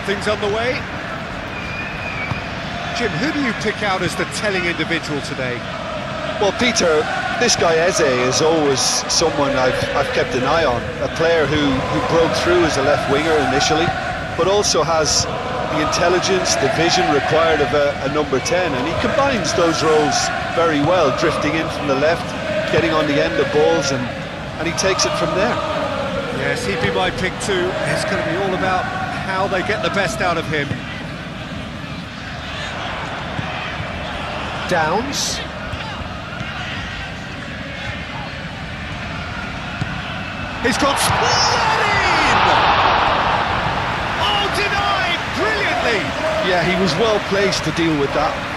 things on the way. Jim, who do you pick out as the telling individual today? Well, Peter, this guy Eze is always someone I've kept an eye on. A player who broke through as a left winger initially, but also has the intelligence, the vision required of a number 10, and he combines those roles very well, drifting in from the left, getting on the end of balls, and he takes it from there. Yes, he'd be my pick too. It's going to be all about how they get the best out of him. Downs. He's got splitting! Oh, denied brilliantly! Yeah, he was well placed to deal with that.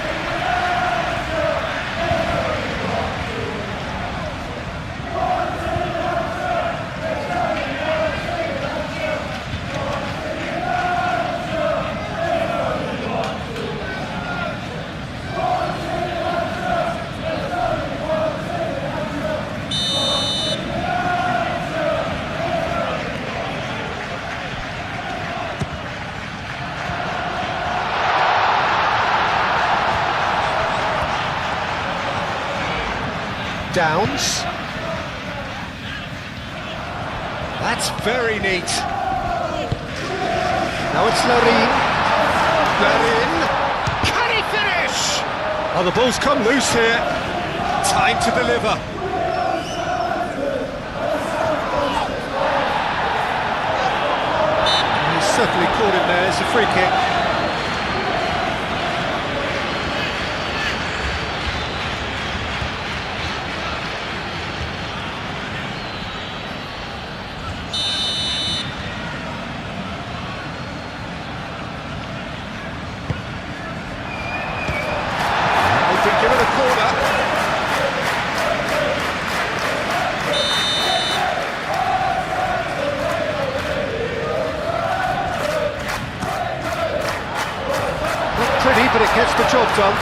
Downs. That's very neat. Now it's Larin. Larin. Can he finish? Oh, the ball's come loose here. Time to deliver. He's certainly caught him there. It's a free kick. Give it a corner. Not pretty, but it gets the job done.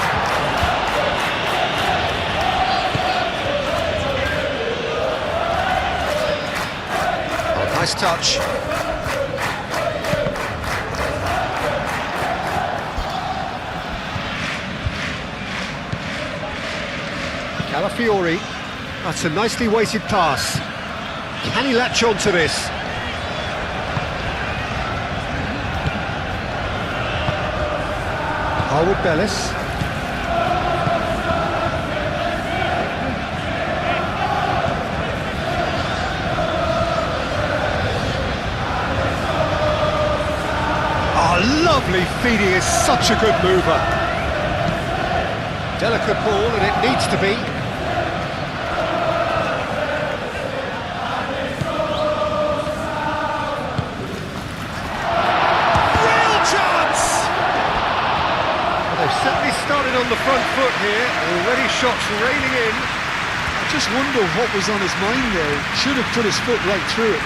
Oh, nice touch. Calafiori, that's a nicely weighted pass. Can he latch on to this? Harwood Bellis. Oh, lovely feed, he is such a good mover. Delicate ball, and it needs to be. Certainly started on the front foot here, already shots raining in. I just wonder what was on his mind there. Should have put his foot right through it.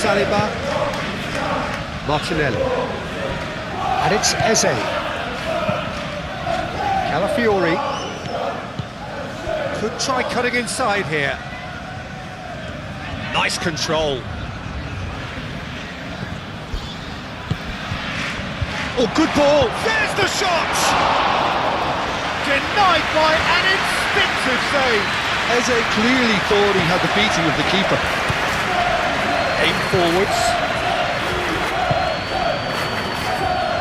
Saliba. Martinelli. And it's Eze. Calafiori. Could try cutting inside here. Nice control. Oh, good ball. There's the shot! Denied by an instinctive save. Eze clearly thought he had the beating of the keeper. Aim forwards.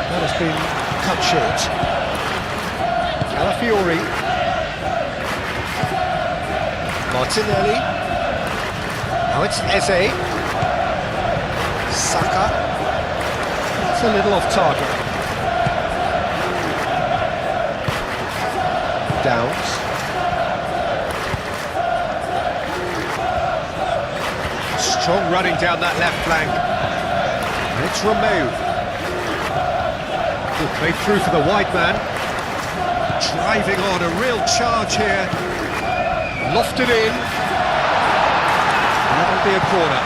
That has been cut short. Calafiori. Martinelli. Now it's Eze. Saka. It's a little off target. Downs. Strong running down that left flank. And it's Romeu. Good play through for the wide man. Driving on, a real charge here. Lofted in. That'll be a corner.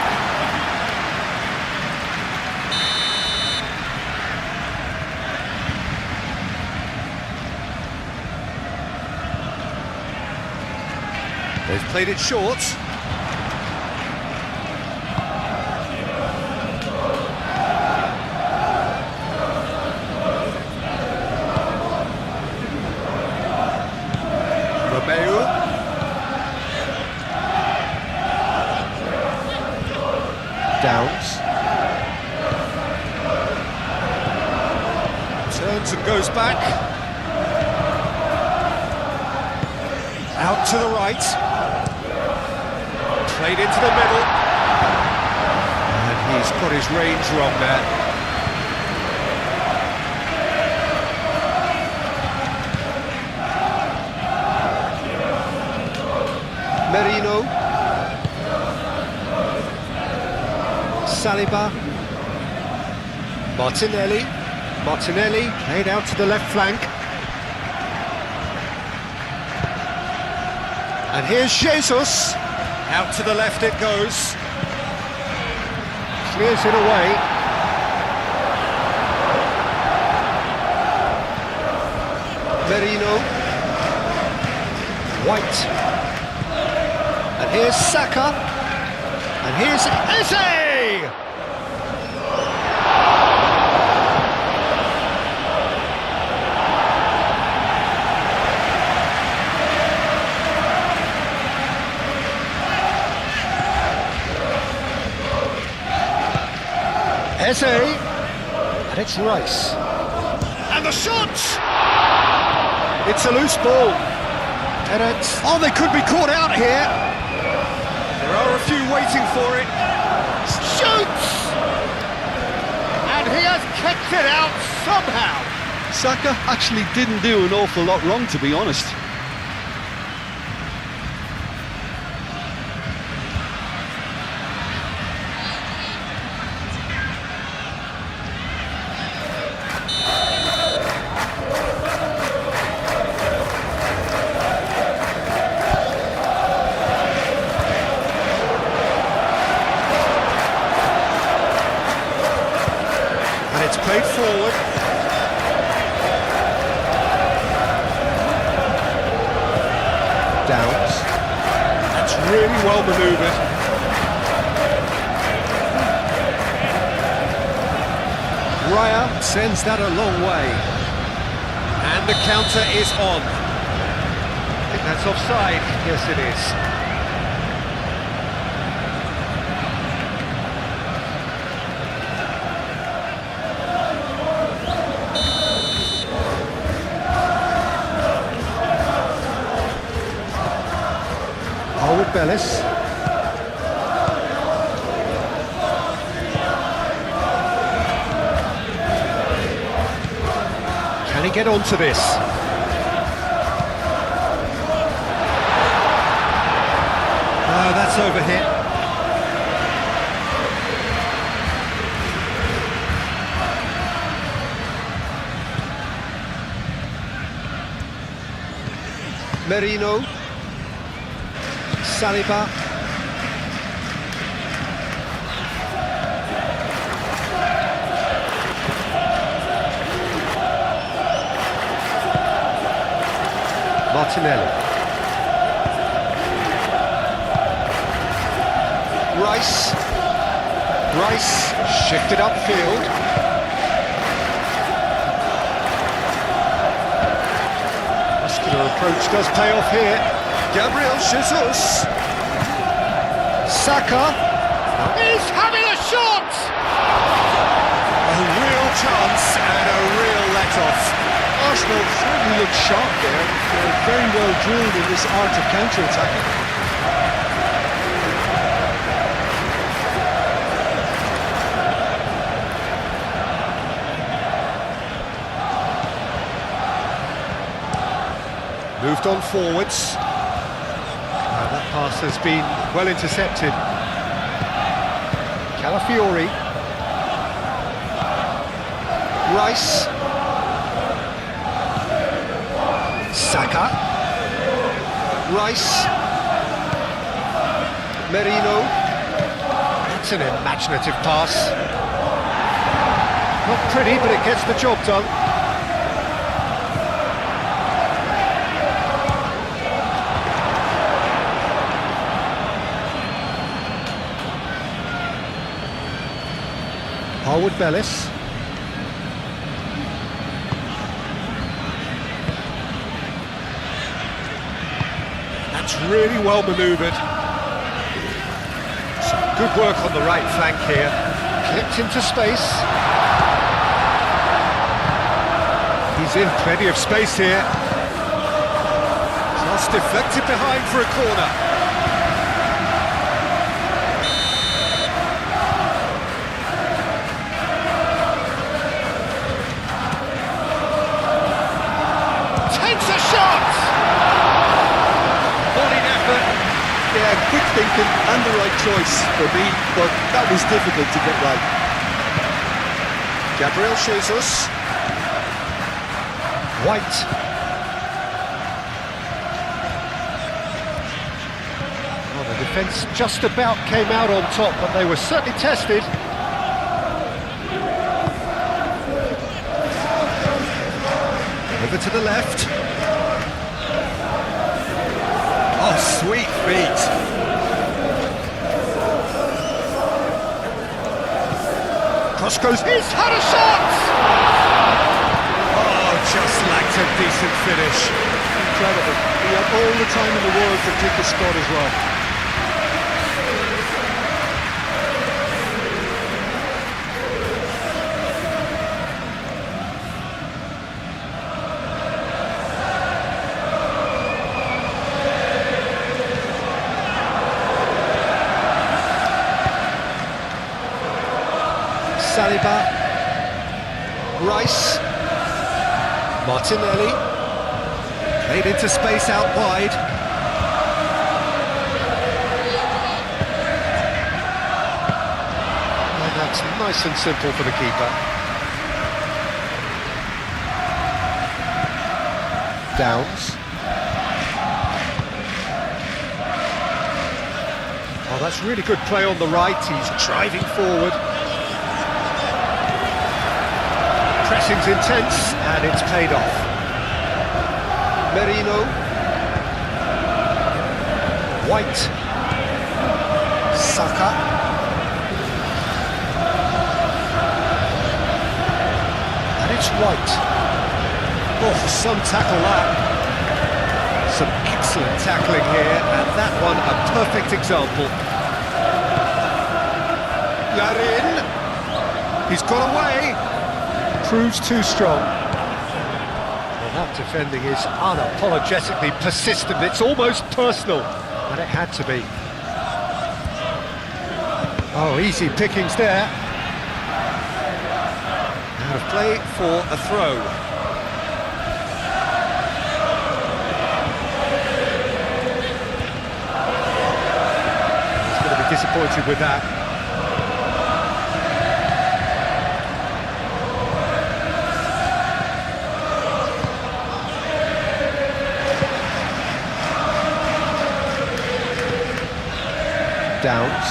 They've played it short. Downs. Turns and goes back. Out to the right. Played into the middle. And he's got his range wrong there. Merino. Saliba. Martinelli. Martinelli played out to the left flank. And here's Jesus. Out to the left it goes. Clears it away. Merino. White. And here's Saka. And here's Eze! Eze, and it's Rice. And the shot! It's a loose ball. Emirates. Oh, they could be caught out here. There are a few waiting for it. Shoots! And he has kicked it out somehow. Saka actually didn't do an awful lot wrong, to be honest. It's played forward. Downs. That's really well manoeuvred. Raya sends that a long way. And the counter is on. I think that's offside. Yes, it is. With Bellis. Can he get onto this? Oh, that's overhit. Merino. Saliba. Martinelli. Rice. Rice shifted upfield. Muscular approach does pay off here. Gabriel Jesus. Saka. He's having a shot! A real chance and a real let-off. Arsenal certainly looked sharp there. They're very well drilled in this art of counter-attacking. Moved on forwards. That pass has been well intercepted. Calafiori. Rice. Saka. Rice. Merino. That's an imaginative pass. Not pretty, but it gets the job done. Harwood Bellis. That's really well manoeuvred. Some good work on the right flank here. Clipped into space. He's in plenty of space here. Just deflected behind for a corner. Takes a shot! Brilliant effort. Yeah, quick thinking and the right choice for me, but that was difficult to get right. Gabriel Jesus. White. Well, the defence just about came out on top, but they were certainly tested. Over to the left. Oh, sweet feet. Cross goes. He's had a shot! Just lacked a decent finish. Incredible. He had all the time in the world to kick the spot as well. Saliba. Rice. Martinelli, played into space out wide. And that's nice and simple for the keeper. Downs. Oh, that's really good play on the right. He's driving forward. Pressing's intense, and it's paid off. Merino. White. Saka. And it's White. Oh, some tackle that. Some excellent tackling here, and that one a perfect example. Larin. He's got away. Proves too strong. Well, that defending is unapologetically persistent. It's almost personal, and it had to be. Oh, easy pickings there. Out of play for a throw. He's going to be disappointed with that. Downs.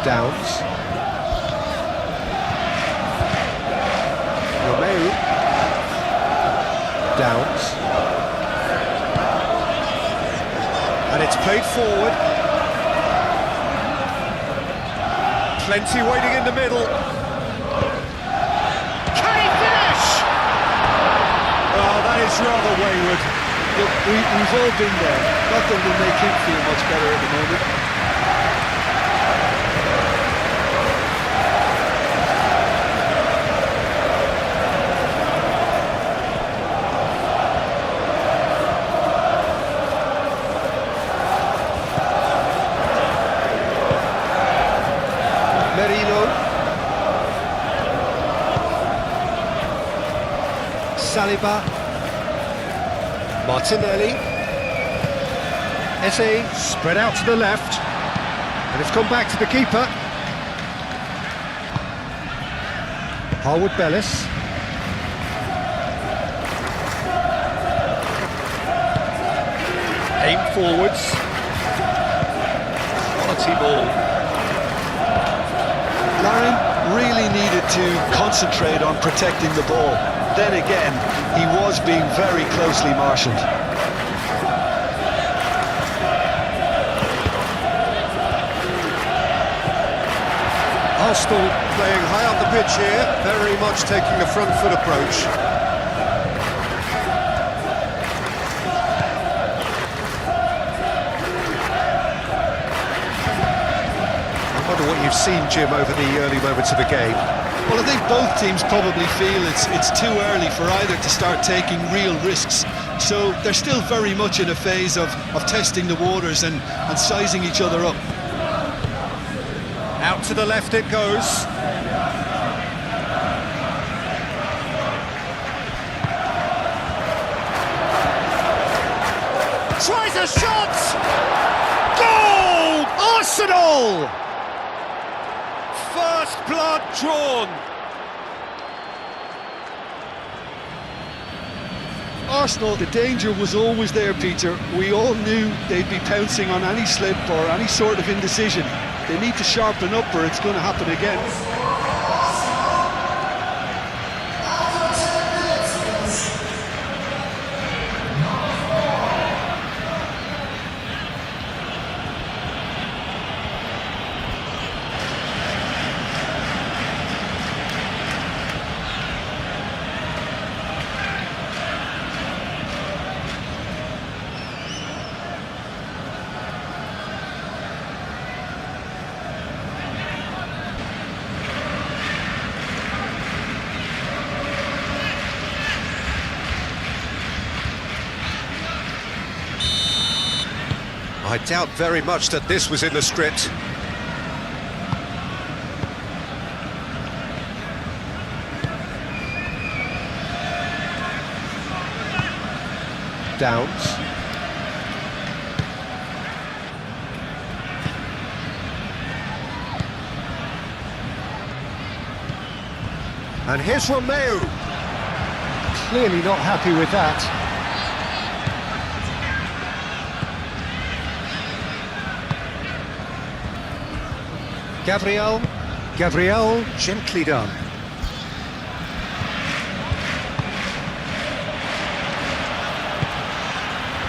Downs. Romeu. Downs. And it's played forward. Plenty waiting in the middle. It's rather wayward. Look, we've all been there. Nothing will make him feel much better at the moment. Merino. Saliba. Martinelli. Eze spread out to the left, and it's come back to the keeper. Harwood Bellis. Aim forwards. Quality ball. Larin really needed to concentrate on protecting the ball. Then again, he was being very closely marshalled. Arsenal playing high on the pitch here, very much taking a front foot approach. I wonder what you've seen, Jim, over the early moments of the game. Well, I think both teams probably feel it's too early for either to start taking real risks. So they're still very much in a phase of testing the waters and sizing each other up. Out to the left it goes. Tries a shot! Goal! Arsenal! First blood drawn. Arsenal, the danger was always there, Peter. We all knew they'd be pouncing on any slip or any sort of indecision. They need to sharpen up or it's going to happen again. I doubt very much that this was in the script. Downs. And here's Romeo. Clearly not happy with that. Gabriel, gently done.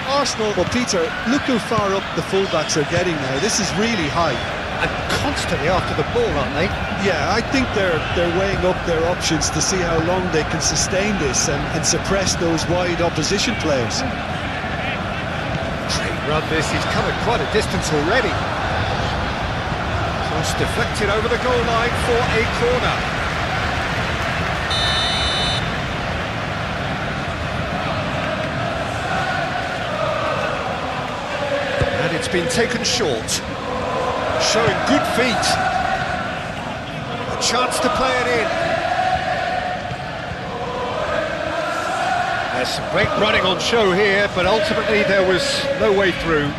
Arsenal, well, Peter, look how far up the fullbacks are getting now. This is really high. And constantly after the ball, aren't they? Yeah, I think they're weighing up their options to see how long they can sustain this and suppress those wide opposition players. Great run this, he's covered quite a distance already. Cross deflected over the goal line for a corner. And it's been taken short. Showing good feet. A chance to play it in. There's some great running on show here, but ultimately there was no way through.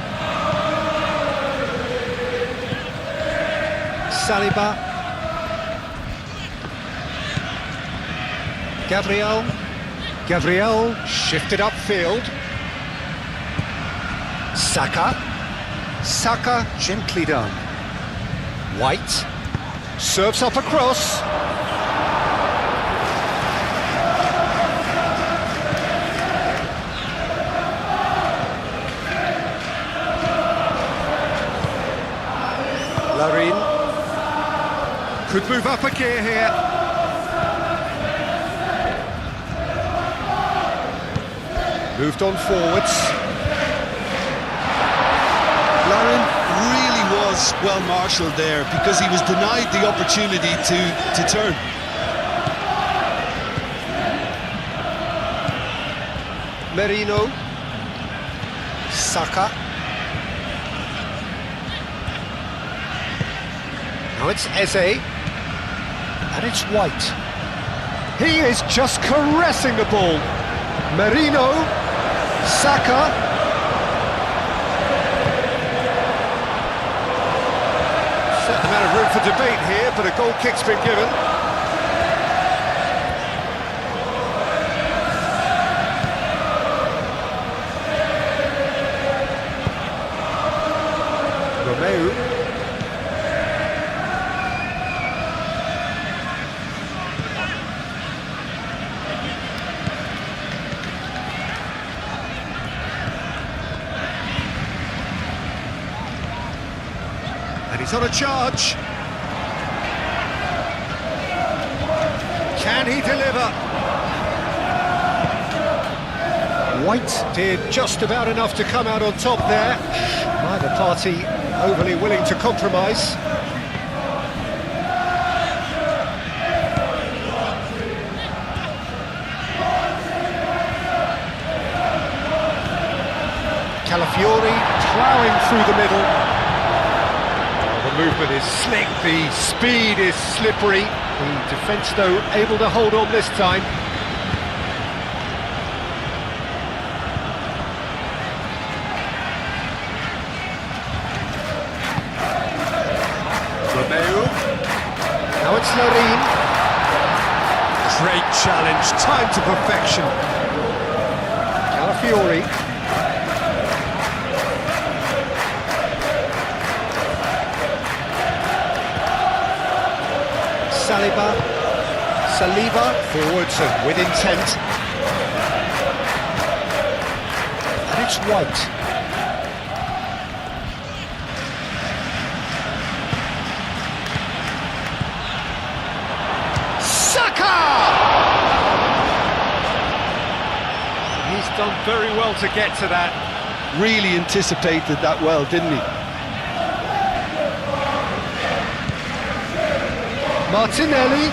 Saliba. Gabriel Shifted upfield. Saka, gently done. White serves up across. Larin could move up a gear here. Moved on forwards. Larin really was well marshalled there because he was denied the opportunity to turn. Merino. Saka. Now it's Eze. And it's White. He is just caressing the ball. Merino. Saka. Certain amount of room for debate here, but a goal kick's been given. He's on a charge. Can he deliver? White did just about enough to come out on top there. Neither party overly willing to compromise. Calafiori ploughing through the middle. Oh, the movement is slick, the speed is slippery. The defence, though, able to hold on this time. Romeu. Now it's Larin. Great challenge, time to perfection. Calafiori. Saliba, forwards and with intent. And it's White. Saka! He's done very well to get to that. Really anticipated that well, didn't he? Martinelli.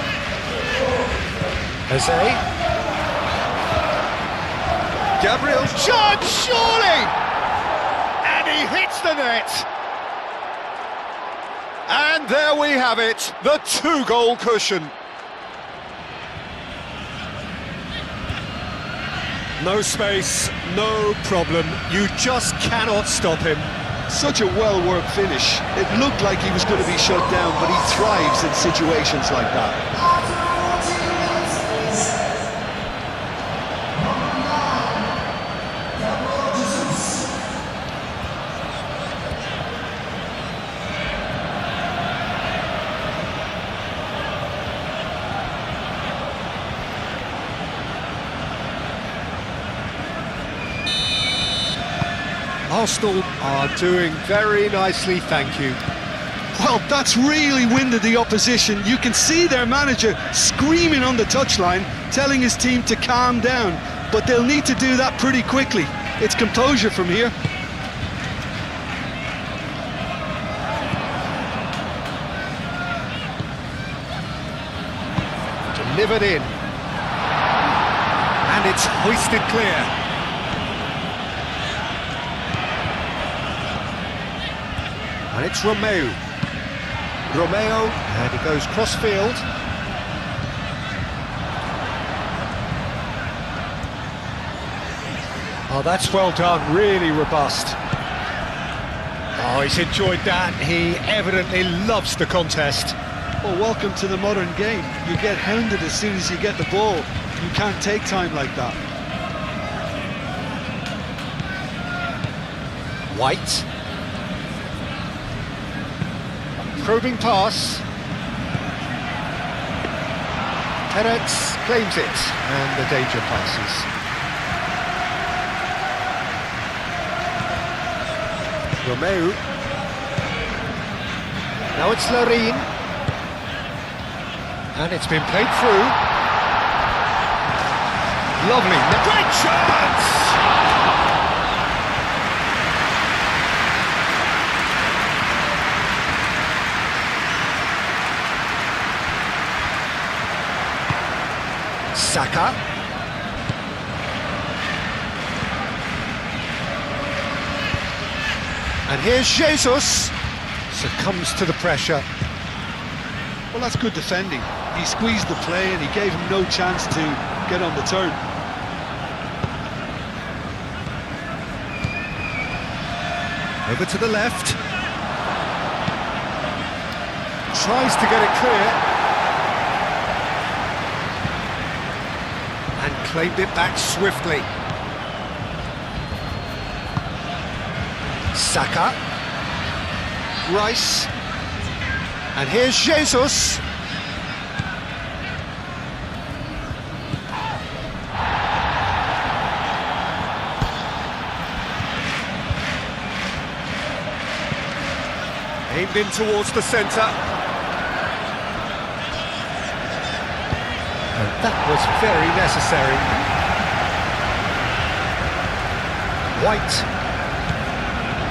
Jose. Gabriel shot, surely! And he hits the net. And there we have it, the 2-goal cushion. No space, no problem. You just cannot stop him. Such a well-worked finish. It looked like he was going to be shut down, but he thrives in situations like that. Arsenal are doing very nicely, thank you. Well, that's really winded the opposition. You can see their manager screaming on the touchline, telling his team to calm down, but they'll need to do that pretty quickly. It's composure from here. Delivered in. And it's hoisted clear. And it's Romeu, and he goes cross-field. Oh, that's well done, really robust. Oh, he's enjoyed that, he evidently loves the contest. Well, welcome to the modern game. You get hounded as soon as you get the ball. You can't take time like that. White. Probing pass. Emirates claims it, and the danger passes. Romeu. Now it's Larin. And it's been played through. Lovely. Great chance! Saka. And here's Jesus. Succumbs to the pressure. Well, that's good defending. He squeezed the play and he gave him no chance to get on the turn. Over to the left. Tries to get it clear. And claimed it back swiftly. Saka. Rice. And here's Jesus. Aimed in towards the centre. And that was very necessary. White.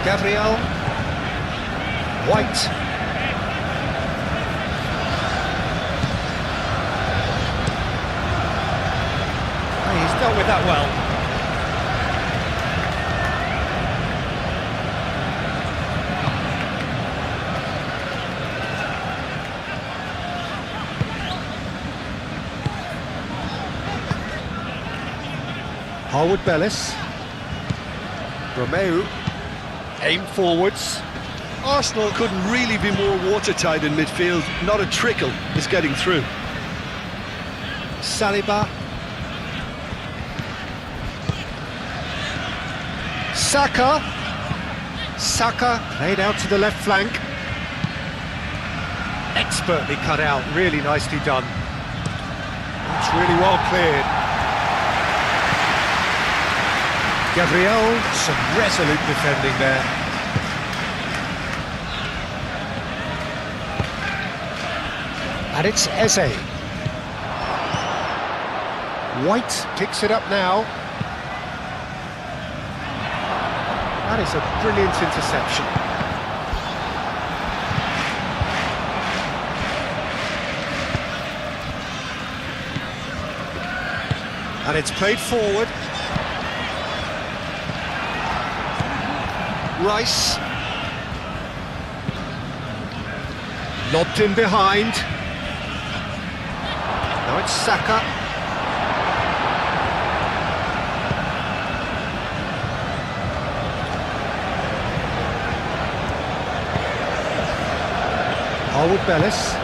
Gabriel. White. And he's dealt with that well. Harwood Bellis. Romeu. Aim forwards. Arsenal couldn't really be more watertight in midfield. Not a trickle is getting through. Saliba. Saka. Saka played out to the left flank. Expertly cut out, really nicely done. That's really well cleared. Gabriel, some resolute defending there. And it's Eze. White picks it up now. That is a brilliant interception. And it's played forward. Rice. Lobbed in behind. Now it's Saka. Harwood Bellis.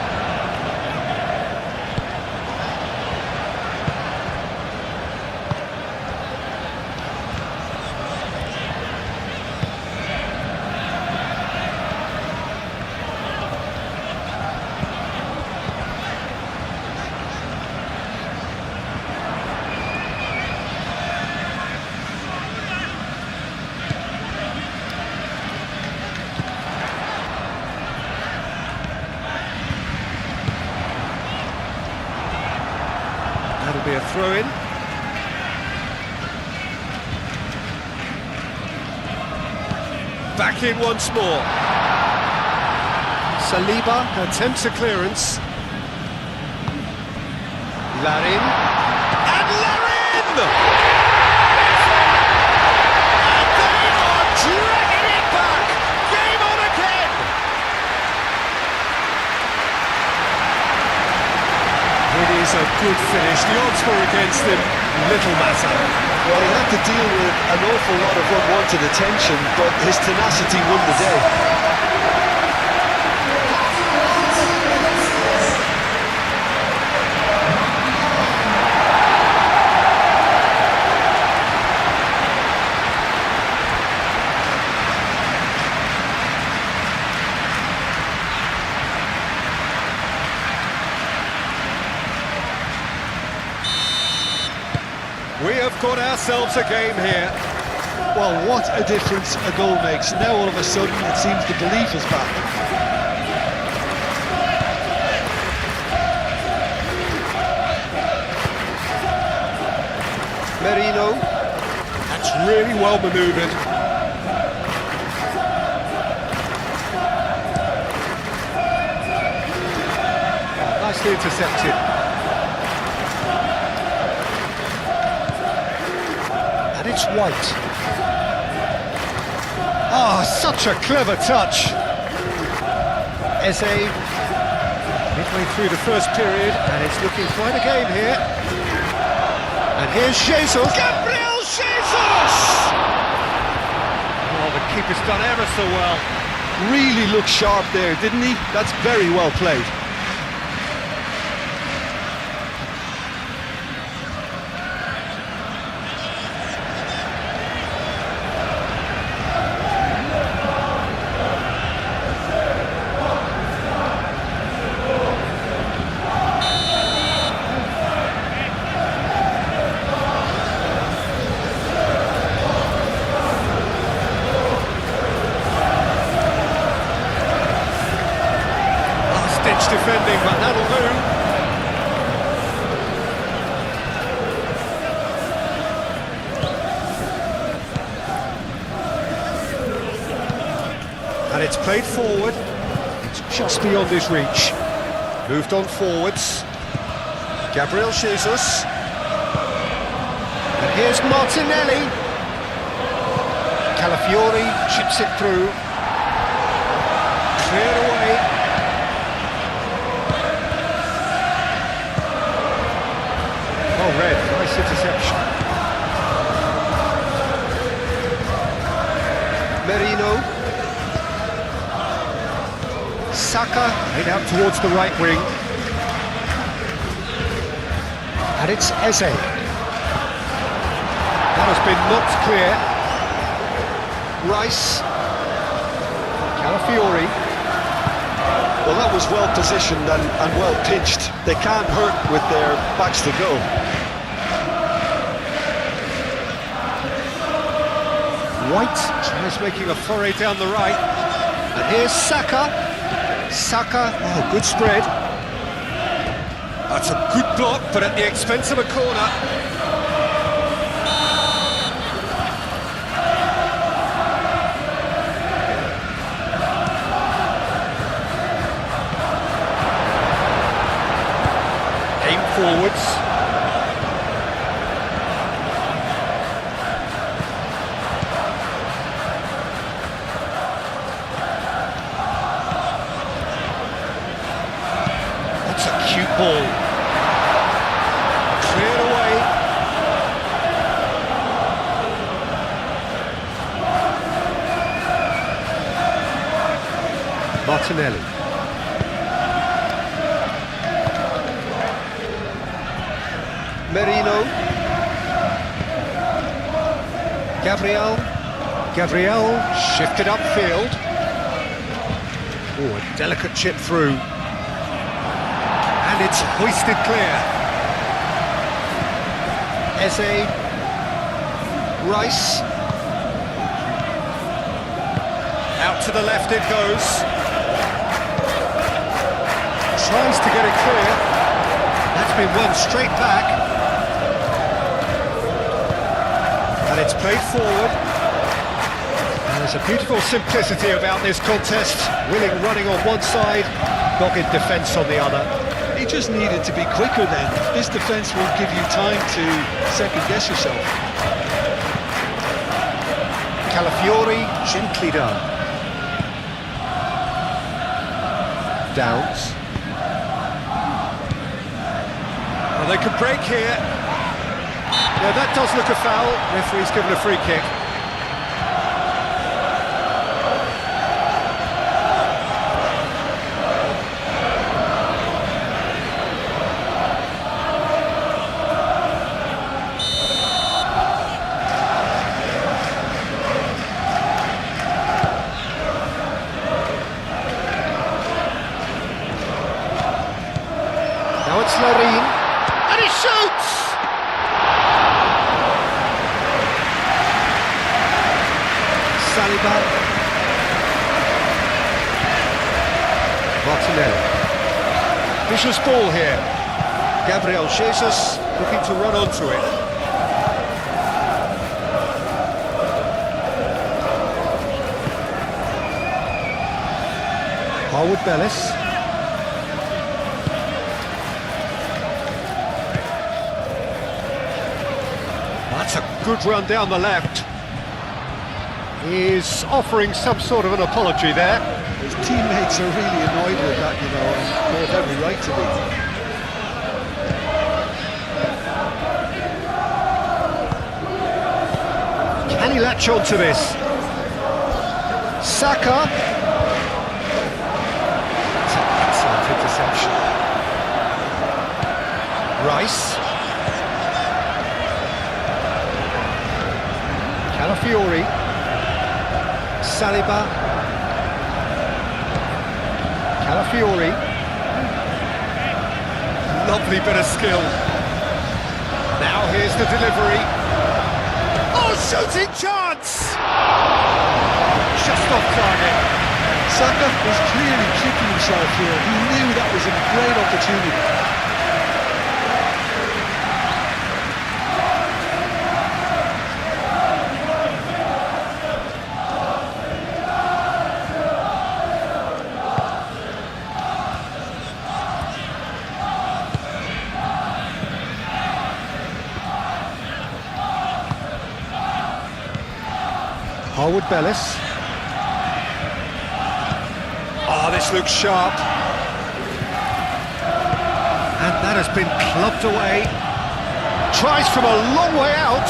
That'll be a throw-in. Back in once more. Saliba attempts a clearance. Larin. And Larin! And they are dragging it back! Game on again! It is a good finish. The odds were against him. Little matter. Well, he had to deal with an awful lot of unwanted attention, but his tenacity won the day. We have got ourselves a game here. Well, what a difference a goal makes. Now all of a sudden it seems the belief is back. Merino. That's really well manoeuvred. Nicely intercepted. And it's White. Ah, such a clever touch. Eze, midway through the first period, and it's looking quite a game here. And here's Jesus. Gabriel Jesus! Oh, the keeper's done ever so well. Really looked sharp there, didn't he? That's very well played. played forward. It's just beyond his reach. Moved on forwards. Gabriel Jesus. And here's Martinelli. Calafiori chips it through. Cleared away. Oh, red. Nice interception. Merino. Saka laid out towards the right wing. And it's Eze. That has been knocked clear. Rice. Calafiori. Well, that was well positioned and well pitched. They can't hurt with their backs to go. White tries making a foray down the right. And here's Saka. Saka, oh, good spread. That's a good block, but at the expense of a corner. Aim forwards. That's a cute ball. Cleared away. Martinelli. Merino. Gabriel shifted upfield. Oh, a delicate chip through. And it's hoisted clear. Eze. Rice. Out to the left it goes. Tries to get it clear. That's been won straight back. And it's played forward. And there's a beautiful simplicity about this contest. Willing running on one side, dogged defence on the other. He just needed to be quicker then. This defence won't give you time to second-guess yourself. Calafiori, gently done. Downs. Well, they could break here. Yeah, that does look a foul. Referee's given a free kick. Now it's Larin, and he shoots! Saliba. Martinelli. Vicious ball here. Gabriel Jesus looking to run onto it. Harwood Bellis. That's a good run down the left. He's offering some sort of an apology there. His teammates are really annoyed with that, you know, and they have every right to be. Can he latch on to this? Saka. That's an excellent interception. Rice. Calafiori. Saliba. Calafiori. Lovely bit of skill. Now here's the delivery. Oh, shooting chance! Just off target. Saka was clearly kicking himself here. He knew that was a great opportunity. Harwood Bellis. Oh, this looks sharp. And that has been clubbed away. Tries from a long way out.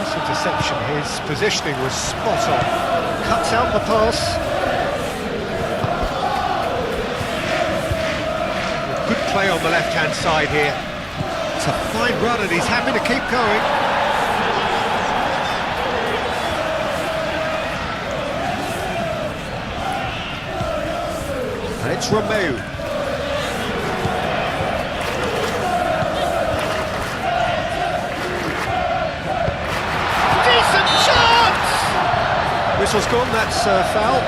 Nice interception. His positioning was spot on. Cuts out the pass. Good play on the left-hand side here. It's a fine run and he's happy to keep going. And it's Romeu. Decent chance! Whistle's gone, that's foul.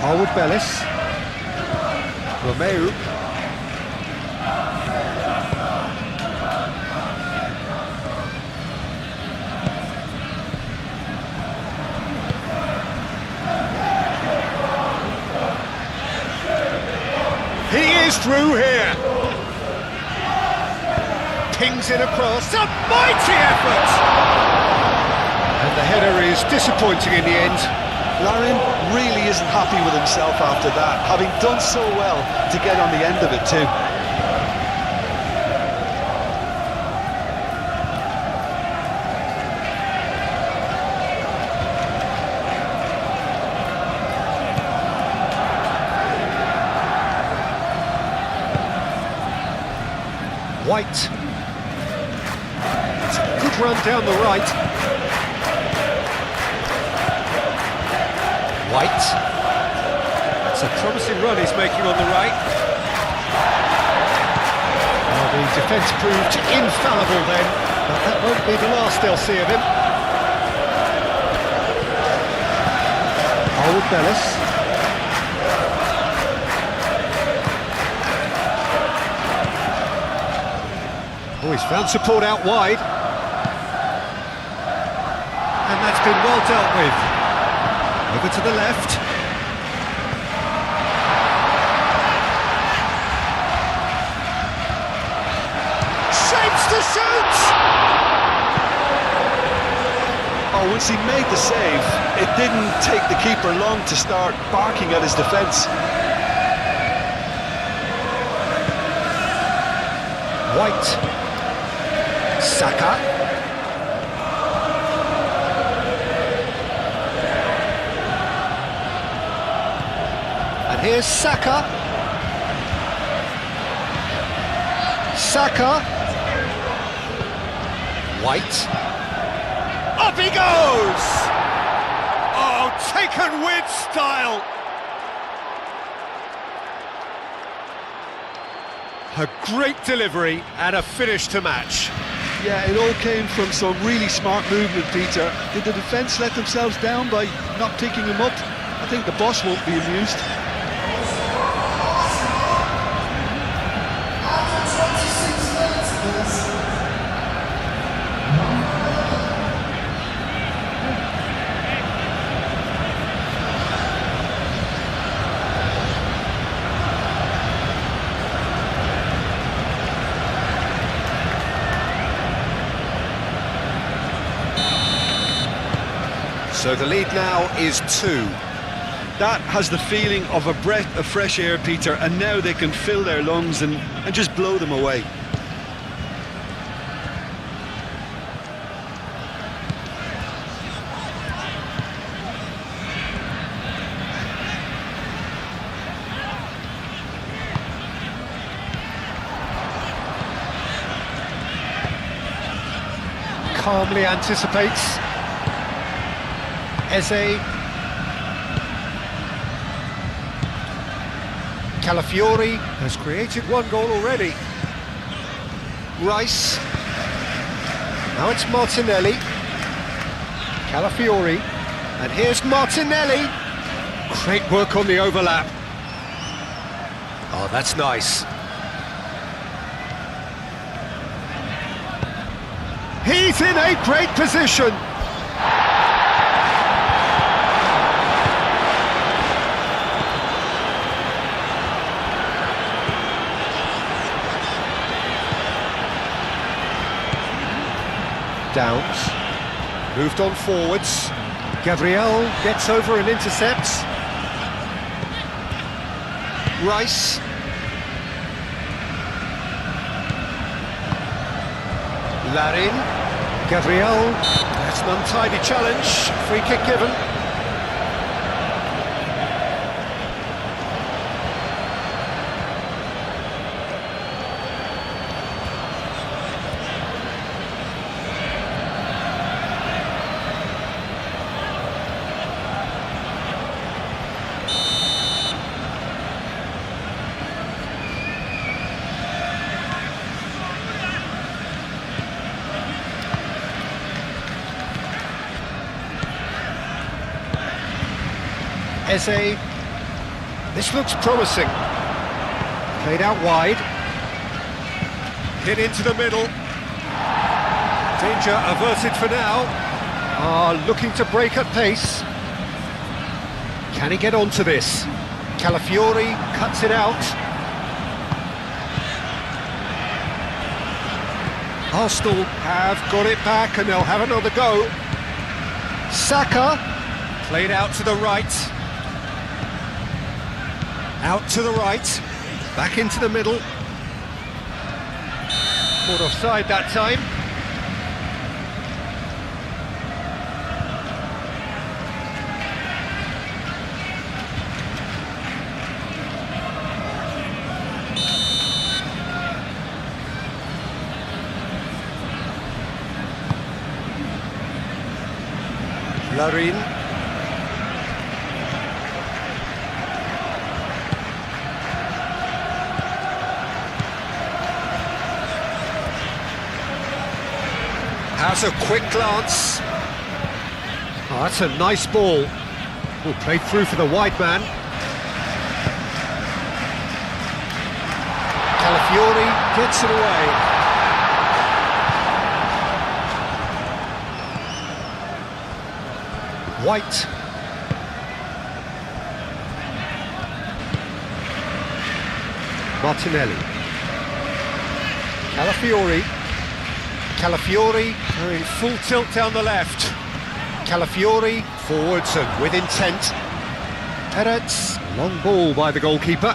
Harwood Bellis. Romeu. He is through here. Pings it across. A mighty effort! And the header is disappointing in the end. Larin really isn't happy with himself after that, having done so well to get on the end of it too. White. It's a good run down the right. White. That's a promising run he's making on the right. Well, the defence proved infallible then, but that won't be the last they'll see of him. Harwood Bellis. Oh, he's found support out wide. And that's been well dealt with. Over to the left. Shapes to shoot! Oh, once he made the save, it didn't take the keeper long to start barking at his defence. White. Saka. And here's Saka. Saka. White. Up he goes! Oh, taken with style! A great delivery and a finish to match. Yeah, it all came from some really smart movement, Peter. Did the defence let themselves down by not picking him up? I think the boss won't be amused. So the lead now is 2. That has the feeling of a breath of fresh air, Peter, and now they can fill their lungs and just blow them away. calmly anticipates. Eze. Calafiori has created one goal already. Rice. Now it's Martinelli. Calafiori. And here's Martinelli. Great work on the overlap. Oh, that's nice. He's in a great position. Downs, moved on forwards. Gabriel gets over and intercepts. Rice. Larin. Gabriel. That's an untidy challenge. Free kick given. Eze. This looks promising. Played out wide. Hit into the middle. Danger averted for now. Looking to break at pace. Can he get onto this? Calafiori cuts it out. Arsenal have got it back and they'll have another go. Saka played out to the right. Out to the right, back into the middle. Caught offside that time. Larin. Has a quick glance. Oh, that's a nice ball. Oh, played through for the wide man. Calafiori gets it away. White. Martinelli. Calafiori. Calafiori are in full tilt down the left. Calafiori forwards and with intent. Emirates, long ball by the goalkeeper.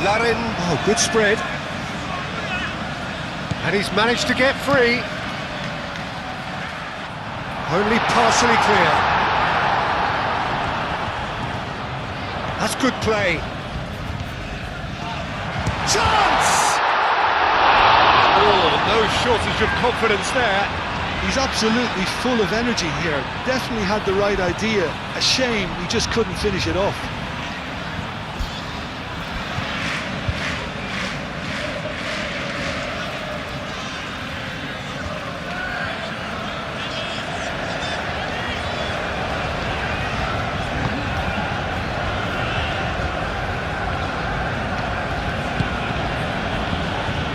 Larin, oh, good spread. And he's managed to get free. Only partially clear. That's good play. Chance! Oh, no shortage of confidence there. He's absolutely full of energy here. Definitely had the right idea. A shame he just couldn't finish it off.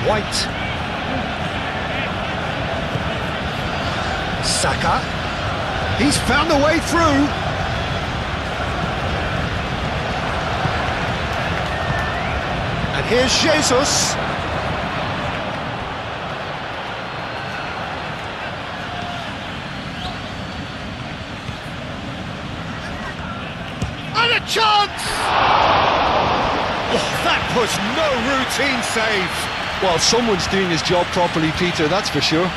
White. Saka. He's found a way through. And here's Jesus. And a chance! Oh, that was no routine save. Well, someone's doing his job properly, Peter, that's for sure.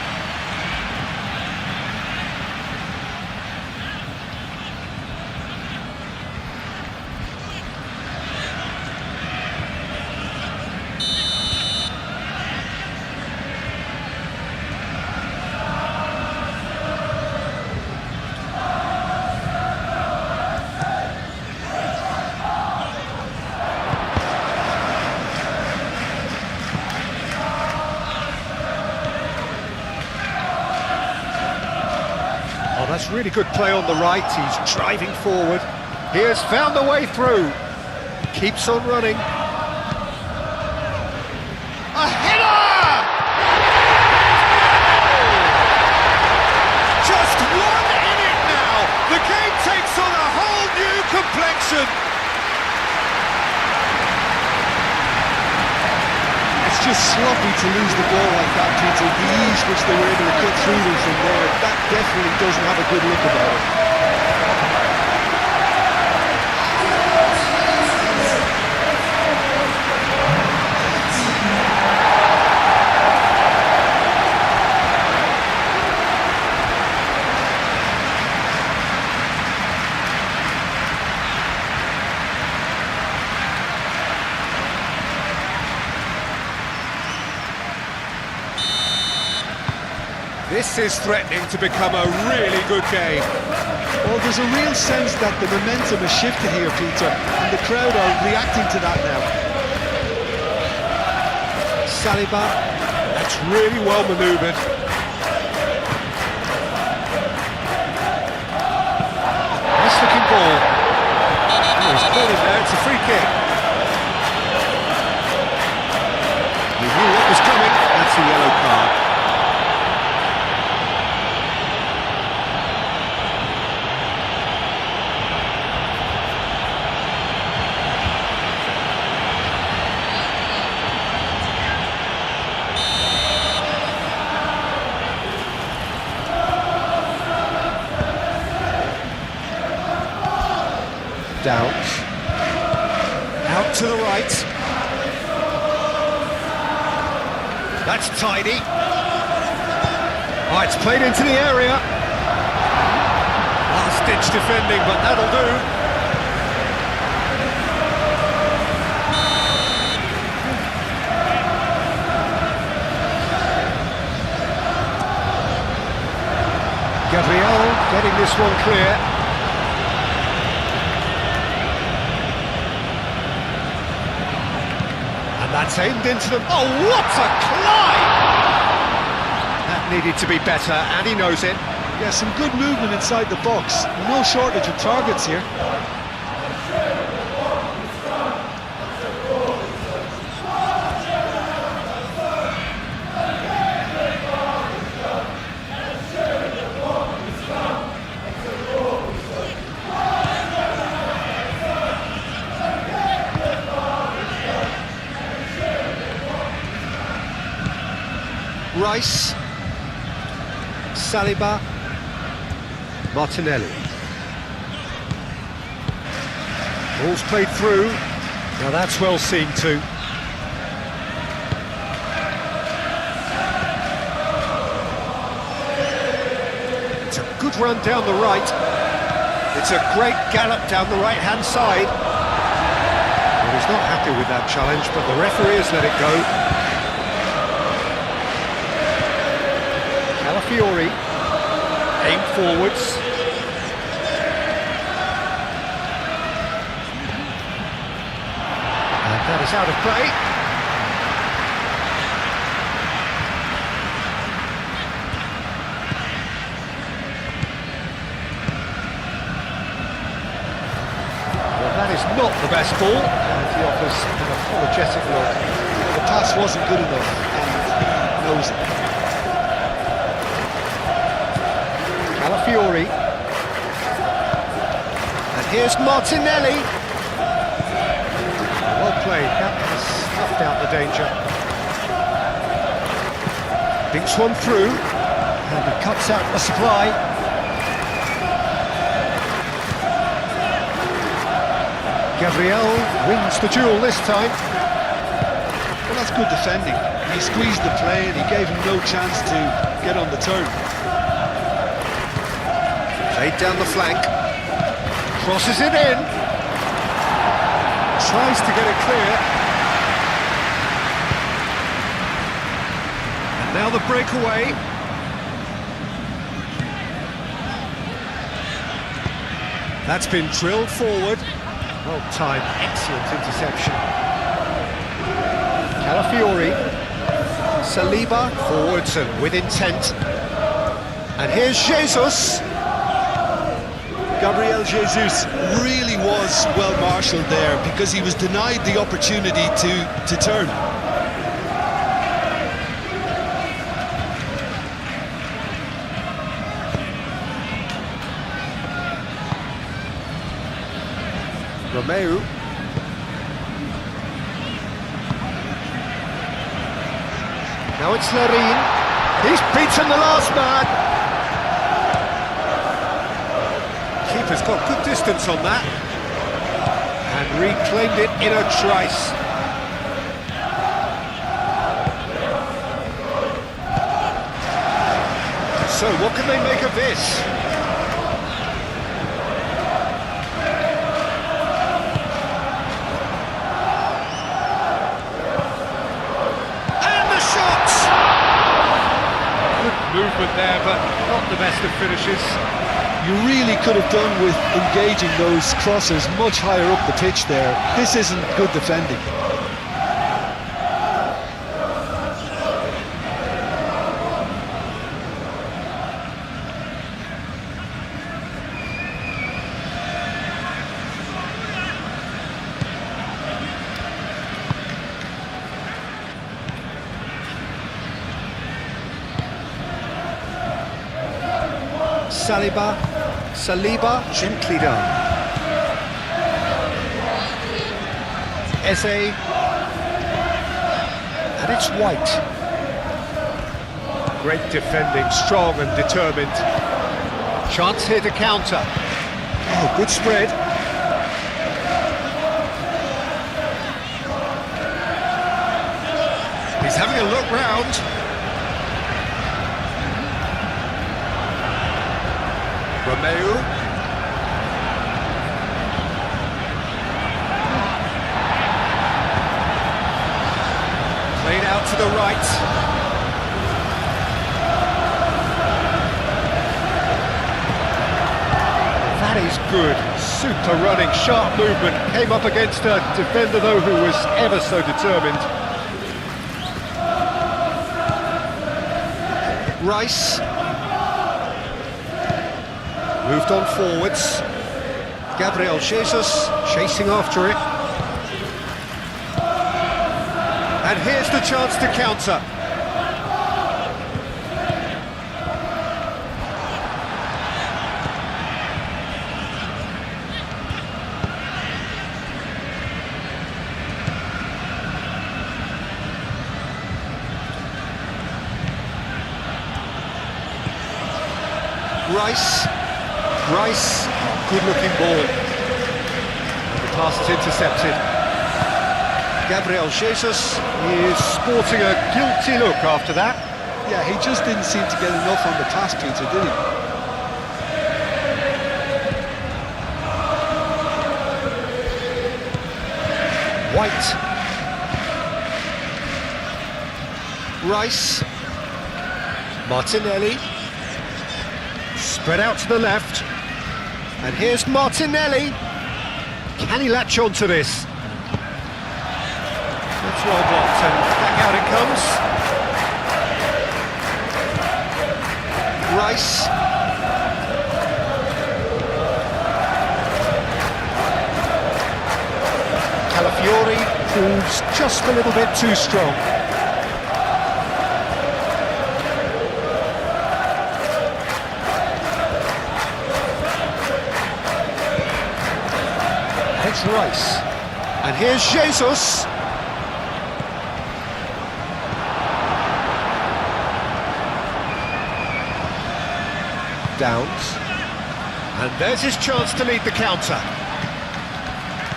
That's really good play on the right. He's driving forward. He has found the way through. Keeps on running. A header! Just 1 in it now. The game takes on a whole new complexion. It's just sloppy to lose the ball like that, Peter. The ease which they were able to cut through them from there, that definitely doesn't have a good look about it. This is threatening to become a really good game. Well, there's a real sense that the momentum has shifted here, Peter, and the crowd are reacting to that now. Saliba, that's really well manoeuvred. Nice looking ball. Oh, he's caught him there, it's a free kick. He knew what was coming, that's a yellow card. Downs, out to the right, that's tidy, oh, it's played into the area, last-ditch defending, but that'll do. Gabriel getting this one clear. That's aimed into them. Oh, what a climb! That needed to be better, and he knows it. Yeah, some good movement inside the box. No shortage of targets here. Rice, Saliba, Martinelli. Ball's played through. Now that's well seen too. It's a good run down the right. It's a great gallop down the right-hand side. Well, he's not happy with that challenge, but the referee has let it go. Fiori, aim forwards. And that is out of play. Well, that is not the best ball. And he offers an apologetic look. The pass wasn't good enough, and he knows it. Fiori, and here's Martinelli. Well played, that has snuffed out the danger. Dinks one through, and he cuts out the supply. Gabriel wins the duel this time. Well, that's good defending. He squeezed the play and he gave him no chance to get on the turn. Played down the flank, crosses it in, tries to get it clear, and now the breakaway. That's been drilled forward, well timed, excellent interception. Calafiori, Saliba, forwards and with intent, and here's Jesus. Gabriel Jesus really was well marshalled there because he was denied the opportunity to turn. Romeu. Now it's Larin. He's beaten the last man. Keeper's got good distance on that. And reclaimed it in a trice. So what can they make of this? Movement there, but not the best of finishes. You really could have done with engaging those crosses much higher up the pitch there. This isn't good defending. Saliba, gently done. Eze, and it's White. Great defending, strong and determined. Chance here to counter. Oh, good spread. He's having a look round. Romeu. Played out to the right. That is good. Super running, sharp movement. Came up against a defender, though, who was ever so determined. Rice. Moved on forwards. Gabriel Jesus chasing after it. And here's the chance to counter. Rice, good-looking ball. And the pass is intercepted. Gabriel Jesus is sporting a guilty look after that. Yeah, he just didn't seem to get enough on the pass, Peter, did he? White. Rice. Martinelli. Spread out to the left. And here's Martinelli. Can he latch on to this? That's well blocked, and back out it comes. Rice. Calafiori proves just a little bit too strong. It's Rice. And here's Jesus. Downs. And there's his chance to lead the counter.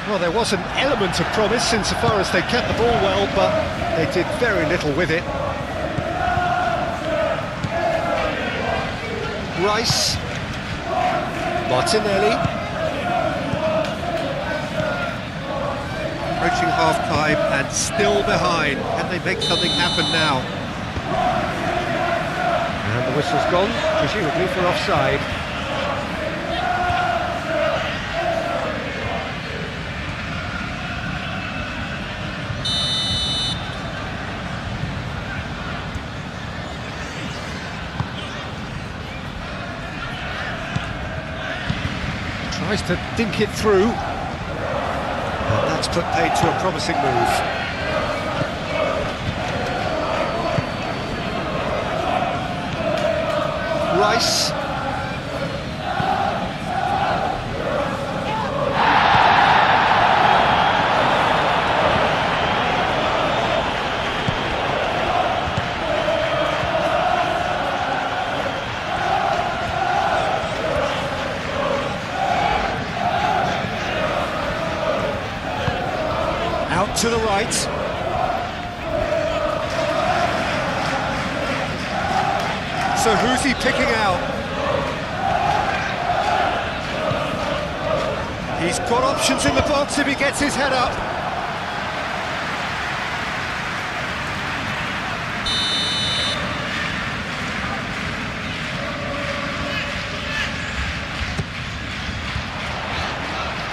Well, there was an element of promise insofar as they kept the ball well, but they did very little with it. Rice. Martinelli. Approaching half-time and still behind. Can they make something happen now? And the whistle's gone, presumably for offside. Tries to dink it through. And that's put paid to a promising move. Rice. Out to the right. So who's he picking out? He's got options in the box if he gets his head up.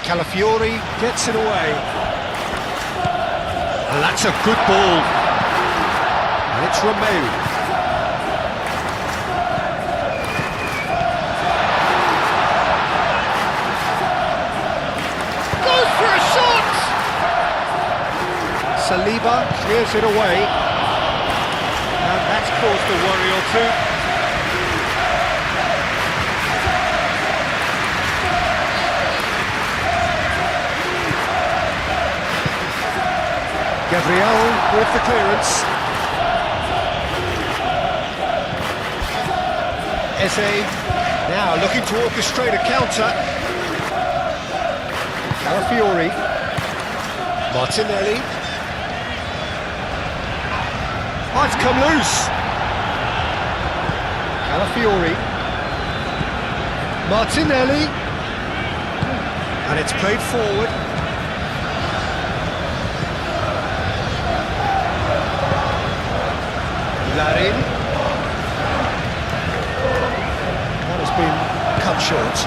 Calafiori gets it away. And that's a good ball. And it's Romeu. Goes for a shot! Saliba clears it away. And that's caused a worry or two. Gabriel with the clearance. Eze now looking to orchestrate a counter. Calafiori. Martinelli. Oh, it's come loose. Calafiori. Martinelli. And it's played forward. Larin. That has been cut short.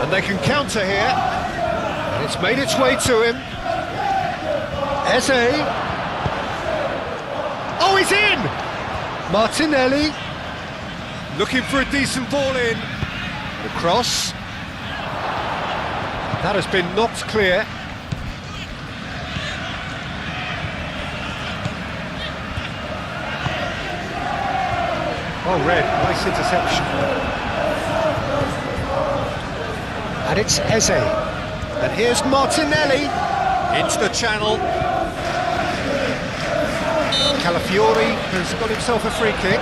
And they can counter here. And it's made its way to him. Eze. Oh, he's in! Martinelli. Looking for a decent ball in. The cross. That has been knocked clear. Oh, red, nice interception. And it's Eze. And here's Martinelli into the channel. Calafiori has got himself a free kick.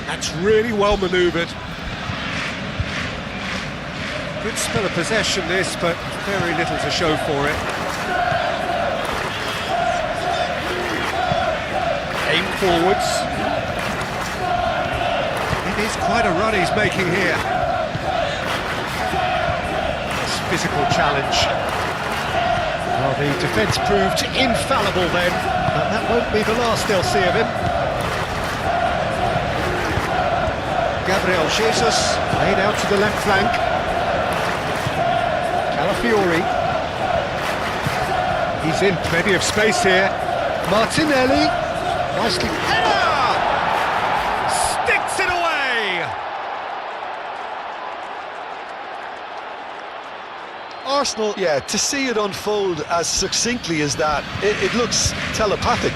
That's really well manoeuvred. Good spell of possession this, but very little to show for it. Aim forwards. It is quite a run he's making here. This physical challenge. Well, the defence proved infallible then, but that won't be the last they'll see of him. Gabriel Jesus, laid out to the left flank. Calafiori. He's in plenty of space here. Martinelli, nicely... Header! Sticks it away! Arsenal, yeah, to see it unfold as succinctly as that, it looks telepathic.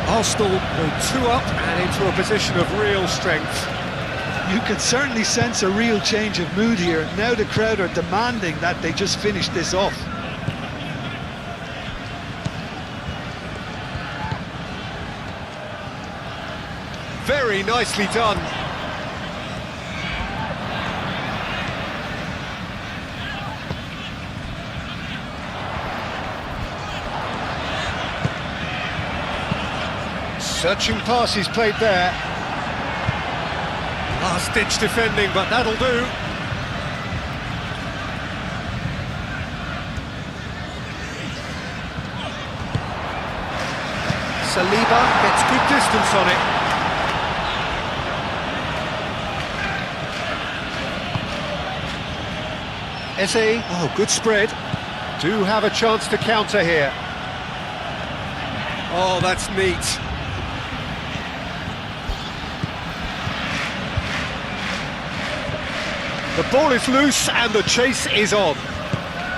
Arsenal go 2 up and into a position of real strength. You can certainly sense a real change of mood here. Now the crowd are demanding that they just finish this off. Very nicely done. Searching passes played there. Last-ditch defending, but that'll do. Saliba gets good distance on it. Eze, oh, good spread. Do have a chance to counter here. Oh, that's neat. The ball is loose and the chase is on.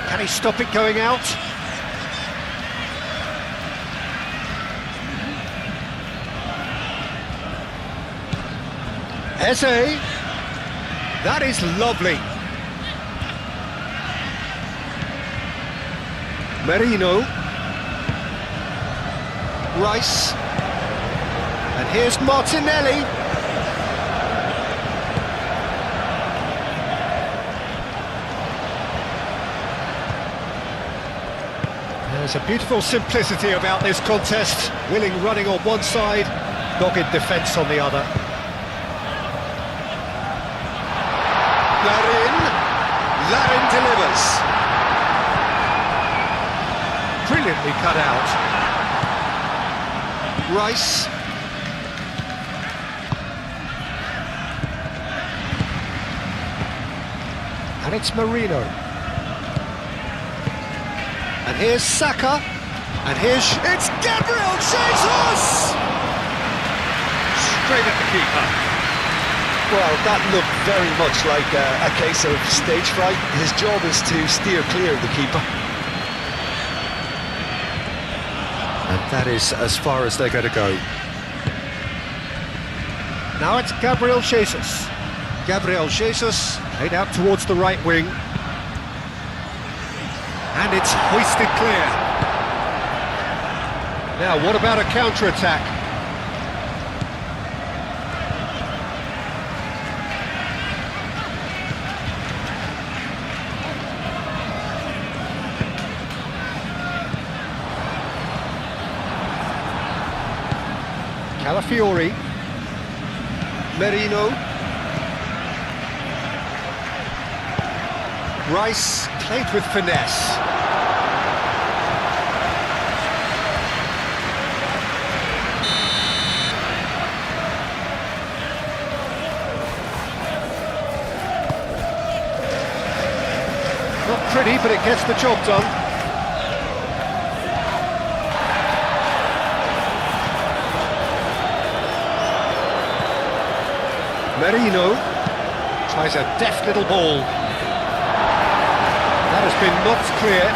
Can he stop it going out? Eze, that is lovely. Merino, Rice, and here's Martinelli. There's a beautiful simplicity about this contest. Willing running on one side, dogged defence on the other. Larin delivers. Brilliantly cut out. Rice. And it's Marino. And here's Saka. And it's Gabriel Jesus! Straight at the keeper. Well, that looked very much like a case of stage fright. His job is to steer clear of the keeper. And that is as far as they're going to go. Now it's Gabriel Jesus. Gabriel Jesus played out towards the right wing. And it's hoisted clear. Now, what about a counter-attack? Calafiori, Merino, Rice played with finesse. Not pretty, but it gets the job done. Merino tries a deft little ball. That has been knocked clear.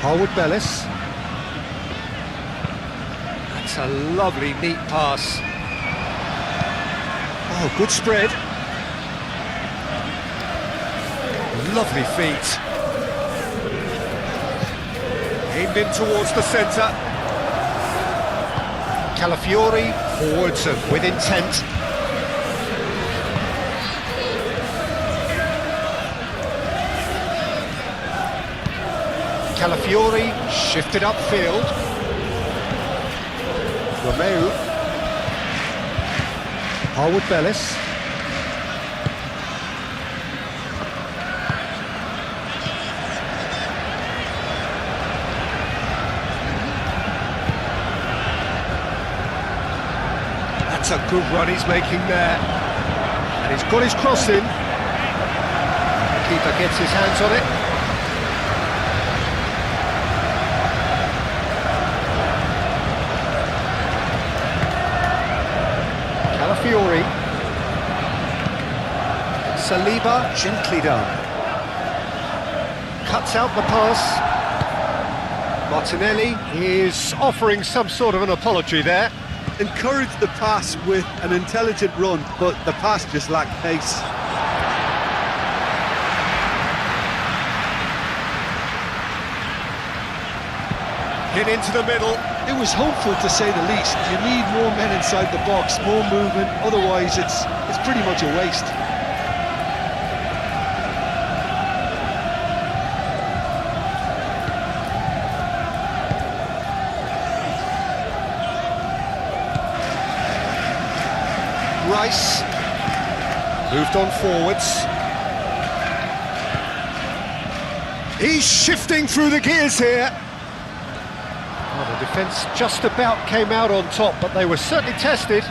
Harwood-Bellis. That's a lovely, neat pass. Oh, good spread. Lovely feet. Aimed in towards the centre. Calafiori forwards and with intent. Calafiori shifted upfield. Romeu. Harwood-Bellis. That's a good run he's making there. And he's got his cross in. The keeper gets his hands on it. Calafiori. Saliba, gently done. Cuts out the pass. Martinelli is offering some sort of an apology there. Encouraged the pass with an intelligent run, but the pass just lacked pace. Hit into the middle. It was hopeful, to say the least. You need more men inside the box, more movement, otherwise it's pretty much a waste. Rice. Moved on forwards. He's shifting through the gears here. Well, the defence just about came out on top, but they were certainly tested.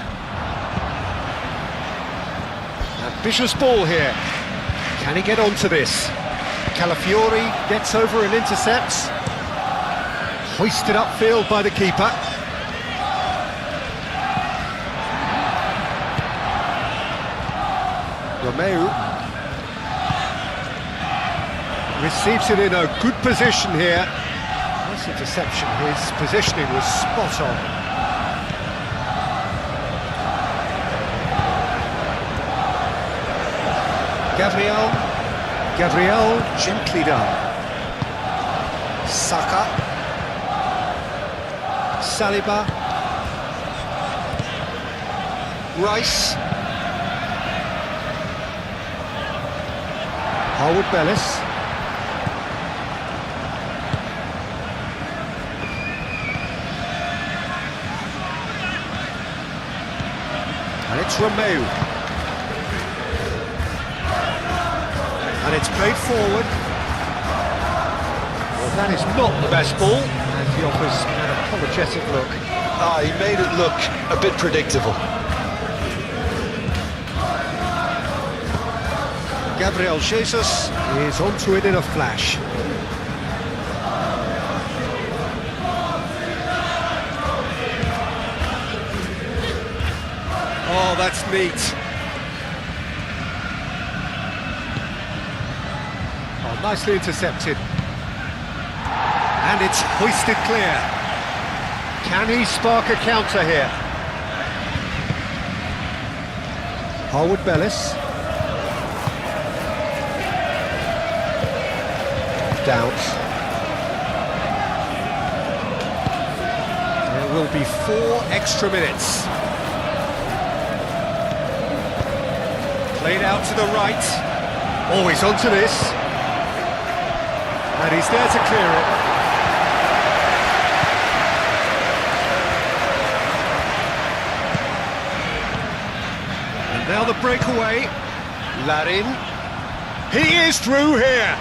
Ambitious ball here. Can he get onto this? Calafiori gets over and intercepts. Hoisted upfield by the keeper. Romeu receives it in a good position here. Nice interception, his positioning was spot on. Gabriel, gently done. Saka. Saliba. Rice. Harwood Bellis. And it's Romeu. And it's played forward. Well, that is not the best ball. And he offers an apologetic look. He made it look a bit predictable. Gabriel Jesus is onto it in a flash. Oh, that's neat. Oh, nicely intercepted. And it's hoisted clear. Can he spark a counter here? Harwood Bellis. Doubts. There will be 4 extra minutes. Played out to the right. Oh, he's onto this. And he's there to clear it. And now the breakaway. Larin. He is through here.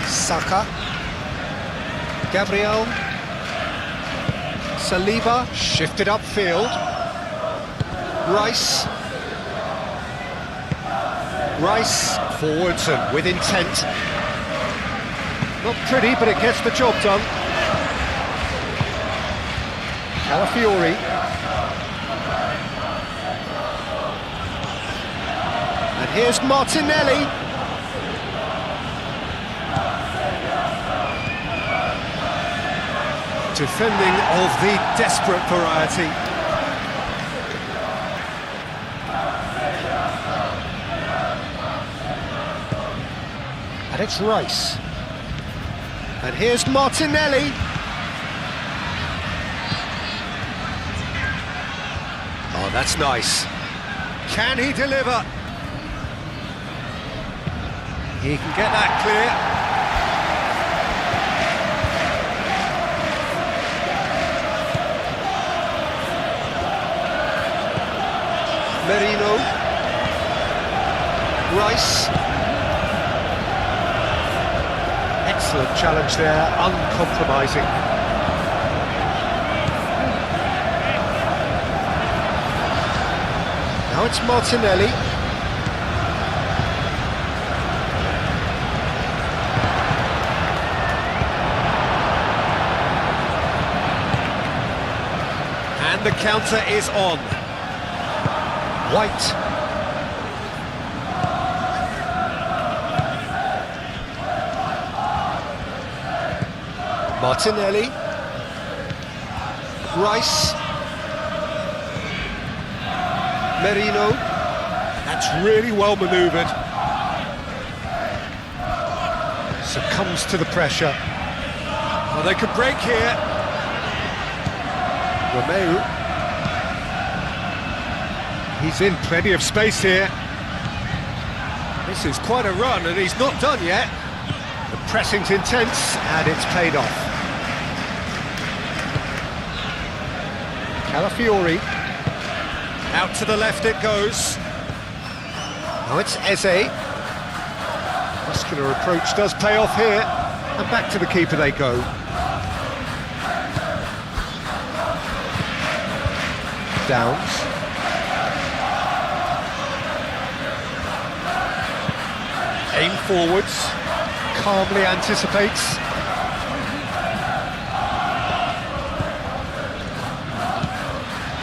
Saka. Gabriel. Saliba. Shifted upfield. Rice. Rice forwards and with intent. Not pretty, but it gets the job done. Calafiori. And here's Martinelli. Defending of the desperate variety. And it's Rice. And here's Martinelli. Oh, that's nice. Can he deliver? He can get that clear. Merino. Rice. Excellent challenge there, uncompromising. Now it's Martinelli. And the counter is on. White. Martinelli. Rice. Merino. That's really well manoeuvred. Succumbs to the pressure. Well, they could break here. Romeu. He's in plenty of space here. This is quite a run, and he's not done yet. The pressing's intense, and it's paid off. Calafiori. Out to the left it goes. Now it's Eze. Muscular approach does pay off here. And back to the keeper they go. Downs. Aim forwards. Calmly anticipates.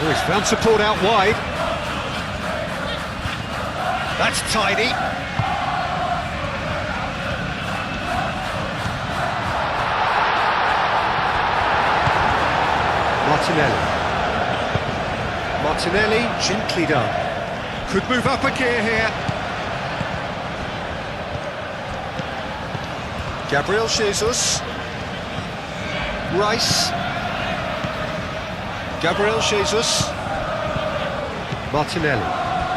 Oh, he's found support out wide. That's tidy. Martinelli, gently done. Could move up a gear here. Gabriel Jesus. Rice. Gabriel Jesus. Martinelli.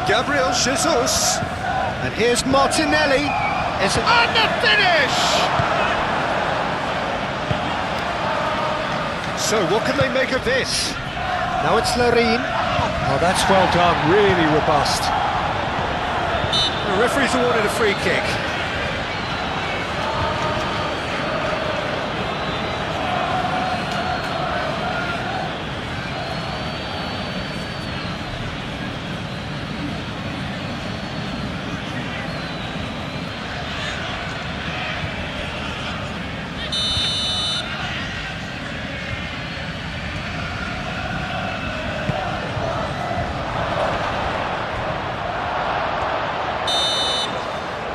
Gabriel Jesus. And here's Martinelli. It's on the finish! So what can they make of this? Now it's Larine. Oh, that's well done, really robust. The referee's awarded a free kick.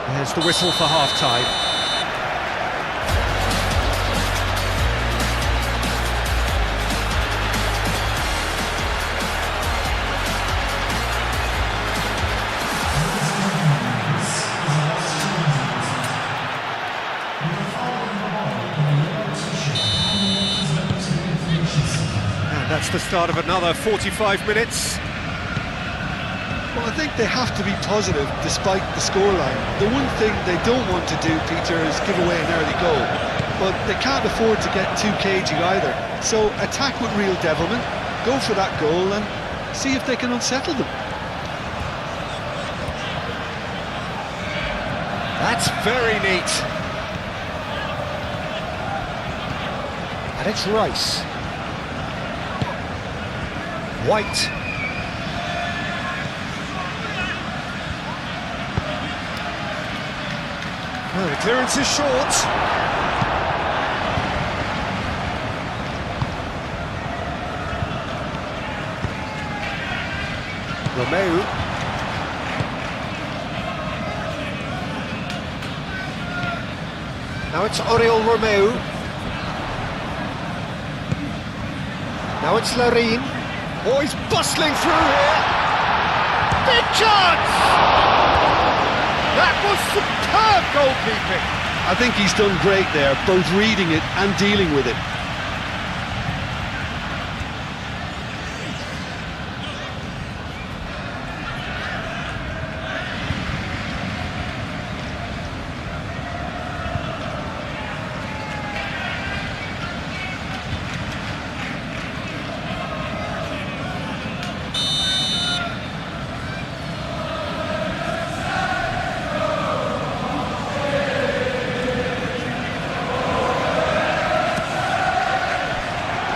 There's the whistle for half-time. And that's the start of another 45 minutes. Well, I think they have to be positive despite the scoreline. The one thing they don't want to do, Peter, is give away an early goal. But they can't afford to get too cagey either. So attack with real devilment, go for that goal and see if they can unsettle them. That's very neat. And it's Rice. White. Well, the clearance is short. Romeu. Now it's Oriol Romeu. Now it's Larine. Oh, he's bustling through here. Big chance! That was superb goalkeeping. I think he's done great there, both reading it and dealing with it.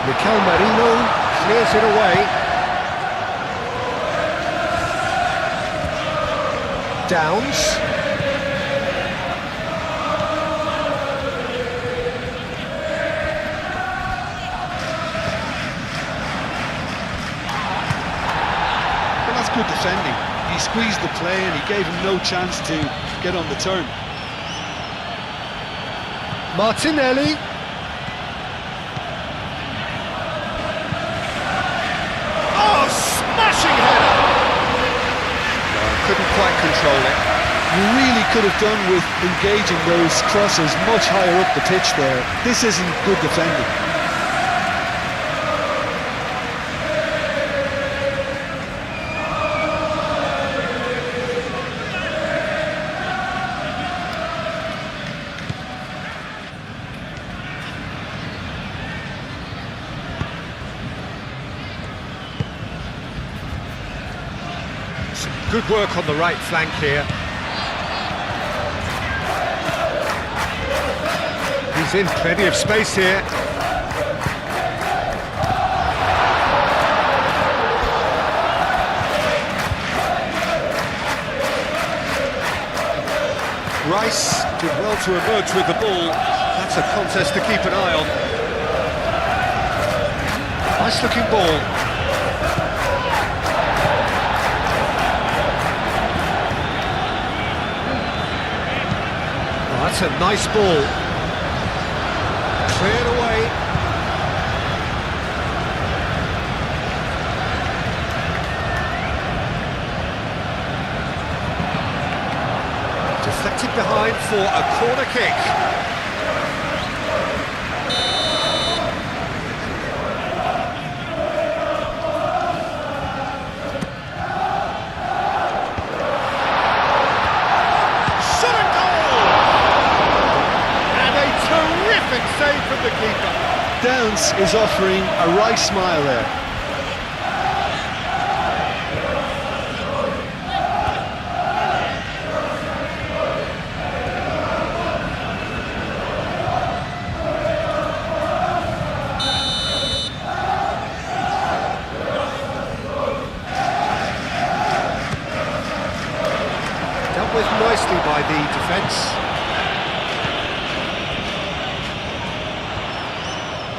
Mikel Merino clears it away. Downs. Well, that's good defending. He squeezed the play and he gave him no chance to get on the turn. Martinelli. Smashing header! No, couldn't quite control it. You really could have done with engaging those crosses much higher up the pitch there. This isn't good defending. Good work on the right flank here. He's in plenty of space here. Rice did well to emerge with the ball. That's a contest to keep an eye on. Nice looking ball. Oh, that's a nice ball. Cleared away. Deflected behind for a corner kick. Shot and goal! And a terrific save from the keeper. Downs is offering a wry smile there. Dealt with nicely by the defence.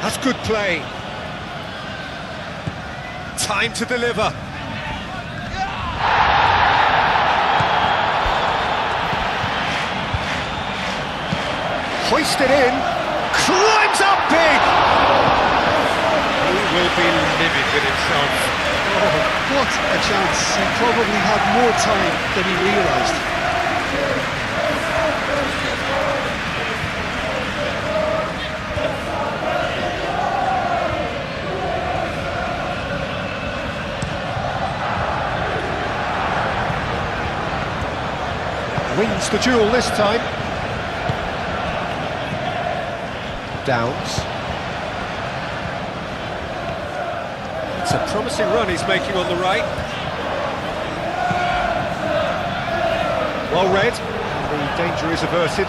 That's good play. Time to deliver. Hoisted in, climbs up big. He will be livid with himself. Oh, what a chance. He probably had more time than he realised. Wins the duel this time. Downs. It's a promising run he's making on the right. Well read. The danger is averted.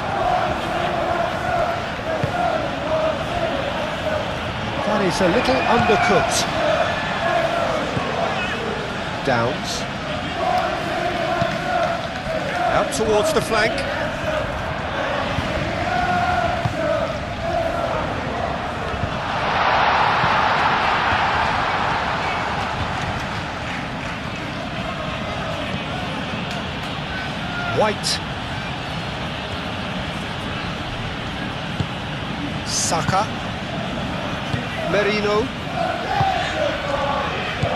That is a little undercooked. Downs. Out towards the flank. White. Saka. Merino.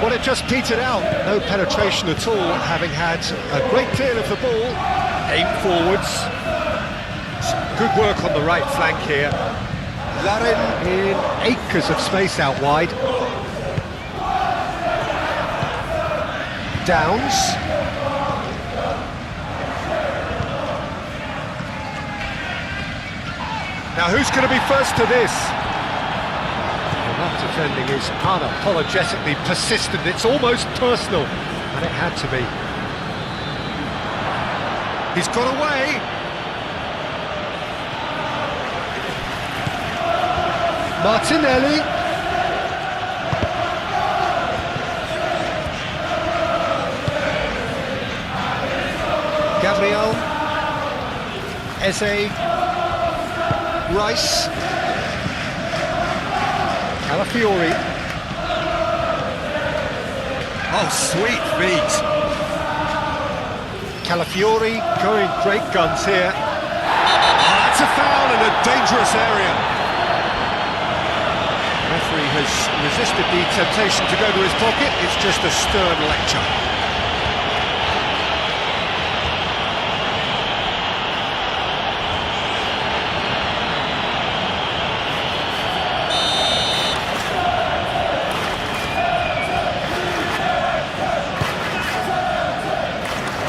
Well, it just petered out. No penetration at all, having had a great deal of the ball. Aim forwards. Some good work on the right flank here. Larin in acres of space out wide. Downs. Now who's going to be first to this? Well, that defending is unapologetically persistent. It's almost personal, and it had to be. He's got away. Martinelli. Gabriel. Eze. Rice. Calafiori. Oh, sweet feet. Calafiori going great guns here. Oh, that's a foul in a dangerous area. The referee has resisted the temptation to go to his pocket. It's just a stern lecture.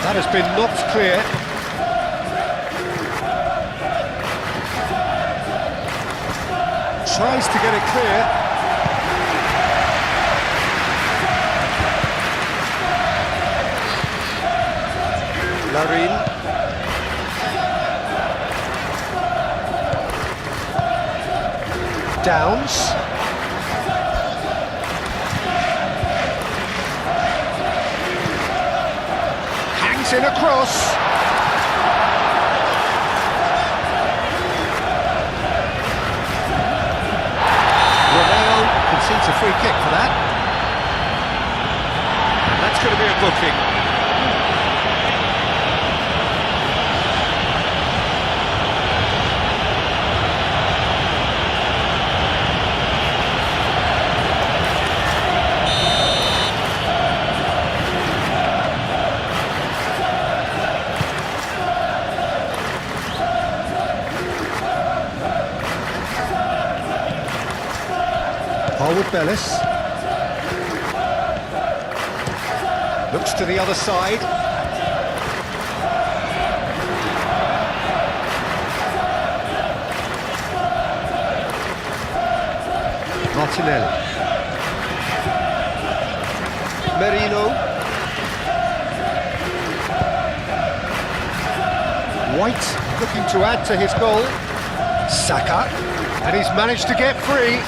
That has been knocked clear. Tries to get it clear. Larin. Downs. Hangs in across. Romeo concedes a free kick for that. And that's going to be a booking. With Bellis. Looks to the other side. Martinelli. Merino. White looking to add to his goal. Saka. And he's managed to get free.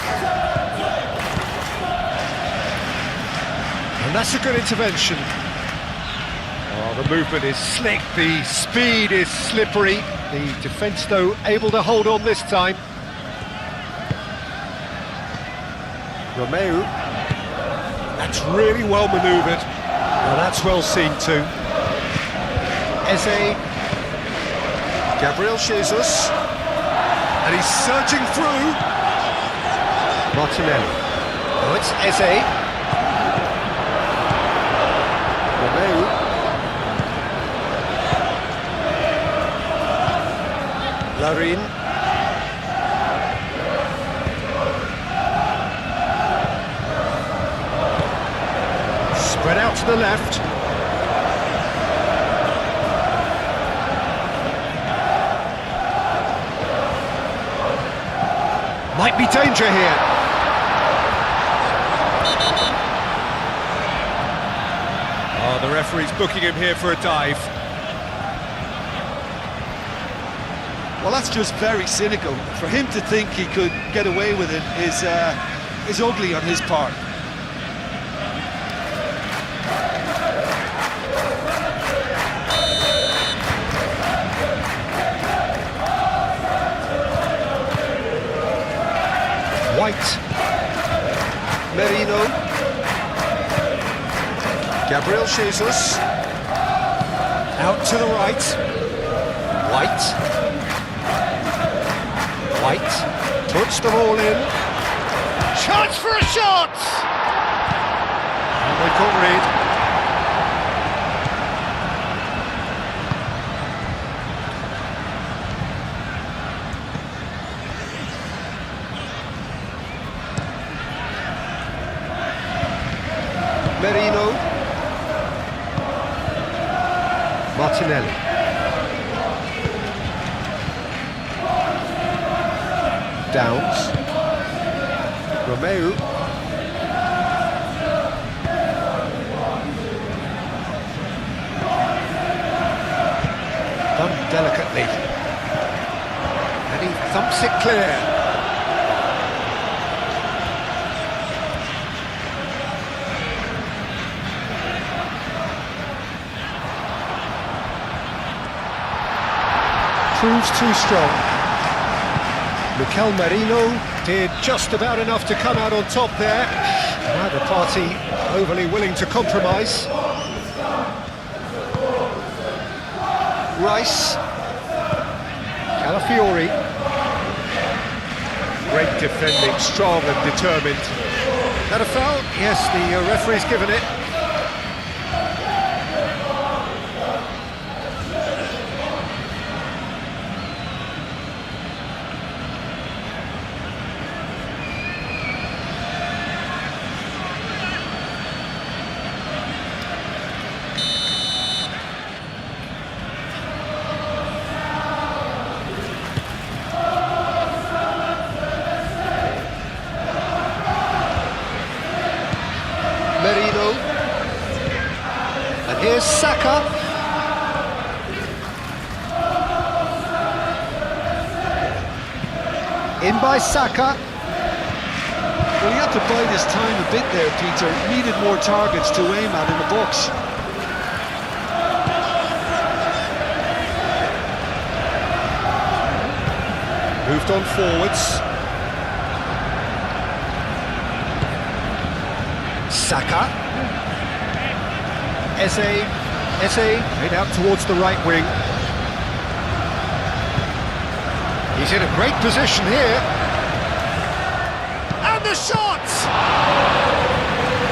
And that's a good intervention. Oh, the movement is slick, the speed is slippery. The defence, though, able to hold on this time. Romeo. That's really well manoeuvred. Well, that's well seen too. Eze. Gabriel Jesus. And he's surging through. Martinelli. Oh, it's Eze. Larin. Spread out to the left. Might be danger here. Oh, the referee's booking him here for a dive. Well, that's just very cynical. For him to think he could get away with it is ugly on his part. White. Merino. Gabriel Jesus. Out to the right. White. White puts the ball in. Chance for a shot! And they can't read. Merino. Martinelli. Downs. Romeo. Done delicately. And he thumps it clear. Proves too strong. Mikel Merino did just about enough to come out on top there. Neither party overly willing to compromise. Rice. Calafiori. Great defending, strong and determined. That a foul? Yes, the referee's given it. Merino. And here's Saka. In by Saka. Well, he had to bide his time a bit there, Peter. Needed more targets to aim at in the box. Moved on forwards. Saka. Eze played out towards the right wing. He's in a great position here. And the shot!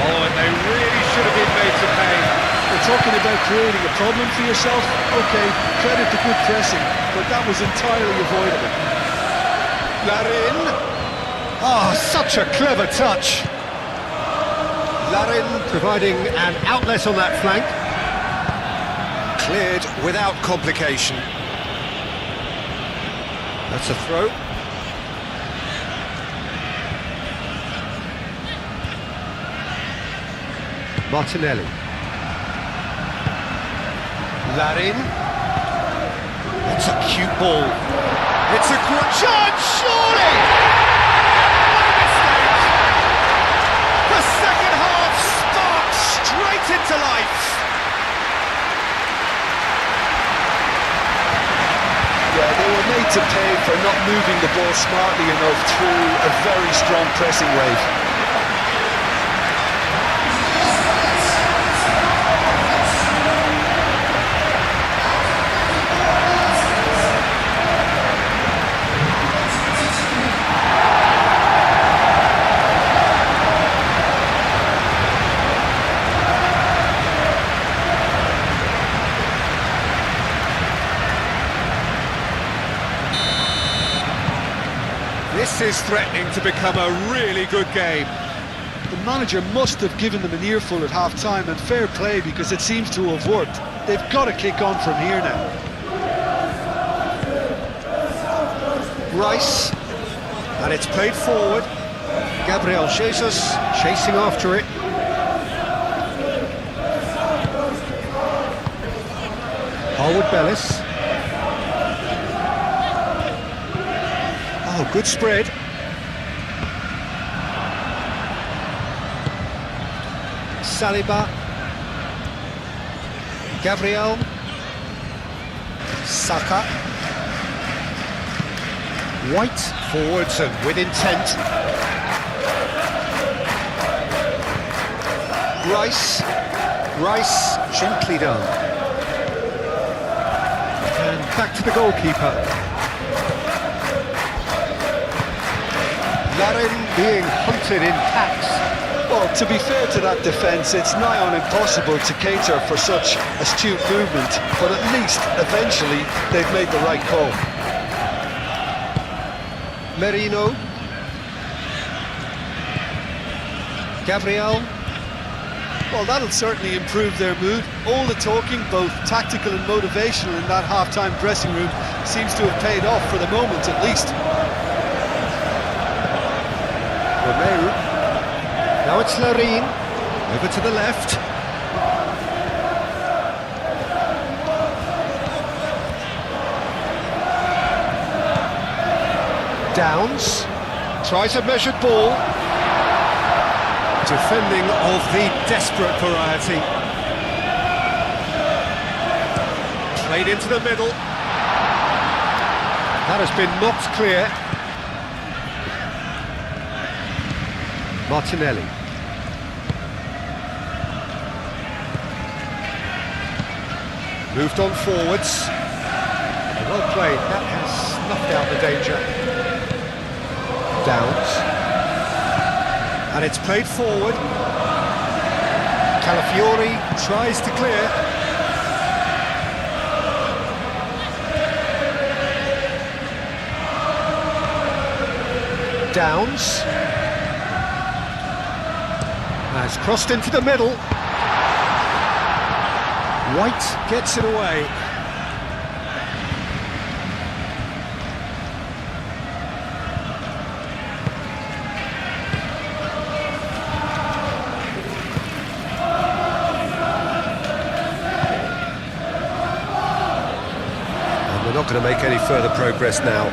Oh, and they really should have been made to pay. We're talking about creating a problem for yourself. Okay, credit to good pressing, but that was entirely avoidable. Larin. Oh, such a clever touch. Larin providing an outlet on that flank. Cleared without complication. That's a throw. Martinelli. Larin. It's a cute ball. It's a great chance, surely! What a mistake! The second half sparks straight into life. Yeah, they were made to pay for not moving the ball smartly enough through a very strong pressing wave. This is threatening to become a really good game. The manager must have given them an earful at half-time, and fair play, because it seems to have worked. They've got to kick on from here now. Rice, and it's played forward. Gabriel Jesus chasing after it. Harwood Bellis. Oh, good spread. Saliba. Gabriel. Saka. White forwards and with intent. Rice gently done. And back to the goalkeeper. Larin being hunted in packs. Well, to be fair to that defence, it's nigh on impossible to cater for such astute movement, but at least, eventually, they've made the right call. Merino. Gabriel. Well, that'll certainly improve their mood. All the talking, both tactical and motivational, in that half-time dressing room seems to have paid off for the moment, at least. Romero. Now it's Larin. Over to the left. Downs. Tries a measured ball. Defending of the desperate variety. Played into the middle. That has been knocked clear. Martinelli. Moved on forwards. Well played, that has snuffed out the danger. Downs. And it's played forward. Calafiori tries to clear. Downs. Has crossed into the middle. White gets it away. And we're not going to make any further progress now.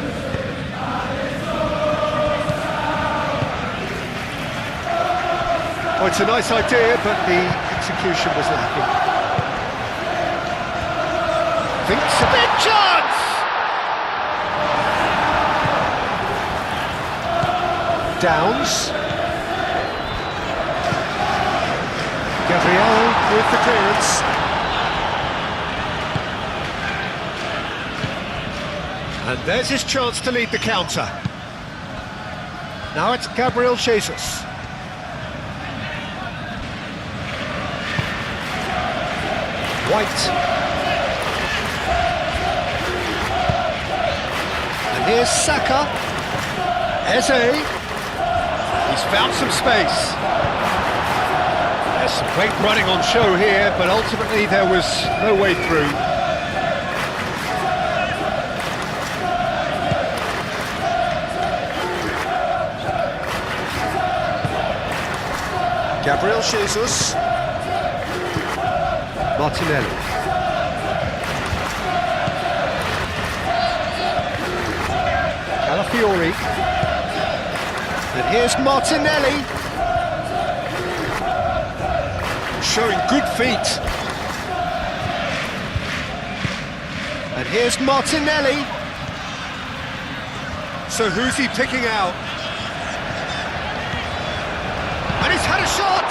Well, it's a nice idea, but the execution was lacking. Thinks a big chance! Downs. Gabriel with the clearance. And there's his chance to lead the counter. Now it's Gabriel Jesus. White. And here's Saka. Eze. He's found some space. There's some great running on show here, but ultimately there was no way through. Gabriel Jesus. Martinelli. Calafiori. And here's Martinelli. Showing good feet. And here's Martinelli. So who's he picking out? And he's had a shot!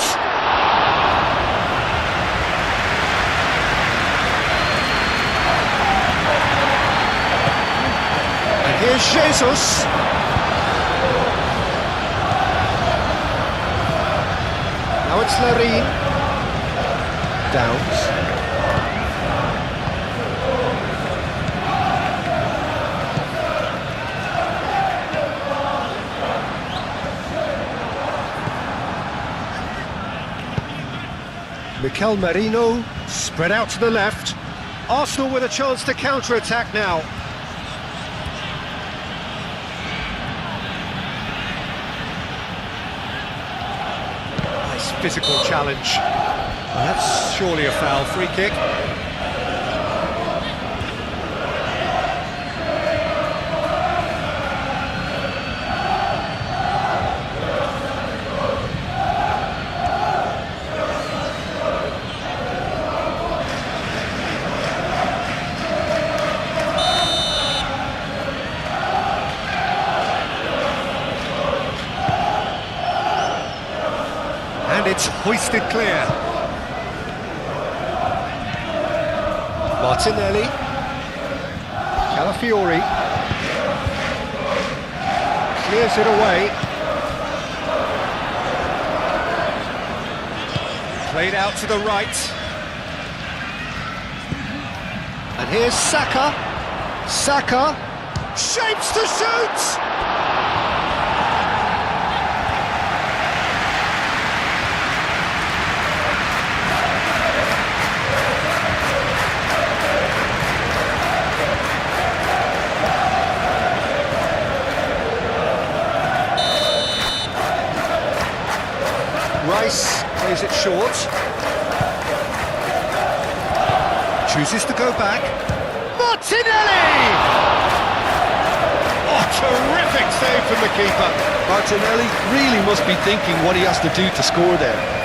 And here's Jesus. Now it's Larin. Downs. Mikel Merino spread out to the left. Arsenal with a chance to counter-attack now. Nice physical challenge. That's surely a foul. Free kick. And it's hoisted clear. Martinelli. Calafiori. Clears it away. Played out to the right. And here's Saka. Saka. Shapes to shoot! Rice plays it short. Chooses to go back. Martinelli! Oh, terrific save from the keeper. Martinelli really must be thinking what he has to do to score there.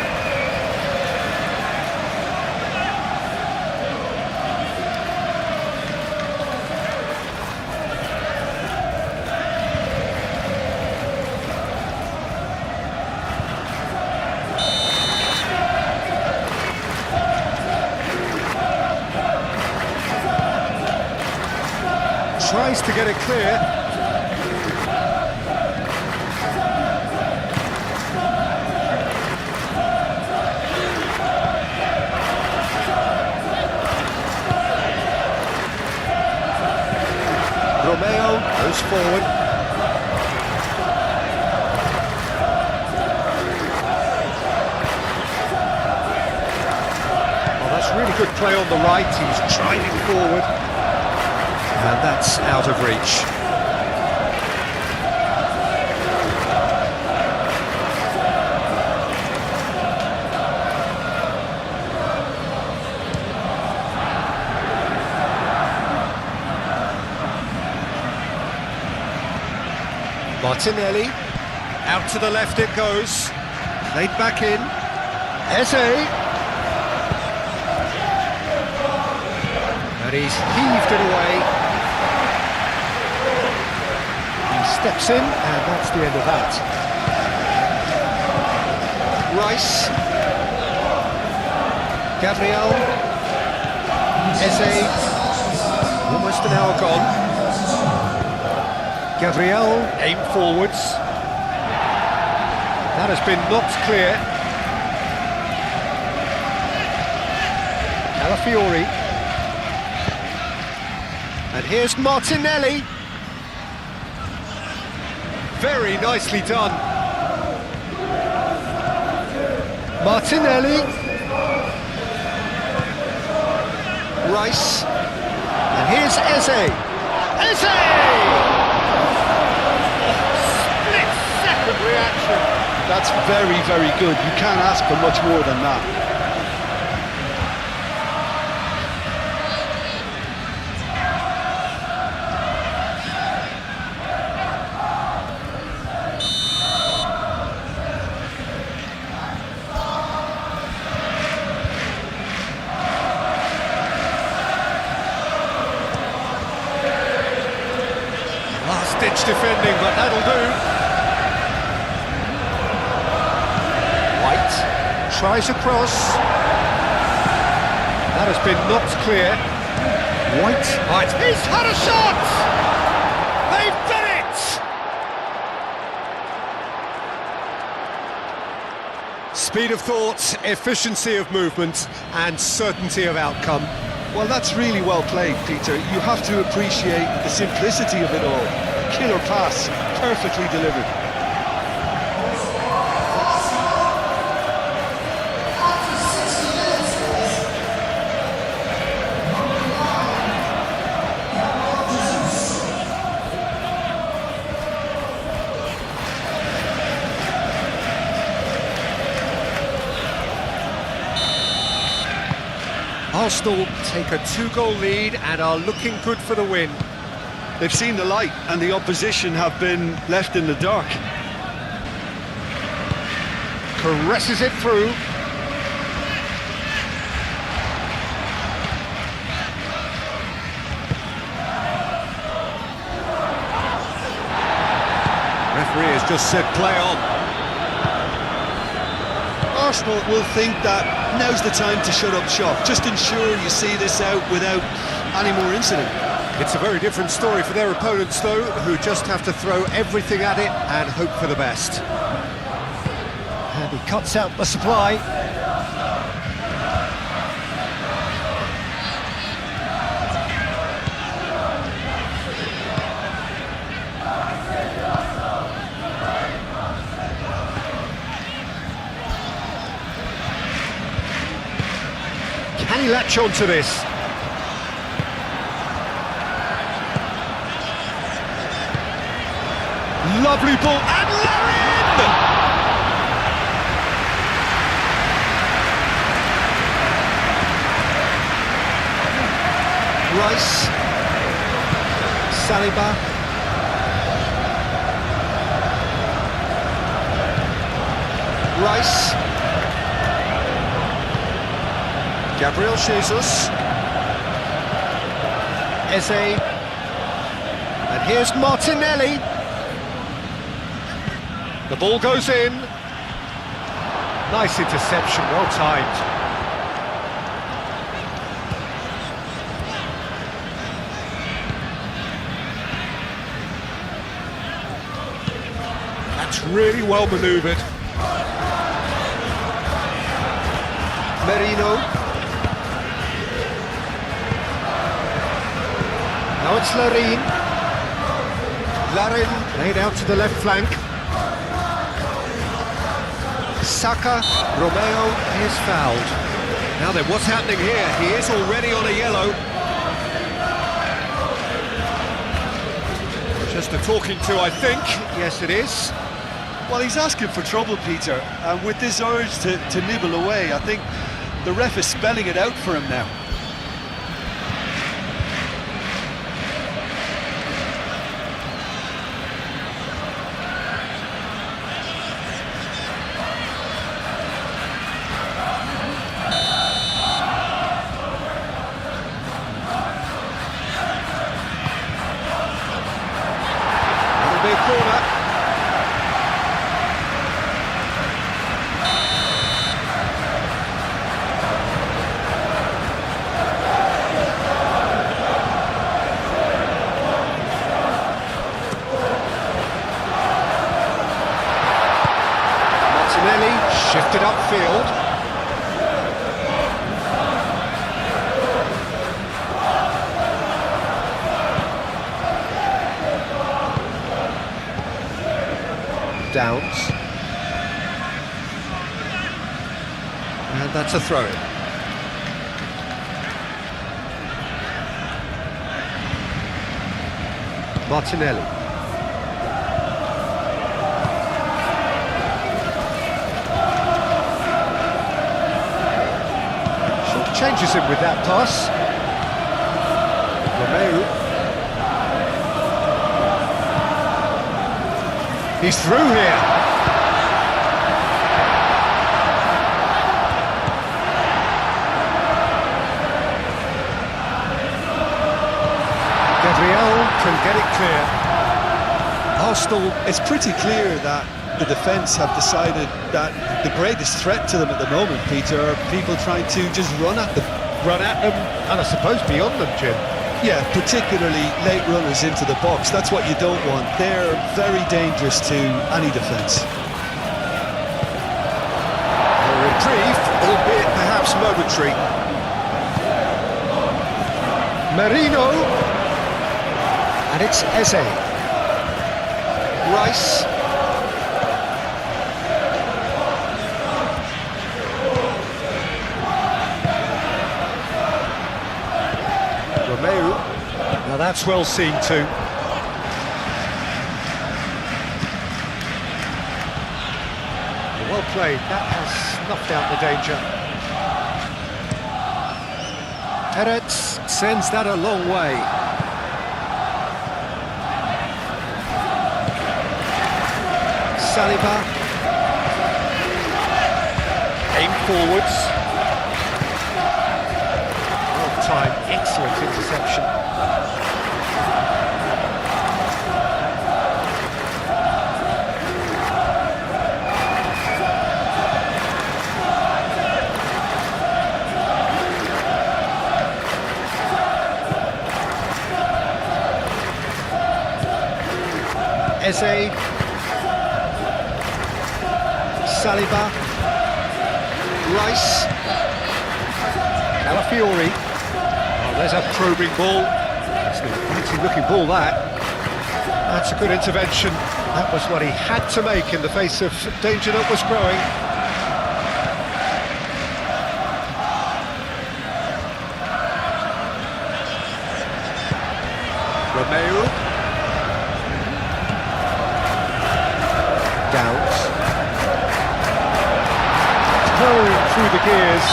Tries to get it clear. Romeo goes forward. Oh, that's really good play on the right. He's driving forward. And that's out of reach. Martinelli, out to the left it goes. Played back in. Eze. And he's heaved it away. He steps in, and that's the end of that. Rice. Gabriel. Eze. Almost an hour gone. Gabriel, aim forwards. That has been knocked clear. Calafiori. And here's Martinelli. Very nicely done. Martinelli. Rice. And here's Eze. Eze! Split-second reaction. That's very, very good. You can't ask for much more than that. Last-ditch defending, but that'll do. White tries a cross. That has been knocked clear. White. He's had a shot! They've done it! Speed of thought, efficiency of movement, and certainty of outcome. Well, that's really well played, Peter. You have to appreciate the simplicity of it all. Killer pass, perfectly delivered. Arsenal take a 2-goal lead and are looking good for the win. They've seen the light and the opposition have been left in the dark. Caresses it through. Referee has just said play on. Arsenal will think that now's the time to shut up shop. Just ensure you see this out without any more incident. It's a very different story for their opponents, though, who just have to throw everything at it and hope for the best. And he cuts out the supply. Can he latch on to this? Lovely ball, and Larin! Rice. Saliba. Rice. Gabriel Jesus. Eze. And here's Martinelli. The ball goes in. Nice interception, well timed. That's really well manoeuvred. Merino. Now it's Larin. Larin laid out to the left flank. Saka, Romeo is fouled. Now then, what's happening here? He is already on a yellow. Just a talking to, I think. Yes, it is. Well, he's asking for trouble, Peter, and with this urge to nibble away, I think the ref is spelling it out for him now. Downs. And that's a throw-in. Martinelli. Short changes him with that pass. Romeu. He's through here. Gabriel can get it clear. Arsenal. It's pretty clear that the defence have decided that the greatest threat to them at the moment, Peter, are people trying to just run at them. Run at them, and I suppose beyond them, Jim. Yeah, particularly late runners into the box. That's what you don't want. They're very dangerous to any defence. A reprieve, albeit perhaps momentary. Merino. And it's Eze. Rice. Romeu. Now that's well seen too. Well played, that has snuffed out the danger. Emirates sends that a long way. Saliba. Aim forwards. Well timed, excellent interception. Eze. Saliba. Rice. Calafiori. Oh, there's a probing ball. It's a fancy looking ball, that. That's a good intervention. That was what he had to make in the face of danger that was growing. Romeu. Downs. Hurrying through the gears.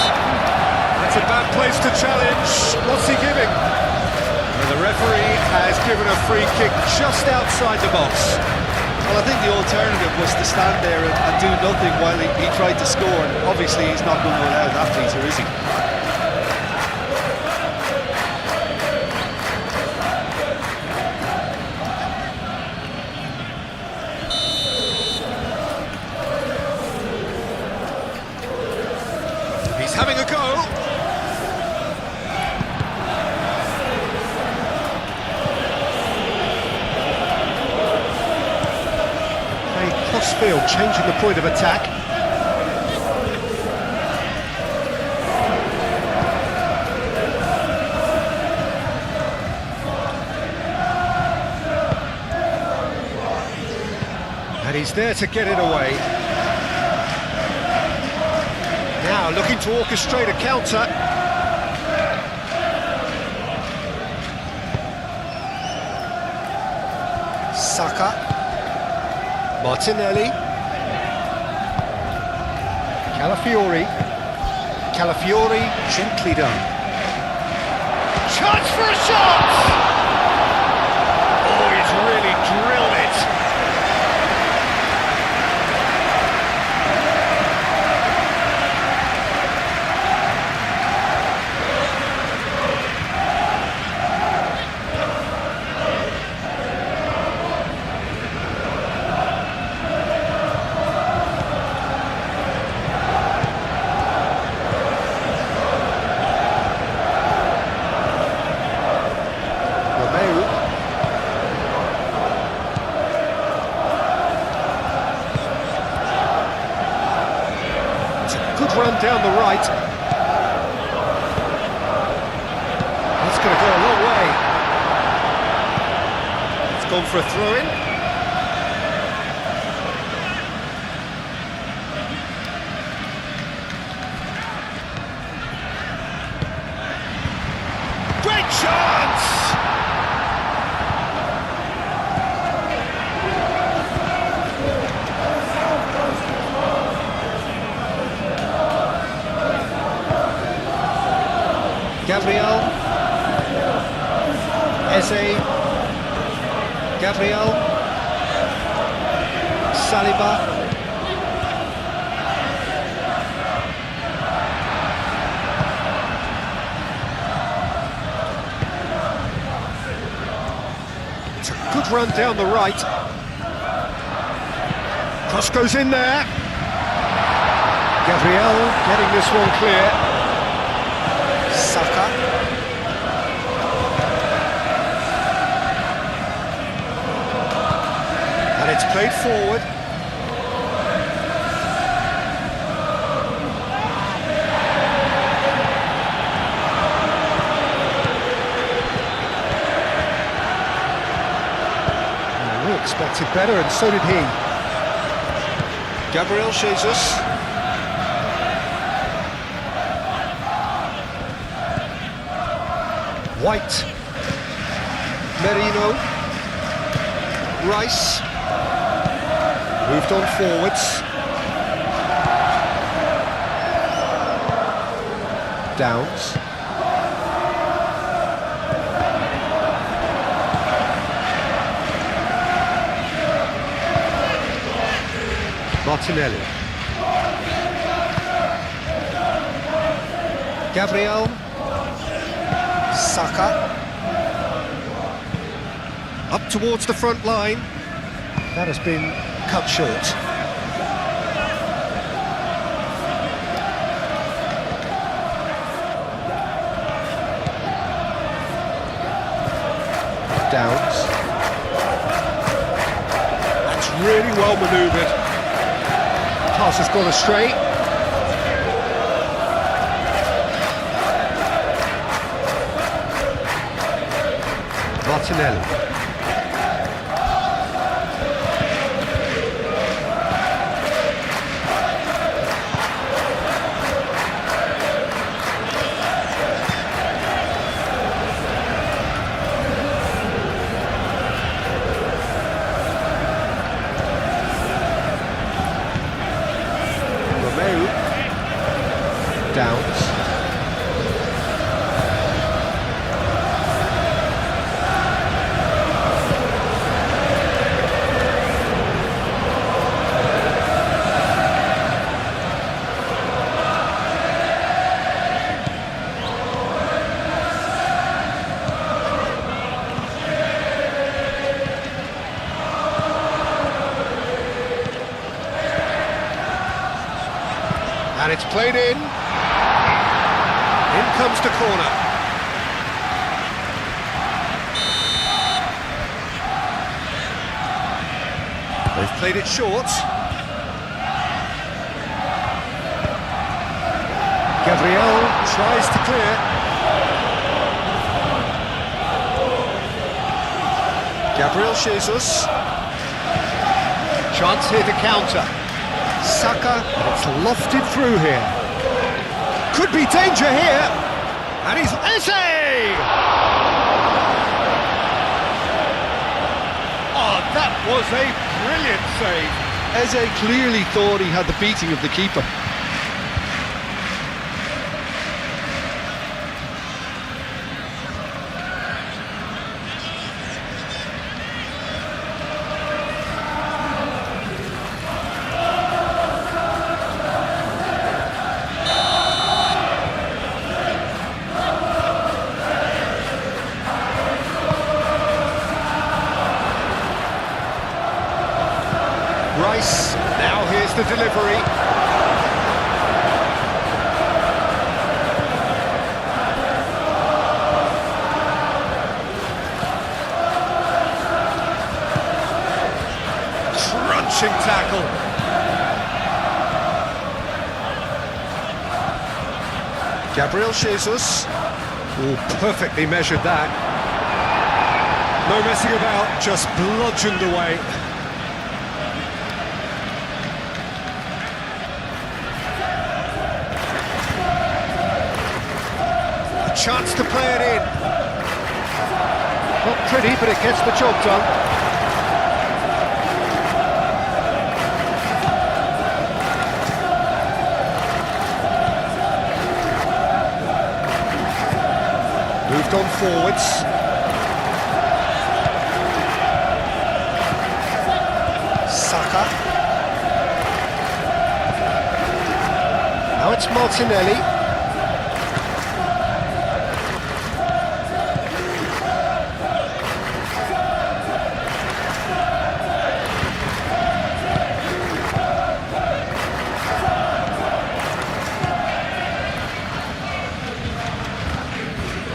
That's a bad place to challenge. What's he giving? And the referee has given a free kick just outside the box. Well, I think the alternative was to stand there and do nothing while he tried to score. And obviously, he's not going to allow that, Peter, is he? He's having a go. Playing cross-field, changing the point of attack. And he's there to get it away. Now looking to orchestrate a counter. Saka. Martinelli. Calafiori. Calafiori, gently done. Chance for a shot! Oh, he's really drilled it. Run down the right. That's going to go a long way. It's gone for a throw-in. Gabriel. Saliba. It's a good run down the right. Cross goes in there. Gabriel getting this one clear. Saka. And it's played forward. We expected better, and so did he. Gabriel Jesus. White. Merino. Rice. Moved on forwards. Downs. Martinelli. Gabriel. Saka. Up towards the front line. That has been cut short. Downs. That's really well manoeuvred. Pass has gone astray. Martinelli. Downs. And it's played in. In comes the corner. They've played it short. Gabriel tries to clear. Gabriel Jesus. Chance here to counter. Saka, it's lofted through here. Could be danger here, and he's Eze! Oh, that was a brilliant save. Eze clearly thought he had the beating of the keeper. Rice, now here's the delivery. Crunching tackle. Gabriel Jesus. Oh, perfectly measured that. No messing about, just bludgeoned away. Chance to play it in. Not pretty, but it gets the job done. Moved on forwards. it's Martinelli.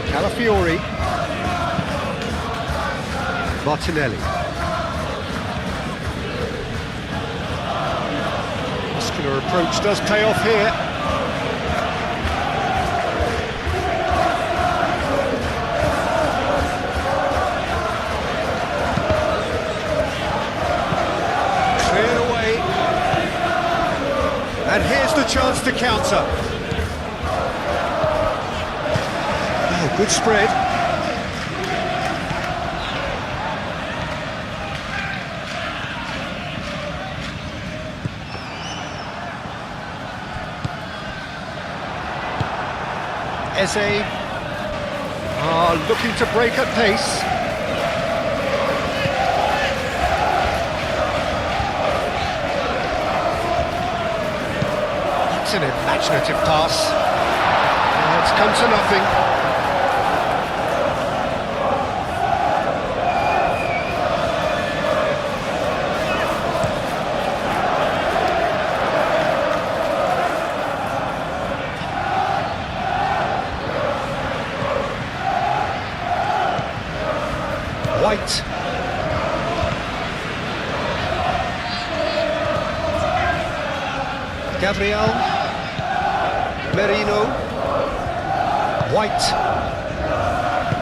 Calafiori. Martinelli. Muscular approach does pay off here. Cleared away. And here's the chance to counter. Oh, good spread. Eze looking to break at pace. That's an imaginative pass. It's come to nothing. White. Gabriel. Merino. White.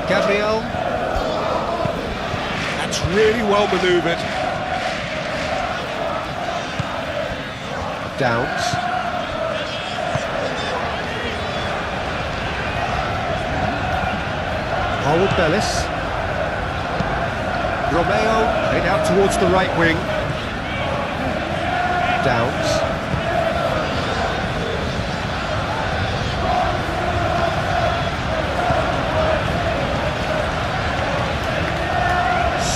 Gabriel. That's really well manoeuvred. Downs. Howard Bellis. Romeo, played out towards the right wing. Downs.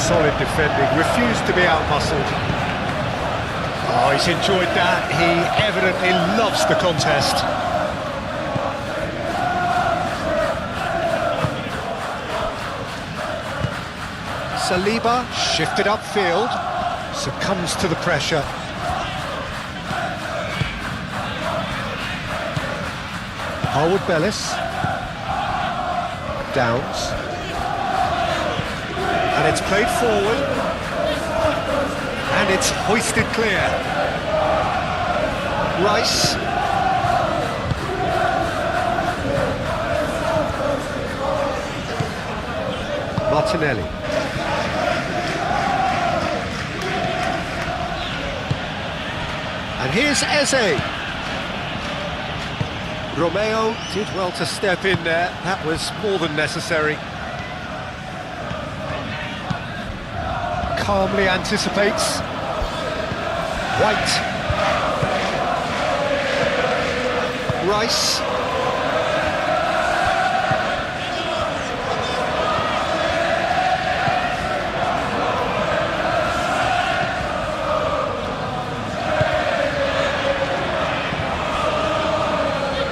Solid defending, refused to be out-muscled. Oh, he's enjoyed that. He evidently loves the contest. Saliba, shifted upfield, succumbs to the pressure. Howard Bellis. Downs. And it's played forward. And it's hoisted clear. Rice. Martinelli. And here's Eze. Romeo did well to step in there. That was more than necessary. Calmly anticipates. White. Rice.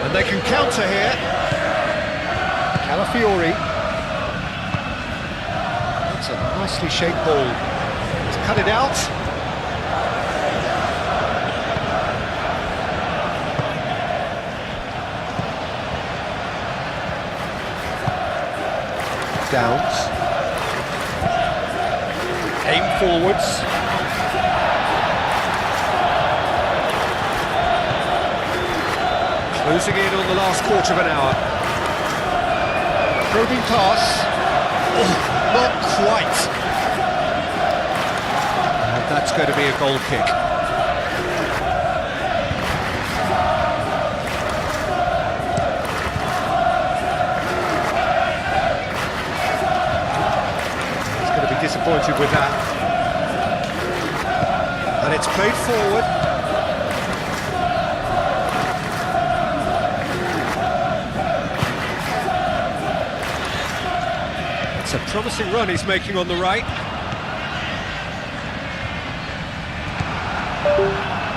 And they can counter here. Calafiori. That's a nicely shaped ball. To cut it out. Downs. Aim forwards. Closing in on the last quarter of an hour. Probing pass. Oh, not quite. And that's going to be a goal kick. He's going to be disappointed with that. And it's played forward. It's a promising run he's making on the right.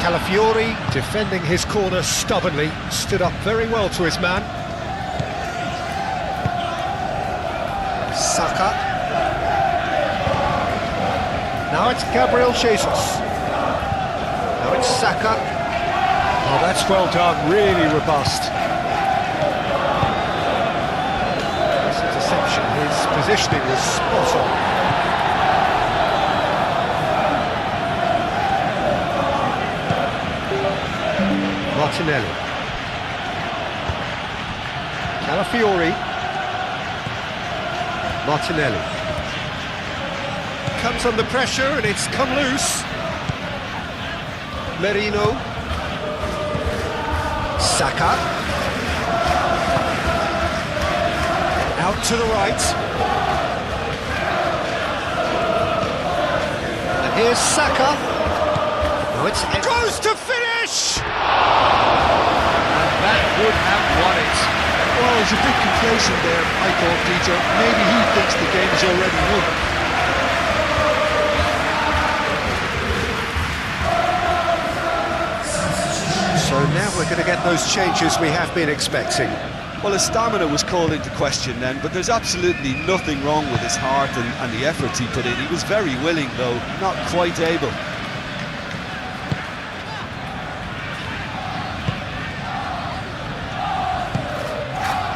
Calafiori, defending his corner stubbornly, stood up very well to his man. Saka. Now it's Gabriel Jesus. Now it's Saka. Oh, that's well done, really robust. This interception, his positioning was spot on. Martinelli. Calafiori. Martinelli. Comes under pressure and it's come loose. Merino. Saka. Out to the right. And here's Saka. Now it's goes to finish! And that would have won it. Well, he's a bit complacent there, I thought, Peter. Maybe he thinks the game is already won. So now we're going to get those changes we have been expecting. Well, his stamina was called into question then, but there's absolutely nothing wrong with his heart and the efforts he put in. He was very willing, though, not quite able.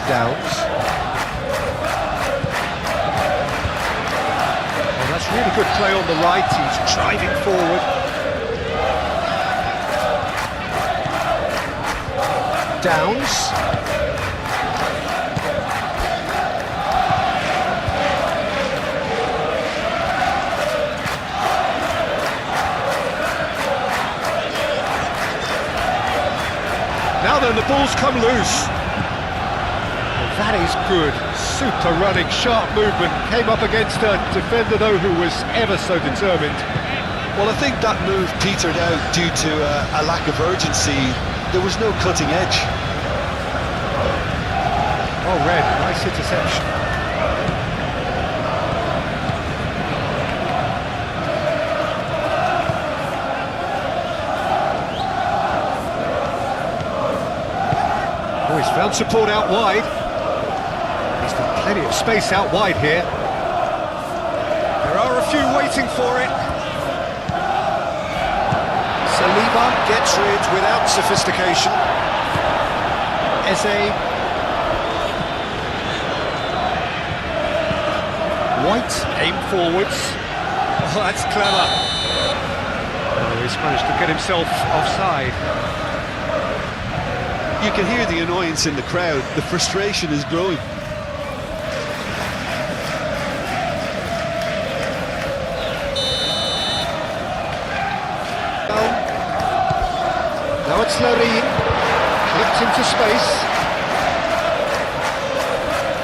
Downs. Oh, that's really good play on the right. He's driving forward. Downs. Now then, the ball's come loose. That is good, super running, sharp movement, came up against a defender though who was ever so determined. Well, I think that move petered out due to a lack of urgency. There was no cutting edge. Oh, Red, nice interception. Oh, he's found support out wide. Plenty of space out wide here. There are a few waiting for it. Saliba gets rid without sophistication. Eze. White, aim forwards. Oh, that's clever. Oh, he's managed to get himself offside. You can hear the annoyance in the crowd. The frustration is growing. Now it's Larry, clipped into space.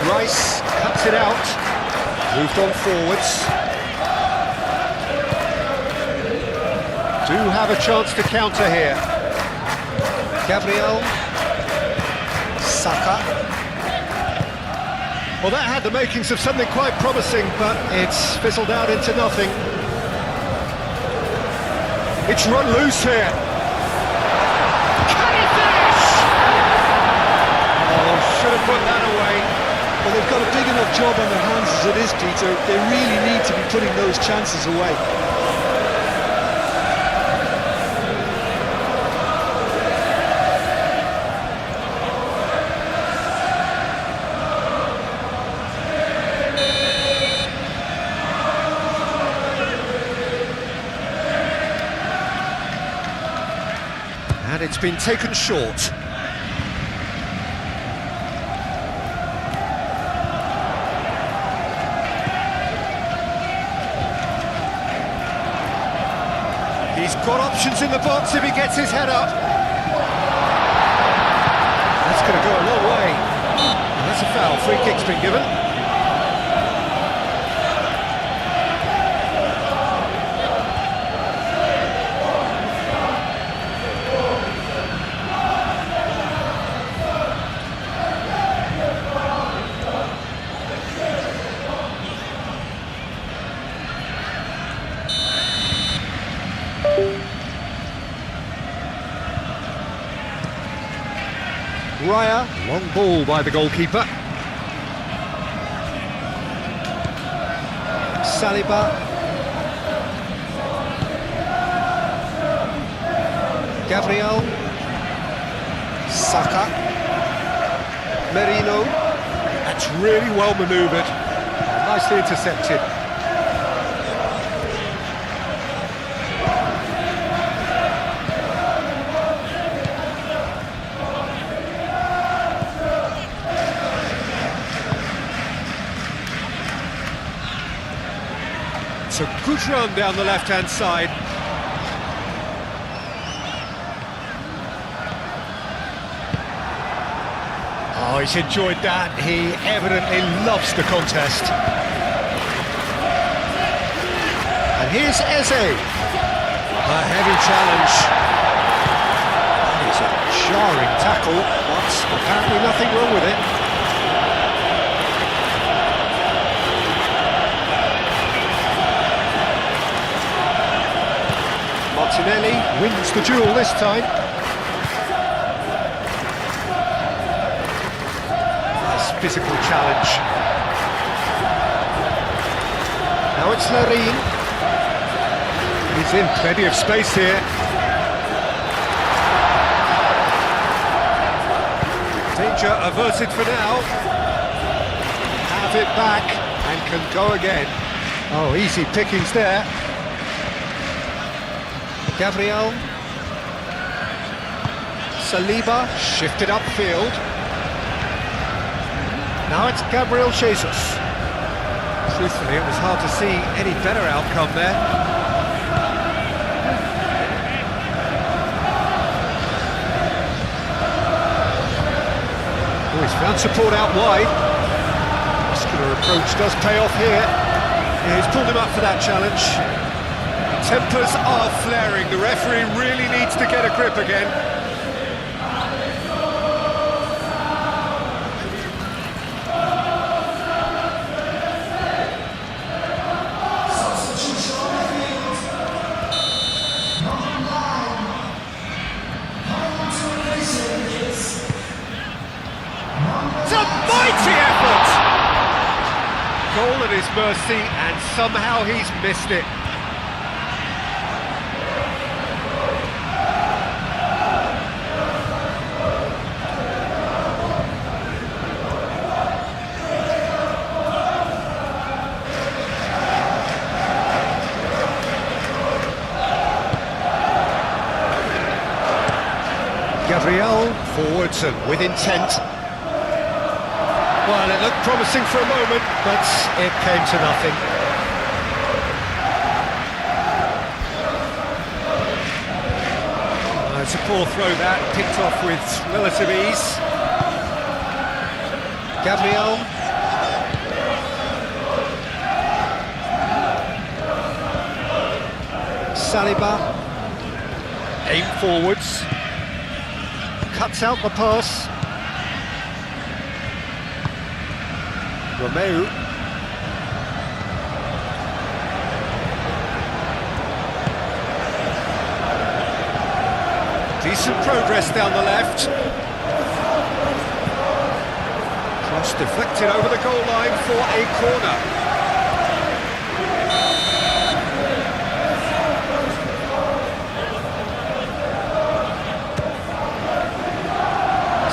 Rice cuts it out, moved on forwards. Do have a chance to counter here. Gabriel, Saka. Well, that had the makings of something quite promising, but it's fizzled out into nothing. It's run loose here. Should have put that away. Well, they've got a big enough job on their hands as it is, Peter. They really need to be putting those chances away. And it's been taken short. He's got options in the box if he gets his head up. That's going to go a long way. And that's a foul. Free kick's been given. Raya, long ball by the goalkeeper. Saliba. Gabriel. Saka. Merino. That's really well manoeuvred. Nicely intercepted. It's a good run down the left-hand side. Oh, he's enjoyed that. He evidently loves the contest. And here's Eze. A heavy challenge. It's a jarring tackle, but apparently nothing wrong with it. Martinelli wins the duel this time. Nice physical challenge. Now it's Larin. He's in plenty of space here. Danger averted for now. Have it back and can go again. Oh, easy pickings there. Gabriel. Saliba shifted upfield. Now it's Gabriel Jesus. Truthfully, it was hard to see any better outcome there. Oh, he's found support out wide. Muscular approach does pay off here. Yeah, he's pulled him up for that challenge. Tempers are flaring. The referee really needs to get a grip again. It's a mighty effort! Goal at his mercy, and somehow he's missed it. Gabriel, forwards and with intent. Well, it looked promising for a moment, but it came to nothing. It's a poor throw that, picked off with relative ease. Gabriel. Saliba. Aim forwards. Cuts out the pass. Romeu. Decent progress down the left. Cross deflected over the goal line for a corner.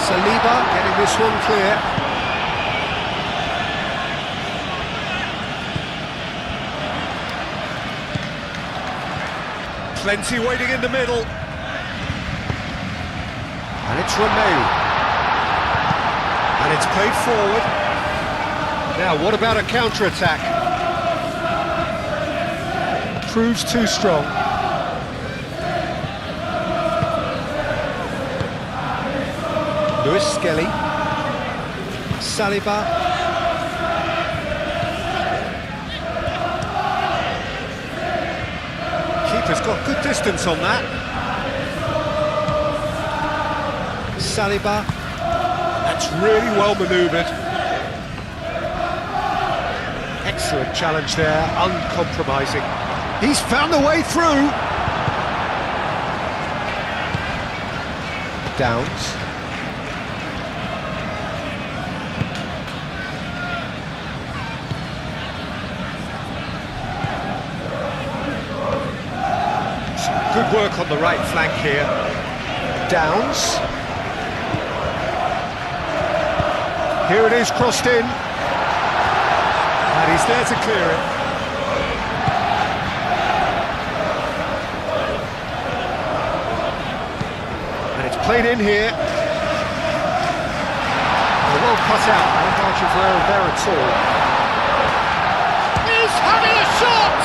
Saliba getting this one clear. Plenty waiting in the middle. And it's Romeu. And it's played forward. Now, what about a counter-attack? Proves too strong. Lewis Skelly. Saliba. Keeper's got good distance on that. Saliba. That's really well manoeuvred. Excellent challenge there, uncompromising. He's found a way through. Downs. Good work on the right flank here. Downs. Here it is, crossed in. And he's there to clear it. And it's played in here. Well cut out, no margin for error there at all. He's having a shot!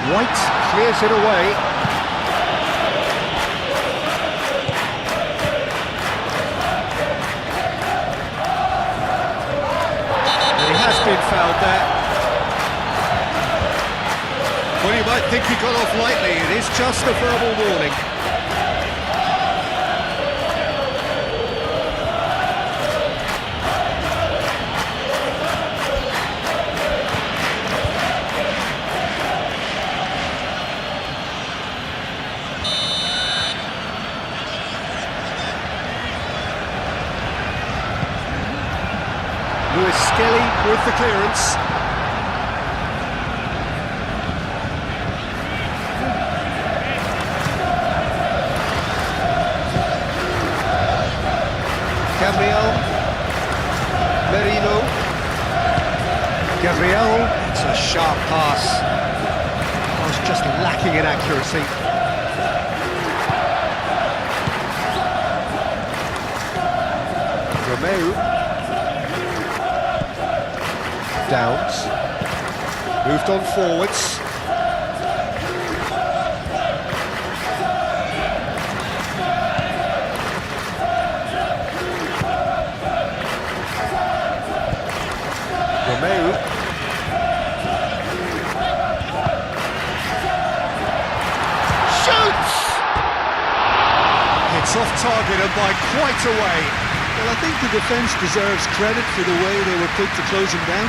White clears it away. And he has been fouled there. Well, you might think he got off lightly. It is just a verbal warning. Lewis Skelly with the clearance. Gabriel. Merino. Gabriel. It's a sharp pass. Oh, it's just lacking in accuracy. Romeu. Downs, moved on forwards. Romeu. Shoots! It's off target and by quite a way. Well, I think the defence deserves credit for the way they were quick to close him down.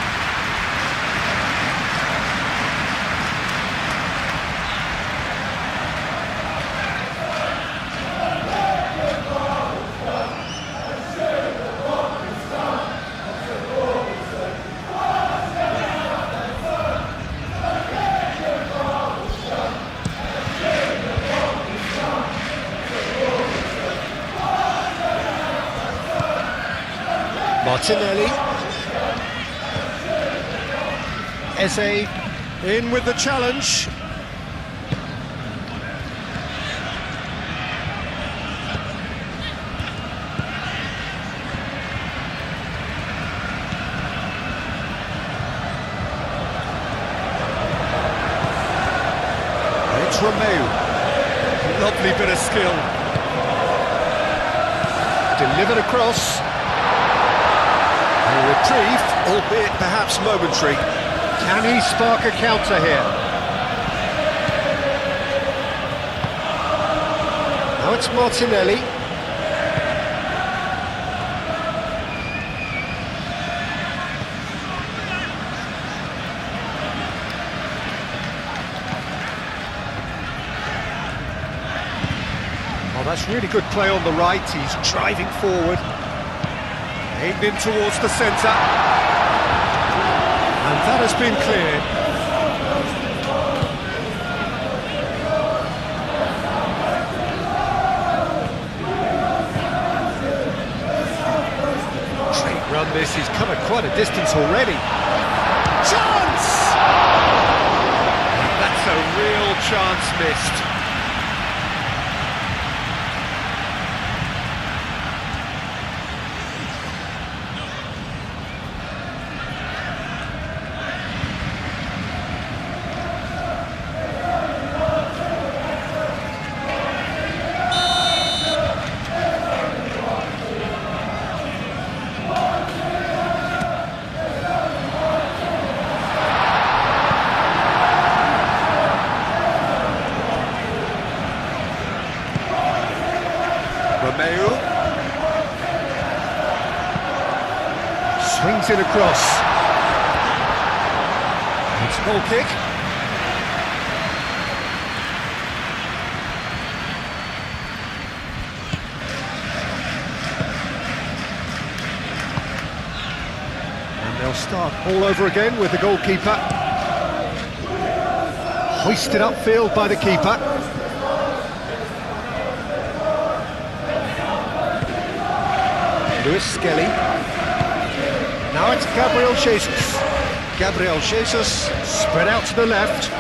Martinelli. Eze in with the challenge. And it's Romeu. Lovely bit of skill. Delivered across. Retrieved, albeit perhaps momentary. Can he spark a counter here? Now it's Martinelli. Oh, that's really good play on the right. He's driving forward. Aimed in towards the centre. And that has been cleared. Great run this, he's covered quite a distance already. Chance! That's a real chance missed. Romeu. Swings it across. It's a goal kick. And they'll start all over again with the goalkeeper. Hoisted upfield by the keeper. Luis Skelly. Now it's Gabriel Jesus. Gabriel Jesus spread out to the left.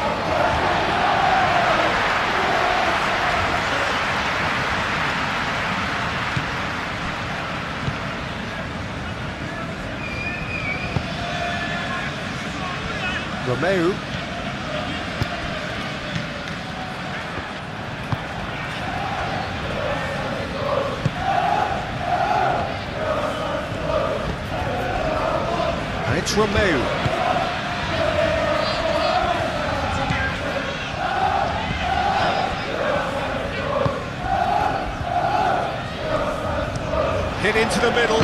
Romeu. And it's Romeu. Hit into the middle.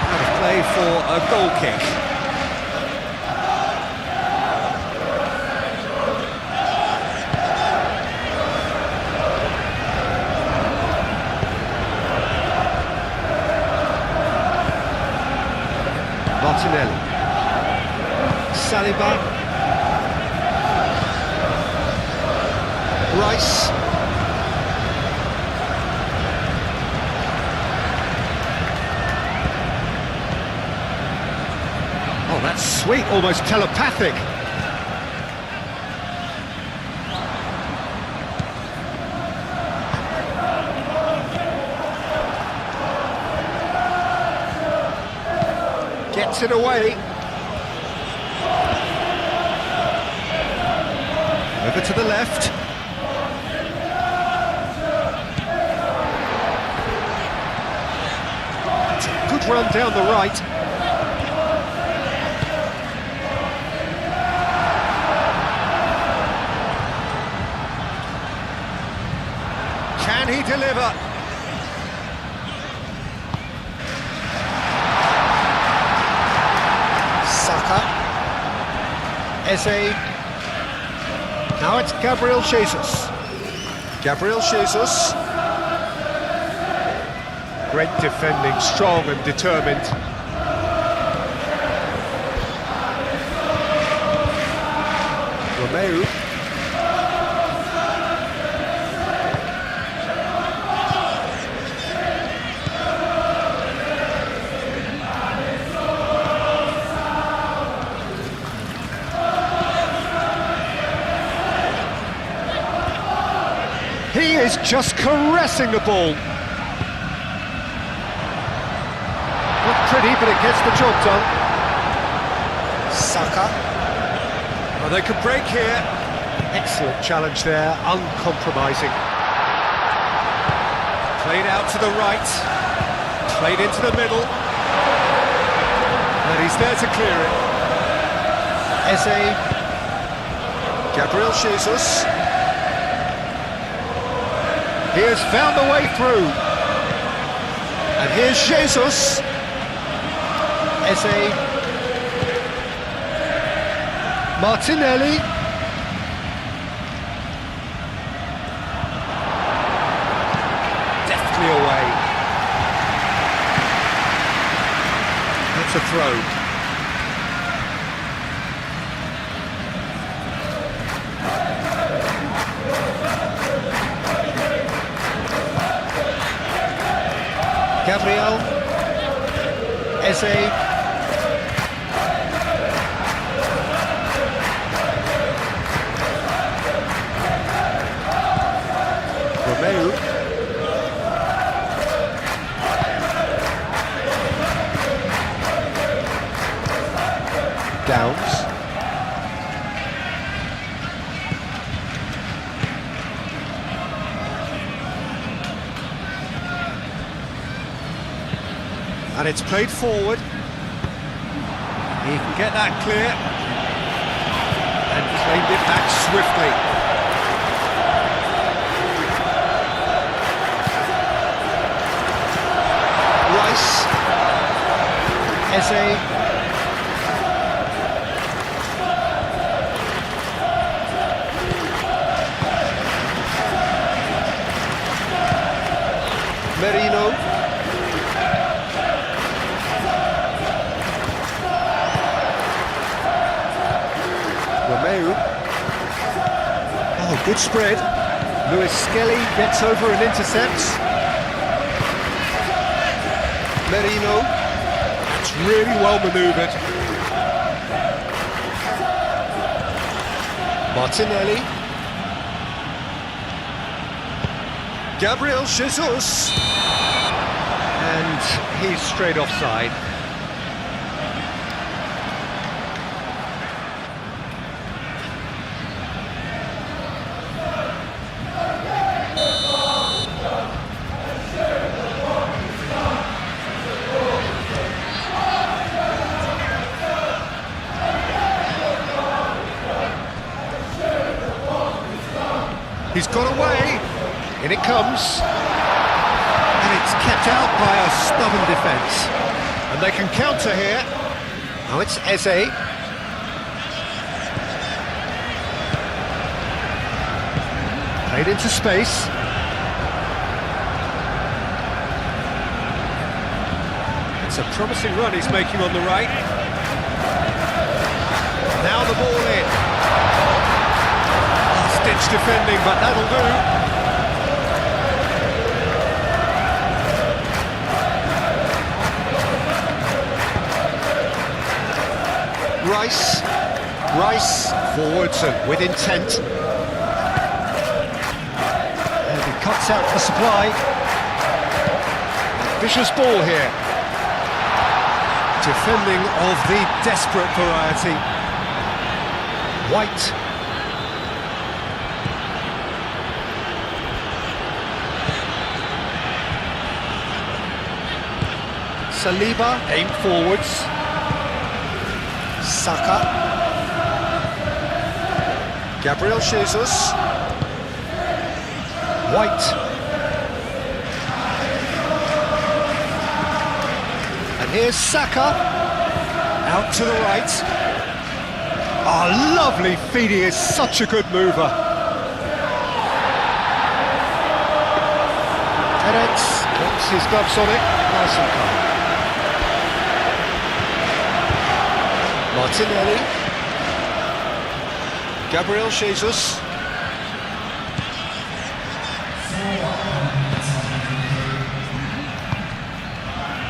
Out of play for a goal kick. Martinelli. Saliba. Rice. Oh, that's sweet, almost telepathic. Gets it away. Over to the left. It's a good run down the right. Can he deliver? Eze. Now it's Gabriel Jesus. Gabriel Jesus. Great defending, strong and determined. Romeu. He is just caressing the ball. Not pretty, but it gets the job done. Saka. Well, they could break here. Excellent challenge there, uncompromising. Played out to the right. Played into the middle. And he's there to clear it. Eze. Gabriel Jesus. He has found a way through. And here's Jesus. Eze. Martinelli. Deftly away. That's a throw. Gabriel, Eze, Romeu, Downs, and it's played forward. He can get that clear and claimed it back swiftly. Eze. Merino. Romeu. Oh, good spread. Lewis Skelly gets over and intercepts. Merino. That's really well manoeuvred. Martinelli. Gabriel Jesus. And he's straight offside. He's got away. In it comes. And it's kept out by a stubborn defence. And they can counter here. Now it's Eze. Played into space. It's a promising run he's making on the right. Now the ball in. Last-ditch defending, but that'll do. Rice forwards and with intent. And he cuts out the supply. Vicious ball here. Defending of the desperate variety. White. Saliba aimed forwards. Saka. Gabriel Jesus. White. And here's Saka. Out to the right. Oh, lovely feed, he is such a good mover. Emirates puts his gloves on it. Nice and calm. Martinelli. Gabriel Jesus.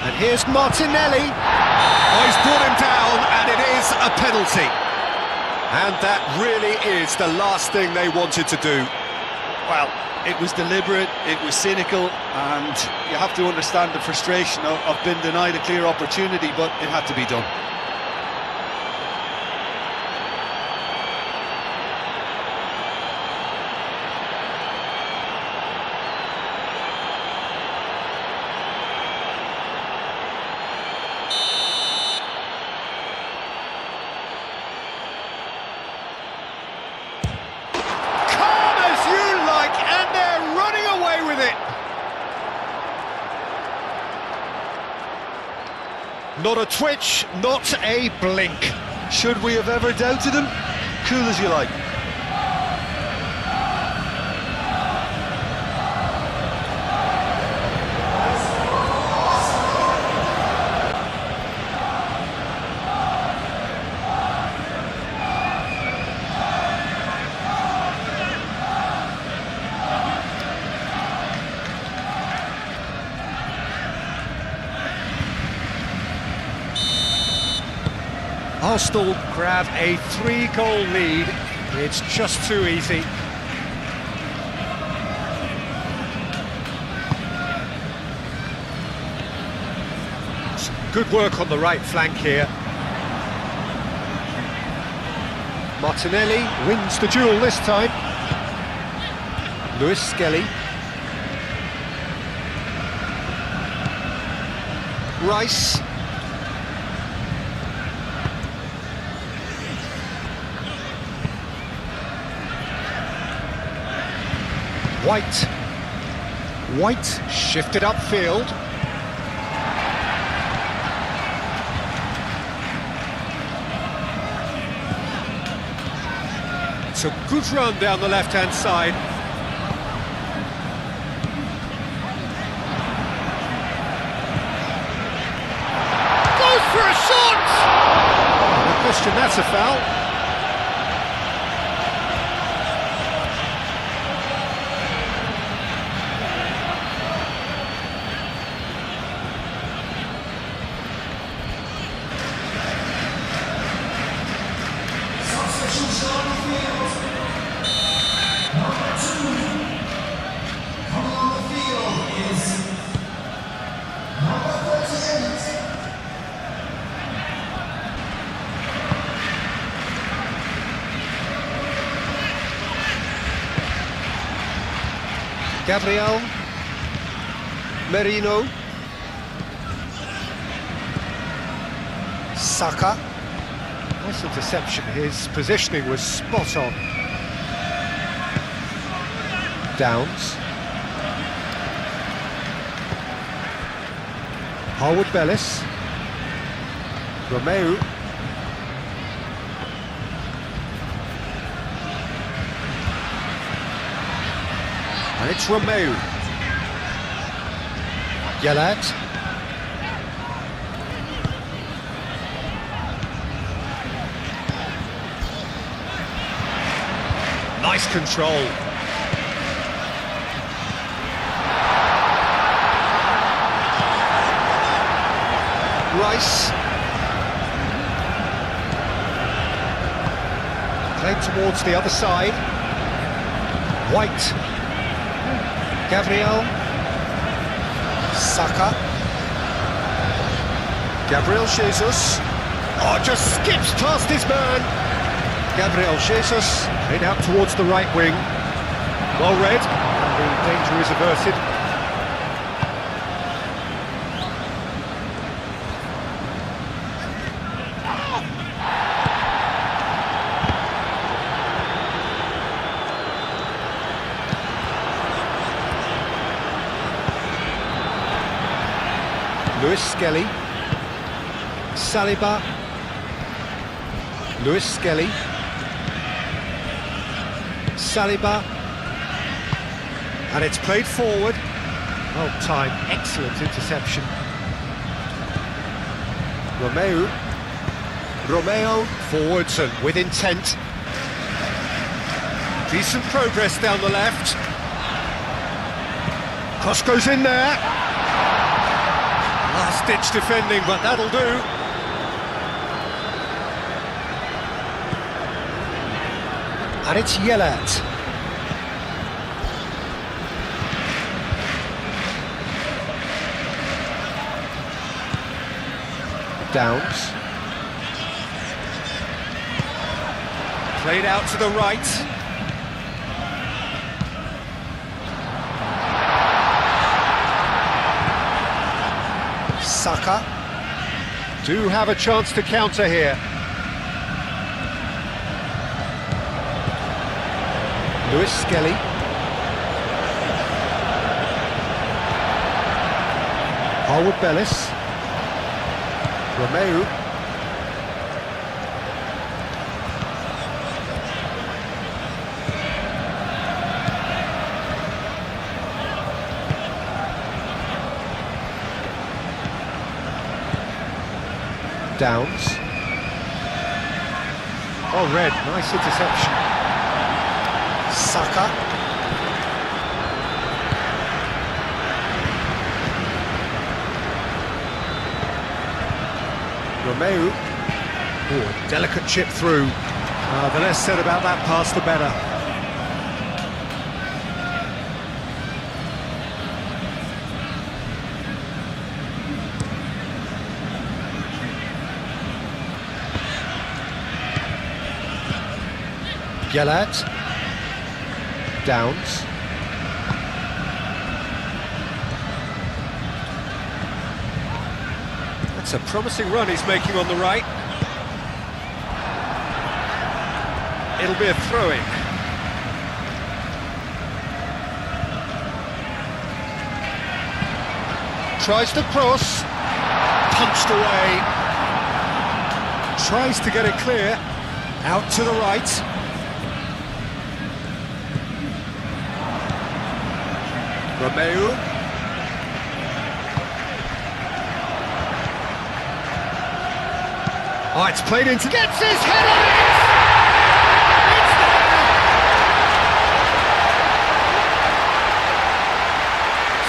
And here's Martinelli. Oh, he's brought him down, and it is a penalty. And that really is the last thing they wanted to do. Well, it was deliberate, it was cynical, and you have to understand the frustration of being denied a clear opportunity, but it had to be done. Not a twitch, not a blink. Should we have ever doubted him? Cool as you like. Arsenal grab a 3-goal lead. It's just too easy. Some good work on the right flank here. Martinelli wins the duel this time. Lewis Skelly. Rice. White shifted upfield. It's a good run down the left-hand side. Goes for a shot! No question, that's a foul. Gabriel Merino, Saka. Nice interception, his positioning was spot on. Downs. Harwood Bellis. Romeu. And it's Romeu. Yelat. Nice control. Rice. Played towards the other side. White. Gabriel. Saka. Gabriel Jesus. Oh, just skips past his man. Gabriel Jesus played out towards the right wing. Well read, and the danger is averted. Lewis Skelly, Saliba, Lewis Skelly, Saliba, and it's played forward. Well timed, excellent interception. Romeo forwards and with intent. Decent progress down the left. Cross goes in there. Last-ditch defending, but that'll do. And it's Yelat. Downs. Played out to the right. Saka do have a chance to counter here. Lewis Skelly. Harwood Bellis. Romeu. Downs. Oh, red, nice interception. Saka. Romeu. Oh, delicate chip through. The less said about that pass, the better. Yelat. Downs. That's a promising run he's making on the right. It'll be a throw-in. Tries to cross. Punched away. Tries to get it clear. Out to the right. Romeu. Oh, it's played into... Gets his head on it! It's there!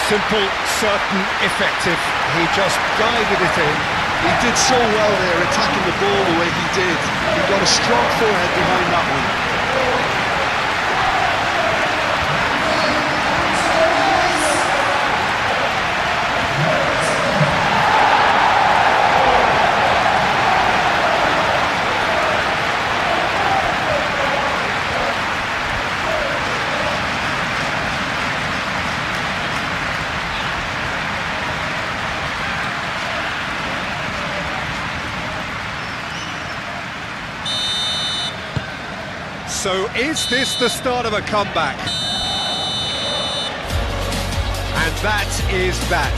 Simple, certain, effective. He just guided it in. He did so well there, attacking the ball the way he did. He got a strong forehead behind that one. So is this the start of a comeback? And that is that.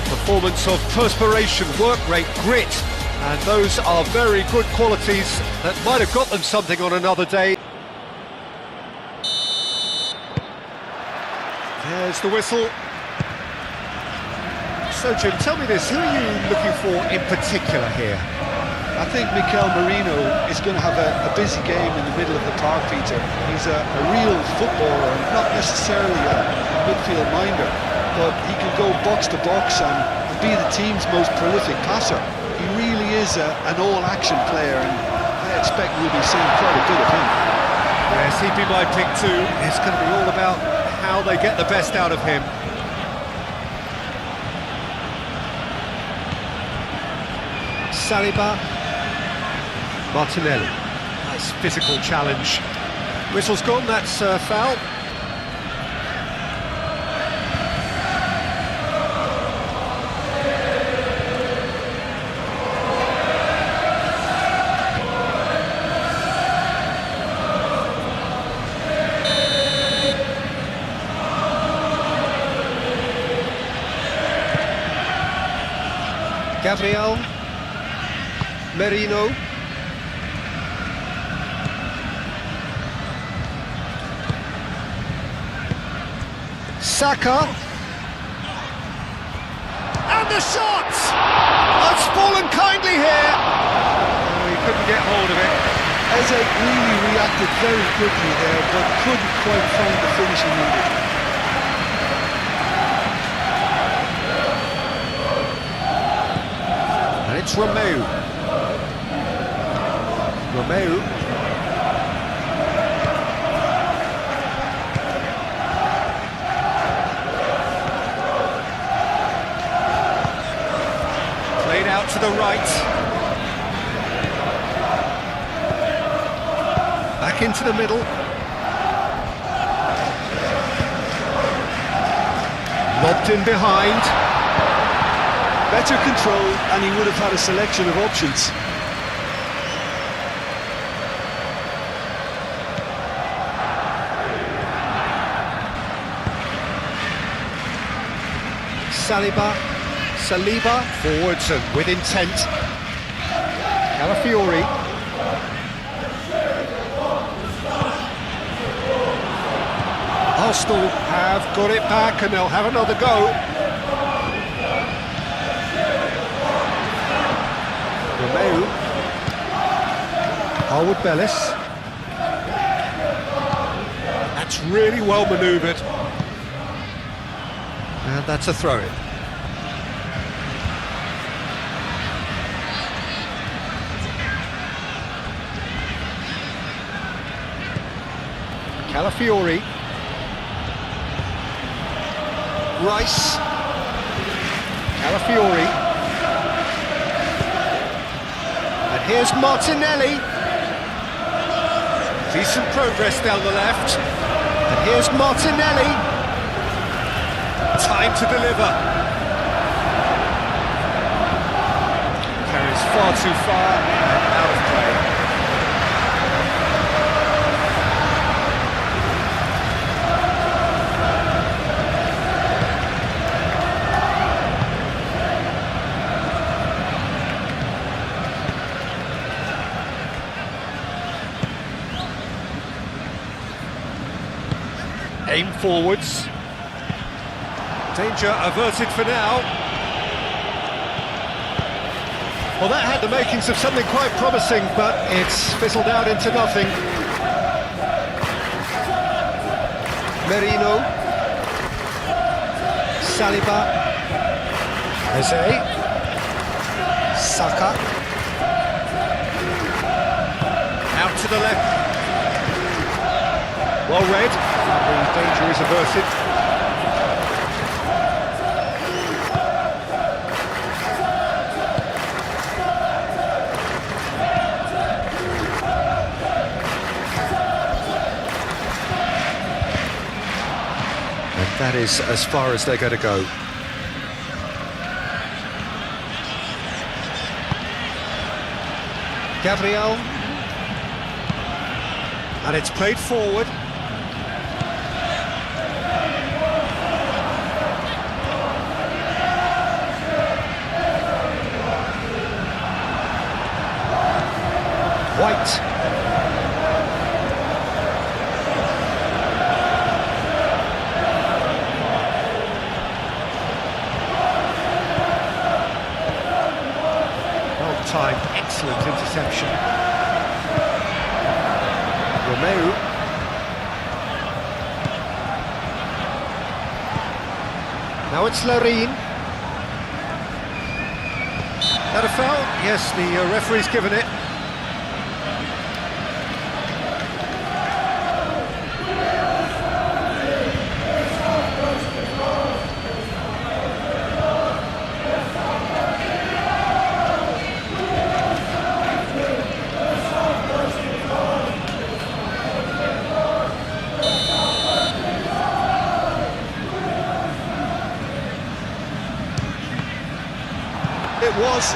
Performance of perspiration, work rate, grit, and those are very good qualities that might have got them something on another day. There's the whistle. So Jim, tell me this, who are you looking for in particular here? I think Mikel Merino is going to have a busy game in the middle of the park, Peter. He's a real footballer, not necessarily a midfield minder, but he can go box to box and be the team's most prolific passer. He really is an all-action player, and I expect we'll be seeing quite a bit of him. Yes, he'd be my pick too. It's going to be all about how they get the best out of him. Saliba. Martinelli. Nice physical challenge. Whistle's gone, that's foul. Gabriel. Merino. Saka, and the shot! Oh, it's fallen kindly here. Oh, he couldn't get hold of it. Eze really reacted very quickly there, but couldn't quite find the finish he needed. And it's Romeu. Romeu. Out to the right. Back into the middle. Lobbed in behind. Better control, and he would have had a selection of options. Saliba, forwards and with intent. Calafiori. Arsenal have got it back and they'll have another go. Romeu. Harwood Bellis. That's really well manoeuvred. And that's a throw-in. Calafiori. Rice. Calafiori. And here's Martinelli. Decent progress down the left. And here's Martinelli. Time to deliver. Carries far too far and out of play. Aim forwards. Danger averted for now. Well, that had the makings of something quite promising, but it's fizzled out into nothing. Merino. Saliba. Eze. Saka. Out to the left. Well read. The danger is averted. And that is as far as they're going to go. Gabriel. And it's played forward. White. Well-timed, excellent interception. Romeu. Now it's Larine. That a foul? Yes, the referee's given it.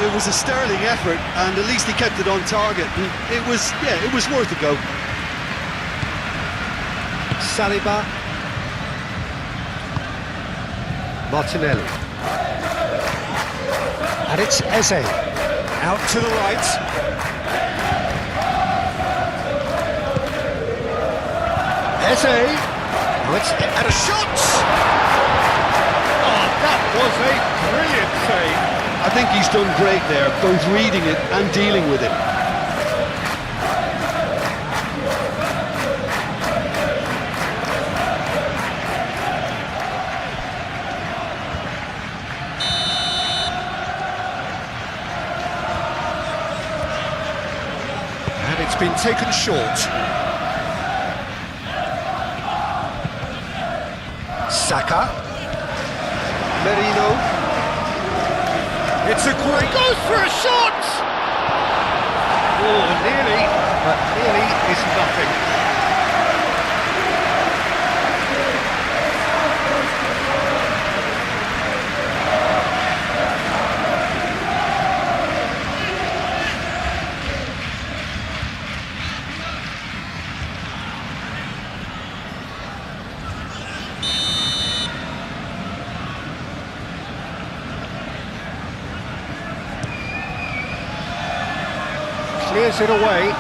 It was a sterling effort, and at least he kept it on target. It was worth a go. Saliba. Martinelli. And it's Eze. Out to the right. Eze. Oh, and a shot! Oh, that was a brilliant save. I think he's done great there, both reading it and dealing with it. And it's been taken short. Saka. Merino. It's a great... Goes for a shot! Oh, nearly, but nearly is nothing. Clears it away.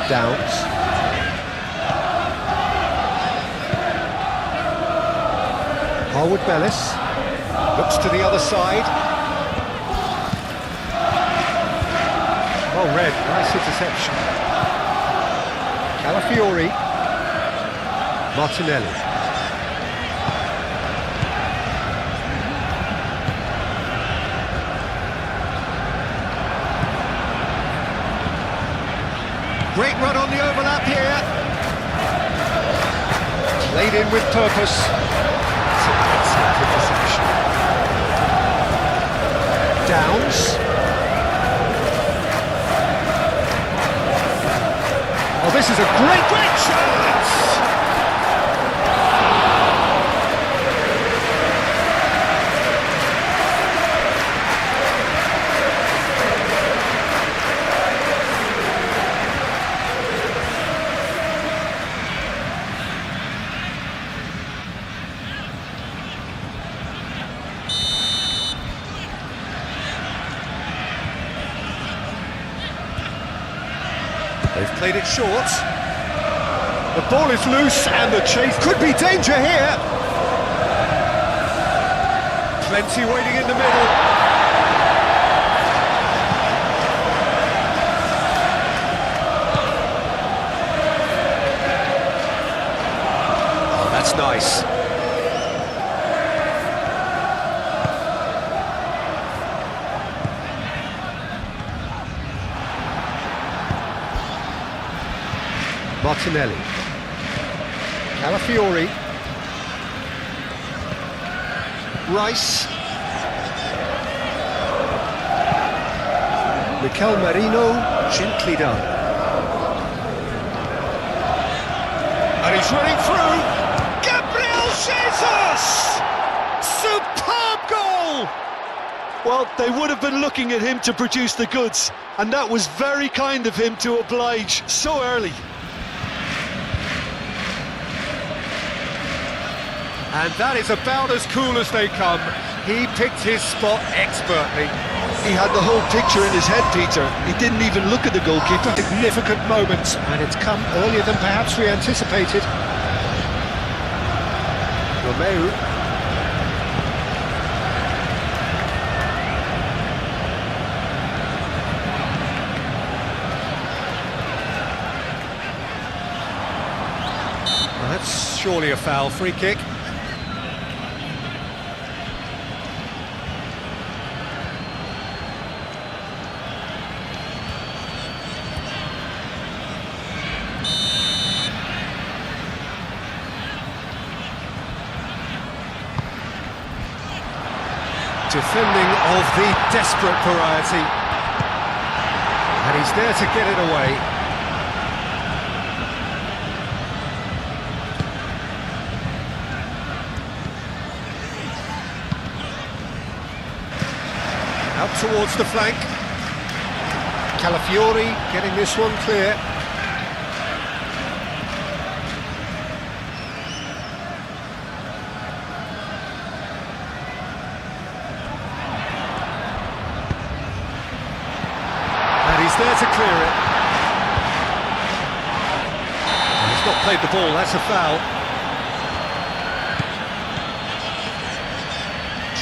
Downs. Harwood-Bellis looks to the other side. Well read, nice interception. Calafiori. Martinelli. Great run on the overlap here. Played in with purpose. It's an excellent interception. Downs. Oh, this is a great chance! Played it short. The ball is loose and the chase could be danger here. Plenty waiting in the middle. Oh, that's nice. Martinelli. Calafiori. Rice. Mikel Merino, gently done. And he's running through. Gabriel Jesus! Superb goal! Well, they would have been looking at him to produce the goods, and that was very kind of him to oblige so early. And that is about as cool as they come. He picked his spot expertly. He had the whole picture in his head, Peter. He didn't even look at the goalkeeper. Significant moment, and it's come earlier than perhaps we anticipated. Romeu. Well, that's surely a foul. Free kick. Defending of the desperate variety. And he's there to get it away. Out towards the flank. Calafiori getting this one clear. He's there to clear it. And he's not played the ball, that's a foul.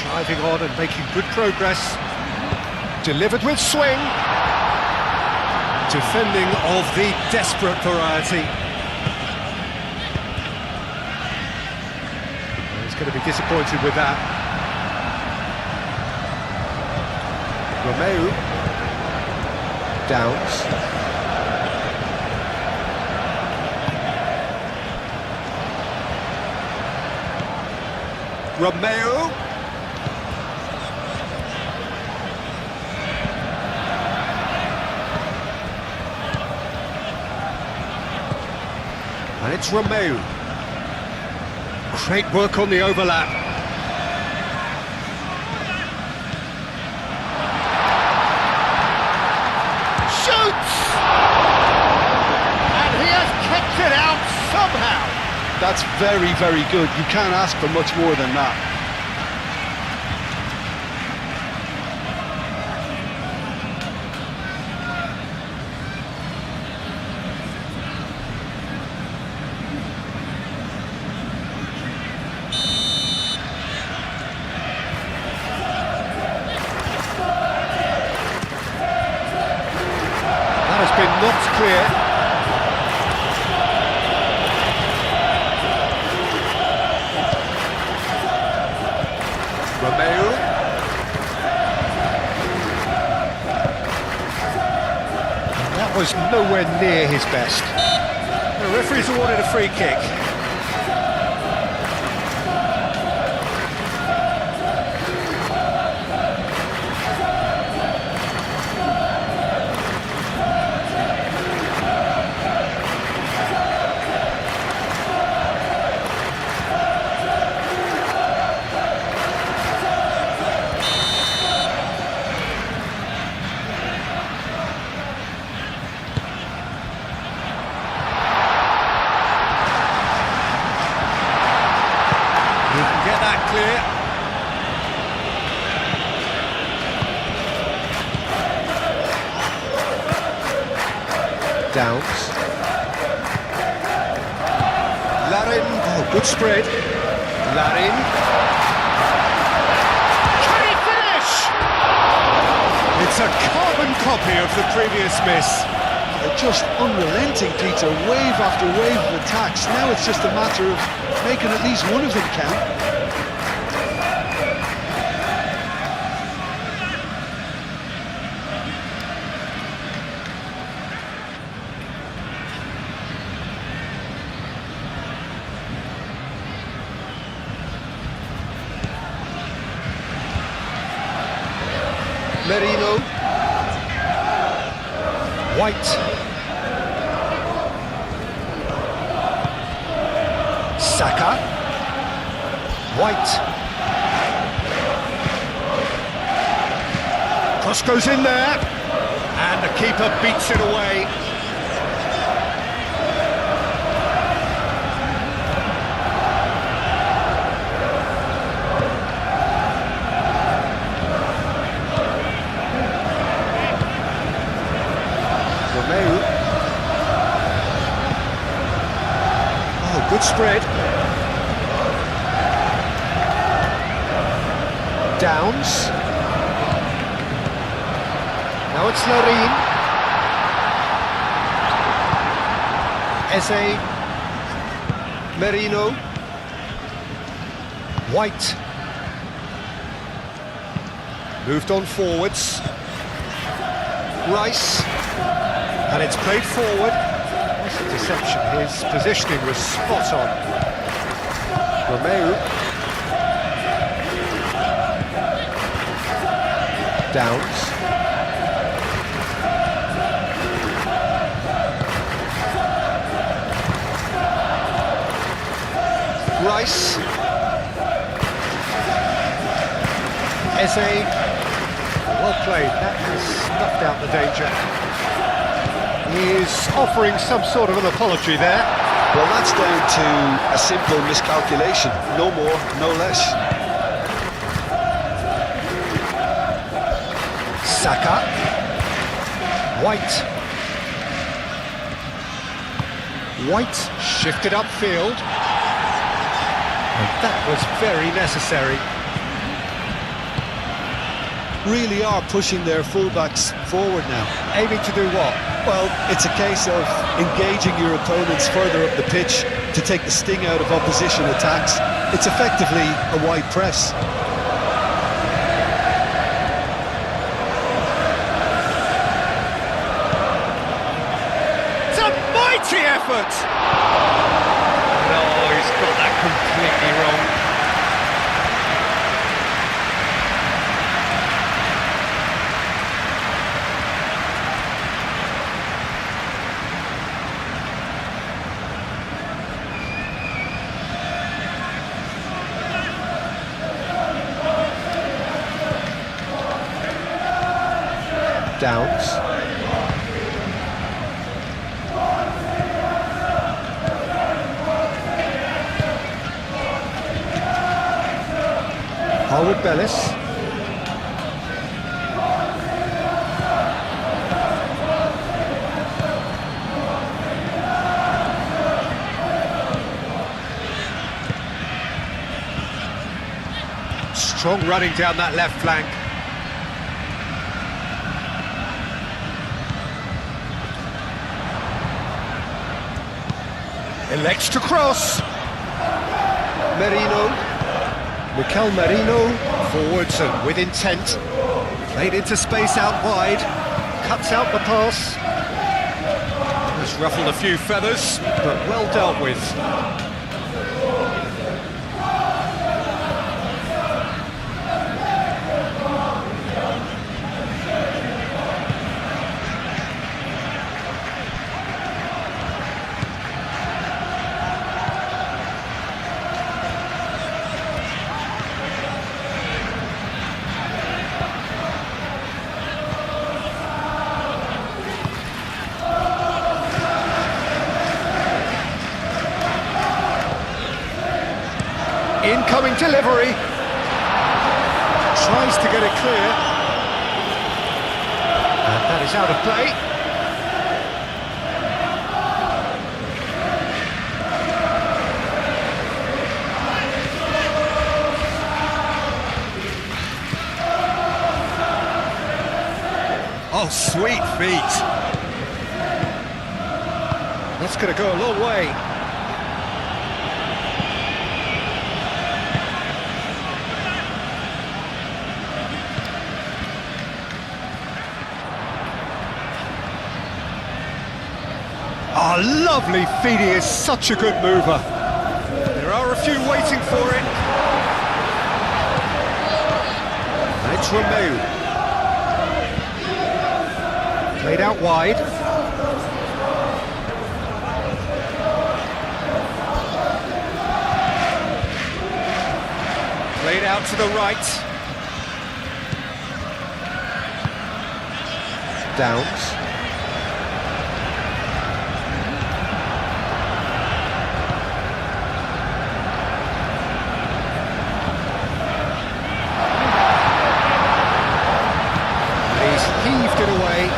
Driving on and making good progress. Delivered with swing. Defending of the desperate variety. And he's going to be disappointed with that. Romeu. Downs. Romeu. And it's Romeu. Great work on the overlap. It out somehow. That's very, very good. You can't ask for much more than that. That has been knocked clear. Romeu. That was nowhere near his best. The referee's awarded a free kick. Clear. Downs. Larin, oh, good spread. Larin. Can he finish? It's a carbon copy of the previous miss. They're just unrelenting, Peter, wave after wave of attacks. Now it's just a matter of making at least one of them count. Merino. White. Saka. White. Cross goes in there. And the keeper beats it away. Oh, good spread. Downs. Now it's Larin. Eze. Merino. White. Moved on forwards. Rice. And it's played forward. That's a deception. His positioning was spot on. Romeu. Downs. Rice. Eze. Well played. That has snuffed out the danger. He is offering some sort of an apology there. Well, that's down to a simple miscalculation. No more, no less. Saka. White. White shifted upfield. And that was very necessary. Really are pushing their fullbacks forward now. Aiming to do what? Well, it's a case of engaging your opponents further up the pitch to take the sting out of opposition attacks. It's effectively a wide press. It's a mighty effort! No, he's got that completely wrong. Downs. Harwood Bellis. Strong running down that left flank. Elects to cross. Merino. Mikel Merino. Forwards and with intent. Played into space out wide. Cuts out the pass. Has ruffled a few feathers, but well dealt with. Incoming delivery. Tries to get it clear. And that is out of play. Oh, sweet feet. That's going to go a long way. Oh, lovely feet. He is such a good mover. There are a few waiting for it. And it's Romeu. Played out wide. Played out to the right. Downs. Heaved it away.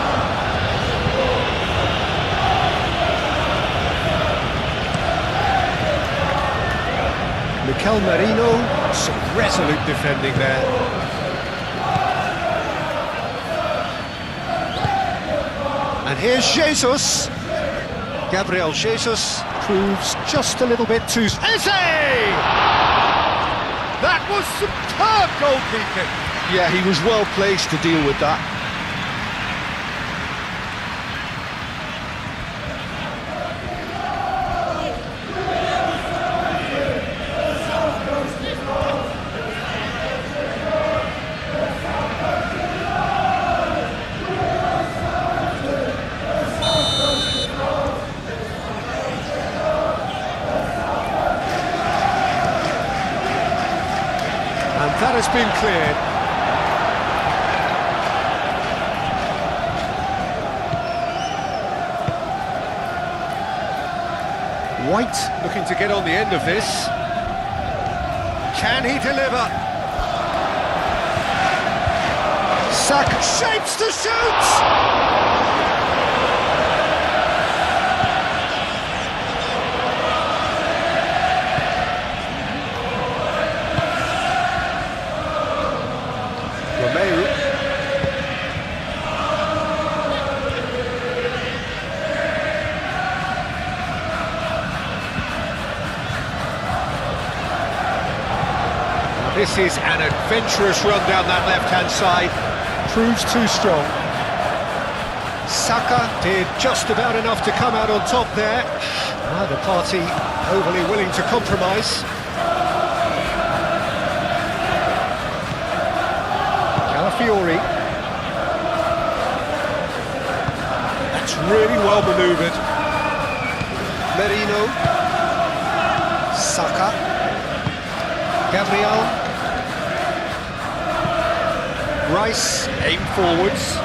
Mikel Merino, some resolute defending there. And here's Jesus. Gabriel Jesus proves just a little bit too... Eze! That was superb goalkeeping. Yeah, he was well placed to deal with that. And that has been cleared. White looking to get on the end of this. Can he deliver? Saka shapes to shoot! Romeu. This is an adventurous run down that left-hand side. Proves too strong. Saka did just about enough to come out on top there. Neither party overly willing to compromise. Calafiori. That's really well manoeuvred. Merino. Saka. Gabriel. Rice, aim forwards.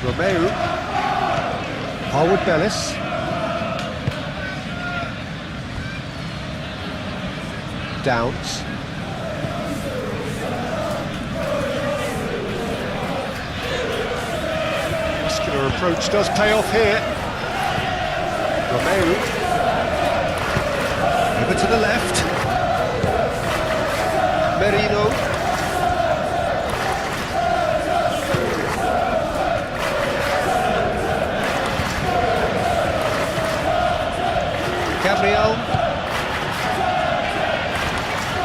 Romeu. Harwood Bellis. Downs. Muscular approach does pay off here. Romeu. Over to the left. Merino. Gabriel.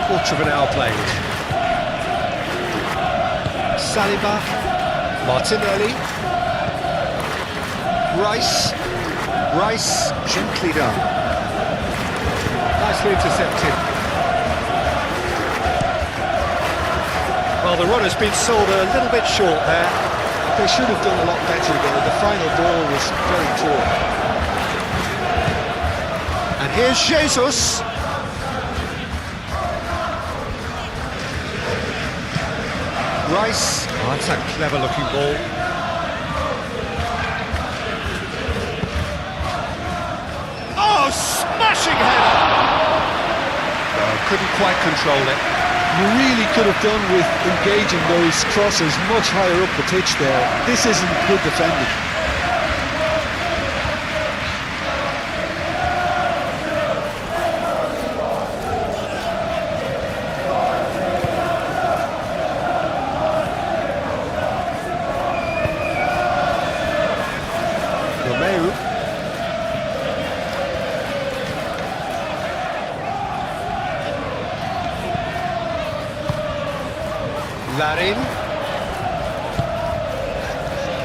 Quarter of an hour played. Saliba. Martinelli. Rice, gently done. Nicely intercepted. Well, the run has been sold a little bit short there. They should have done a lot better though. The final ball was very poor. And here's Jesus. Rice. Oh, that's a clever looking ball. Oh, smashing header! Couldn't quite control it. You really could have done with engaging those crosses much higher up the pitch there. This isn't good defending. Romeu. Larin.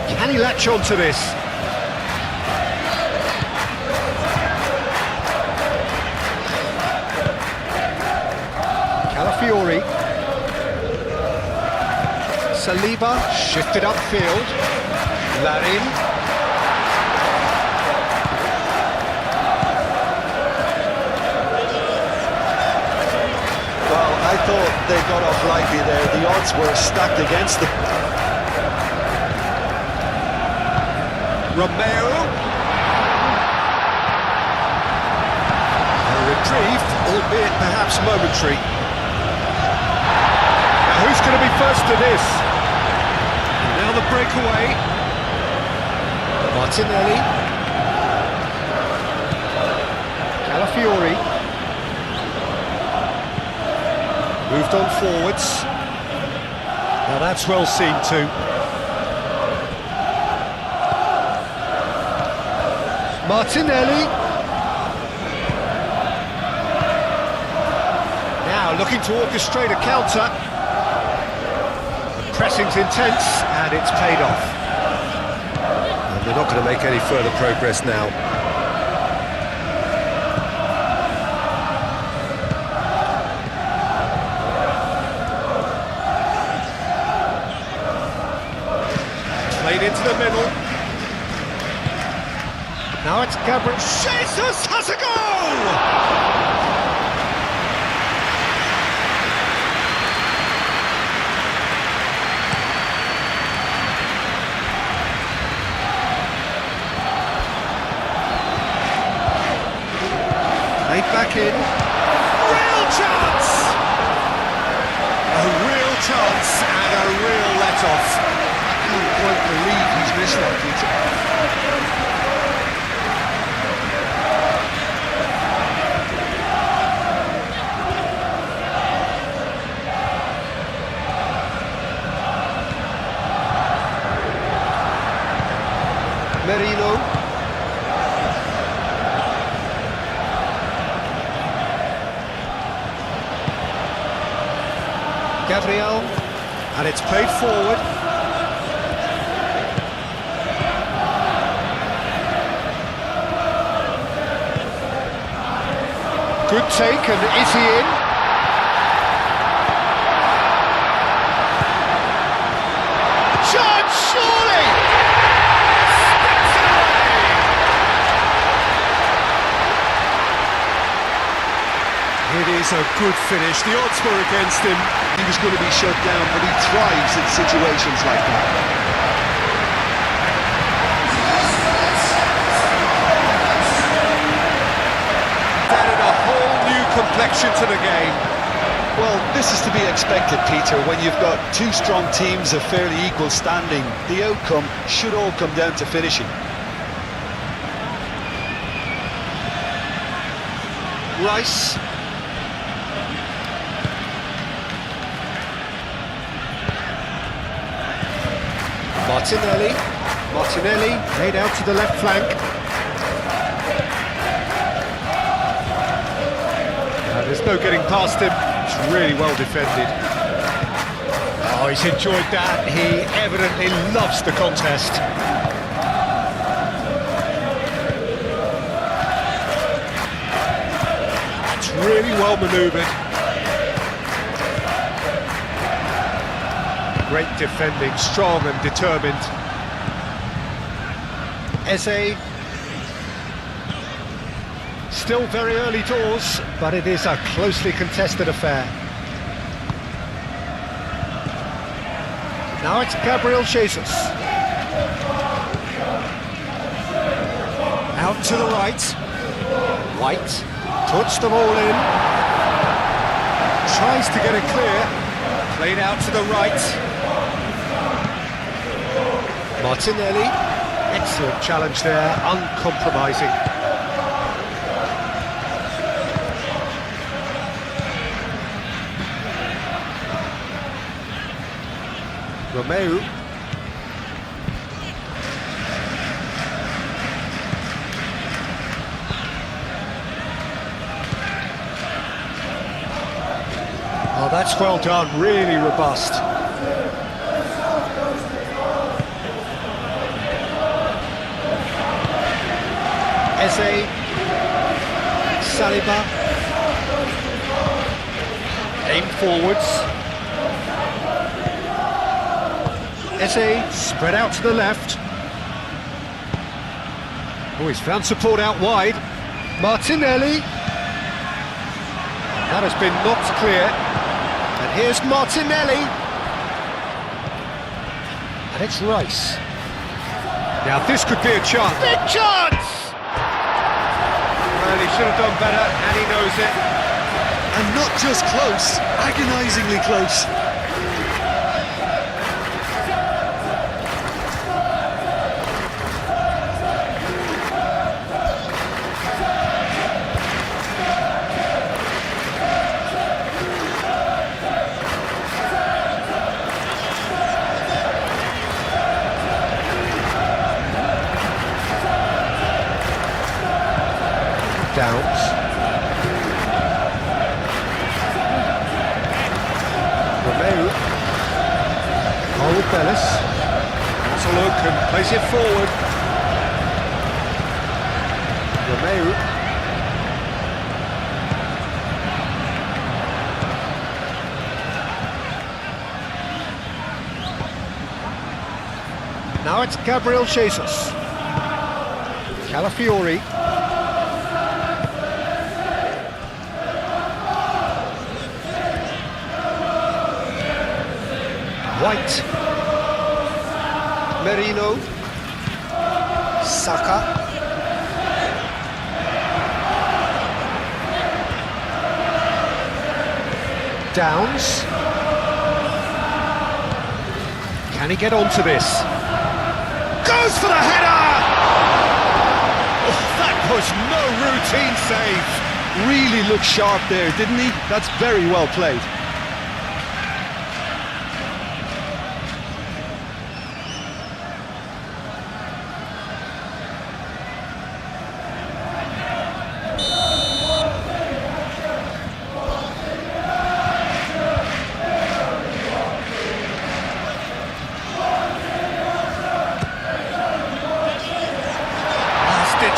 Can he latch on to this? Calafiori. Saliba shifted upfield. Larin. Well, I thought they got off lightly there. The odds were stacked against them. Romeo. A reprieve, albeit perhaps momentary. Now who's going to be first to this? And now the breakaway. Martinelli. Calafiori. Moved on forwards. Now that's well seen too. Martinelli. Now looking to orchestrate a counter. The pressing's intense and it's paid off. And they're not going to make any further progress now. Played into the middle. Now it's Gabriel. Jesus has a goal! Played back in. Real chance! A real chance and a real let-off. I can't quite believe he's missed that, Peter. Merino. Gabriel. And it's played forward. Good take, and is he in? Chance, surely! It is a good finish. The odds were against him. He was going to be shut down, but he thrives in situations like that. Added a whole new complexion to the game. Well, this is to be expected, Peter. When you've got two strong teams of fairly equal standing, the outcome should all come down to finishing. Rice. Martinelli laid out to the left flank. There's no getting past him. It's really well defended. Oh, he's enjoyed that. He evidently loves the contest. It's really well manoeuvred. Great defending, strong and determined. Eze. Still very early doors, but it is a closely contested affair. Now it's Gabriel Jesus. Out to the right. White puts the ball in. Tries to get it clear. Played out to the right. Martinelli, excellent challenge there, uncompromising. Romeu. That's well done, really robust. Eze, Saliba, aim forwards. Eze, spread out to the left. Oh, he's found support out wide. Martinelli. That has been knocked clear. And here's Martinelli. And it's Rice. Now this could be a chance. Big chance! Well, he should have done better, and he knows it. And not just close, agonisingly close. Downs. Romeu. Paul Bellis. Has a look and plays it forward. Romeu. Now it's Gabriel Jesus. Calafiori. White, Merino, Saka, Downs. Can he get onto this? Goes for the header! Oh, that was no routine save. Really looked sharp there, didn't he? That's very well played.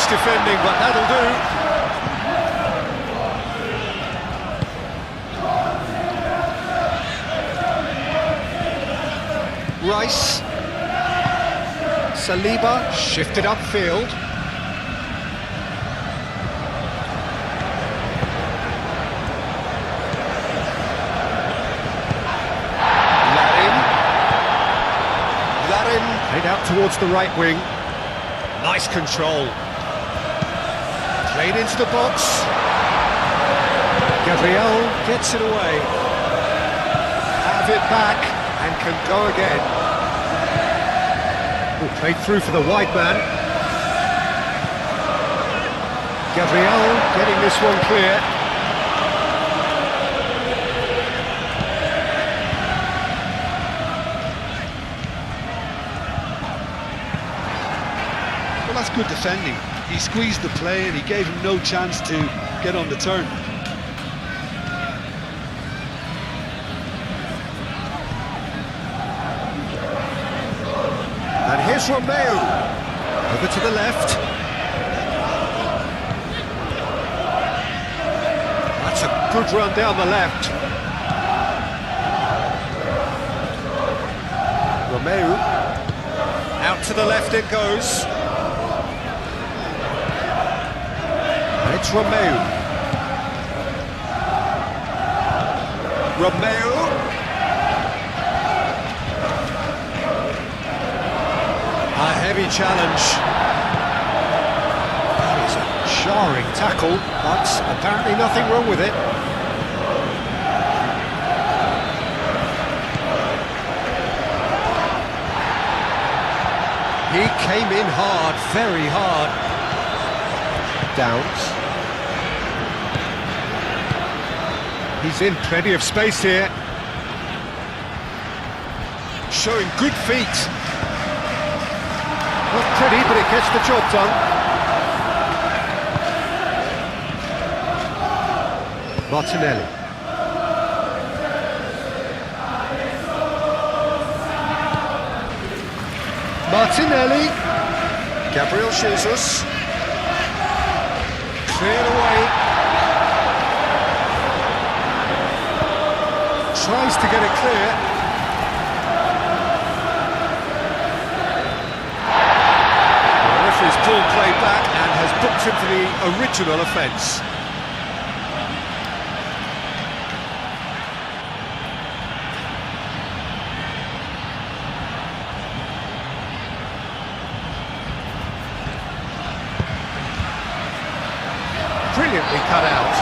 Defending, but that'll do. Rice. Saliba shifted upfield. Larin played out towards the right wing. Nice control. Played into the box. Gabriel gets it away. Have it back and can go again. Oh, played through for the wide man. Gabriel getting this one clear. Well, that's good defending. He squeezed the play and he gave him no chance to get on the turn. And here's Romeu. Over to the left. That's a good run down the left. Romeu. Out to the left it goes. It's Romeu. Romeu. A heavy challenge. That is a jarring tackle, but apparently nothing wrong with it. He came in hard, very hard. Downs. He's in plenty of space here. Showing good feet. Not pretty, but it gets the job done. Martinelli. Martinelli. Gabriel Jesus. Cleared away. Tries to get it clear. The referee's pulled play back and has booked him for the original offence. Brilliantly cut out.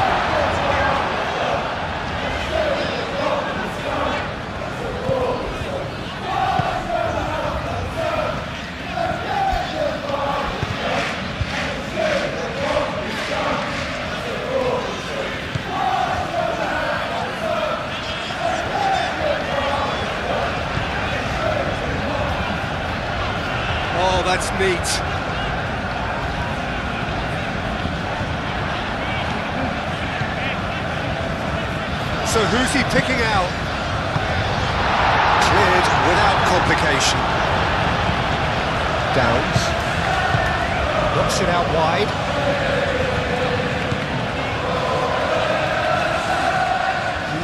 Oh, that's neat. So who's he picking out? Cleared without complication. Downs. Knocks it out wide.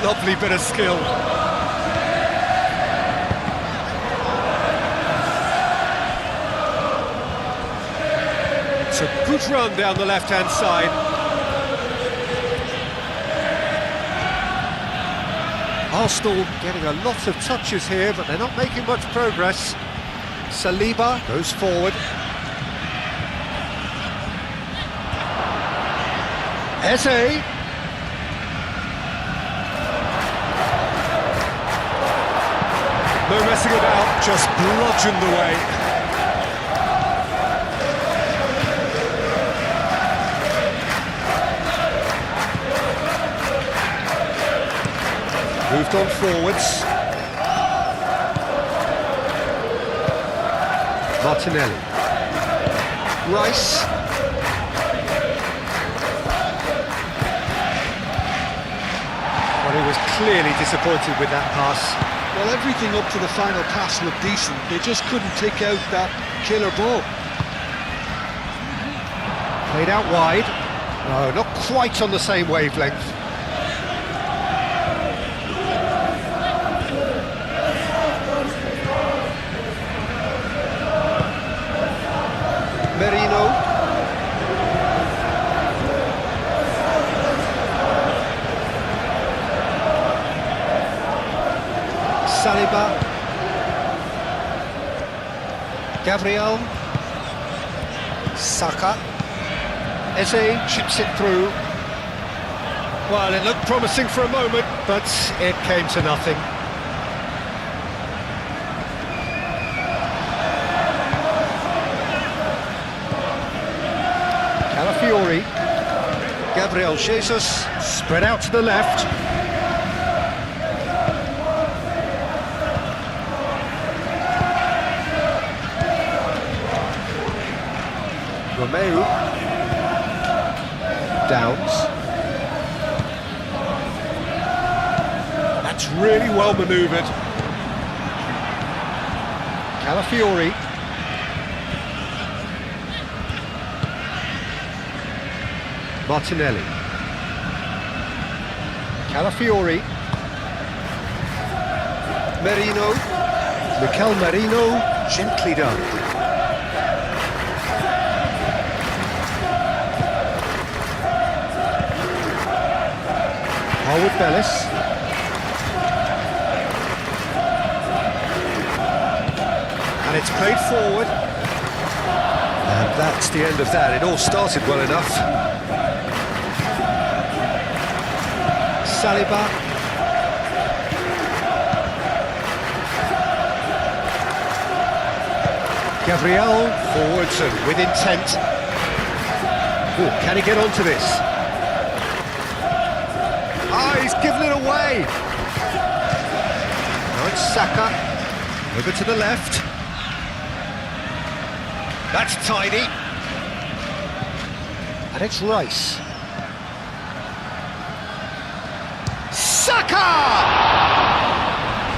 Lovely bit of skill. It's a good run down the left-hand side. Arsenal getting a lot of touches here, but they're not making much progress. Saliba goes forward. Eze. No messing about, just bludgeoned away. Moved on forwards. Martinelli. Rice. Well, he was clearly disappointed with that pass. Well, everything up to the final pass looked decent. They just couldn't take out that killer ball. Played out wide. No, not quite on the same wavelength. Merino. Saliba. Gabriel. Saka. Eze chips it through. Well, it looked promising for a moment, but it came to nothing. Calafiori. Gabriel Jesus spread out to the left. Romeu. Downs. That's really well manoeuvred. Calafiori. Martinelli. Calafiori. Merino. Mikel Merino, gently done. Harwood Bellis. And it's played forward. And that's the end of that. It all started well enough. Saliba. Gabriel forwards and with intent. Ooh, can he get onto this? He's given it away. Now it's Saka. Over to the left. That's tidy. And it's Rice. Saka!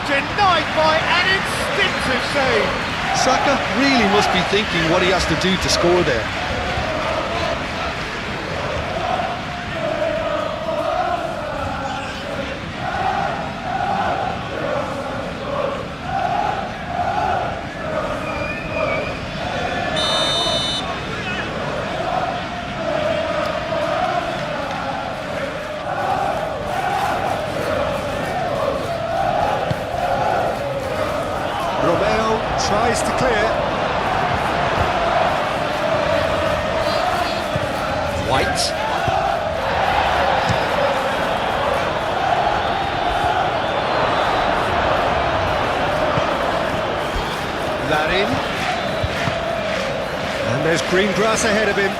Denied by an instinctive save. Saka really must be thinking what he has to do to score there. Tries to clear. White. That in. And there's green grass ahead of him.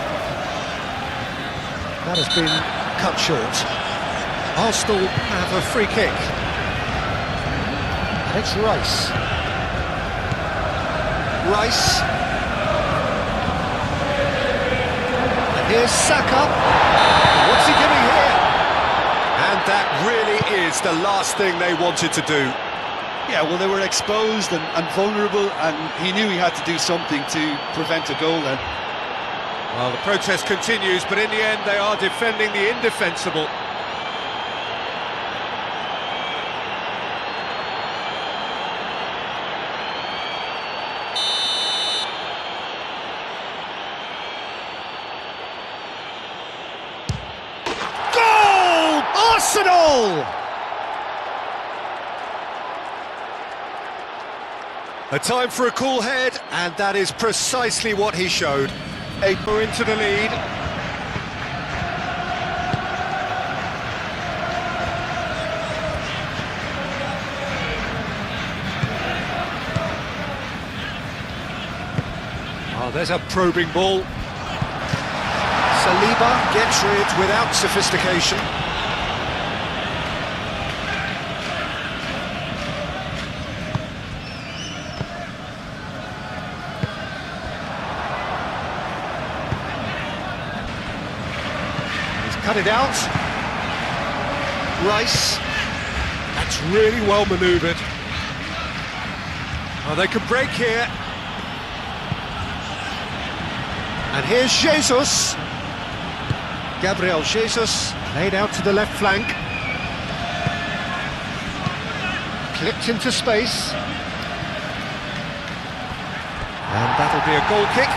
That has been cut short. Arsenal have a free kick. And it's Rice. Rice. And here's Saka. What's he doing here? And that really is the last thing they wanted to do. Yeah, well, they were exposed and vulnerable, and he knew he had to do something to prevent a goal then. Well, the protest continues, but in the end they are defending the indefensible. Arsenal! A time for a cool head, and that is precisely what he showed. We're into the lead. Oh, there's a probing ball. Saliba gets rid without sophistication. Cut it out. Rice. That's really well manoeuvred. Oh, they could break here. And here's Jesus. Gabriel Jesus laid out to the left flank. Clipped into space. And that'll be a goal kick.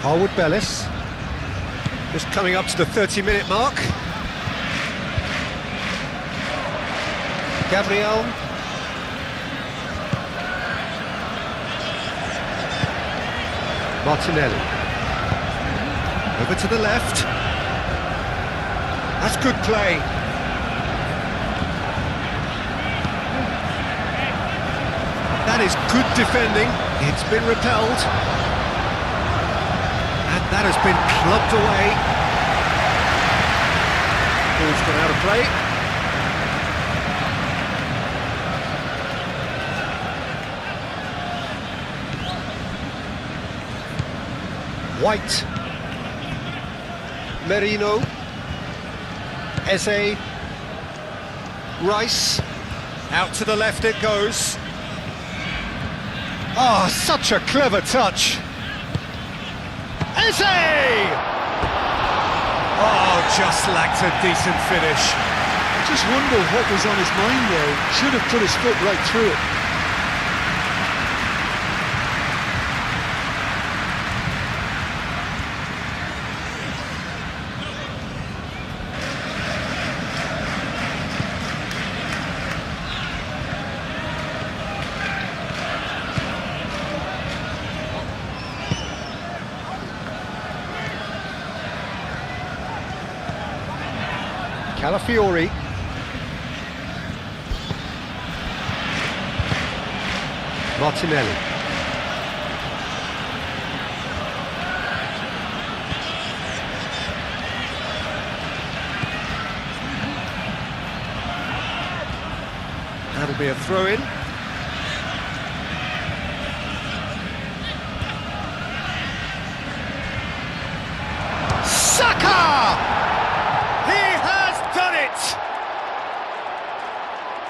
Harwood Bellis, just coming up to the 30-minute mark. Gabriel. Martinelli. Over to the left. That's good play. That is good defending. It's been repelled. And that has been clubbed away. Ball's gone out of play. White. Merino. Eze. Rice. Out to the left it goes. Oh, such a clever touch. Eze! Oh, just lacked a decent finish. I just wonder what was on his mind there. Should have put his foot right through it. Calafiori. Martinelli. That'll be a throw-in.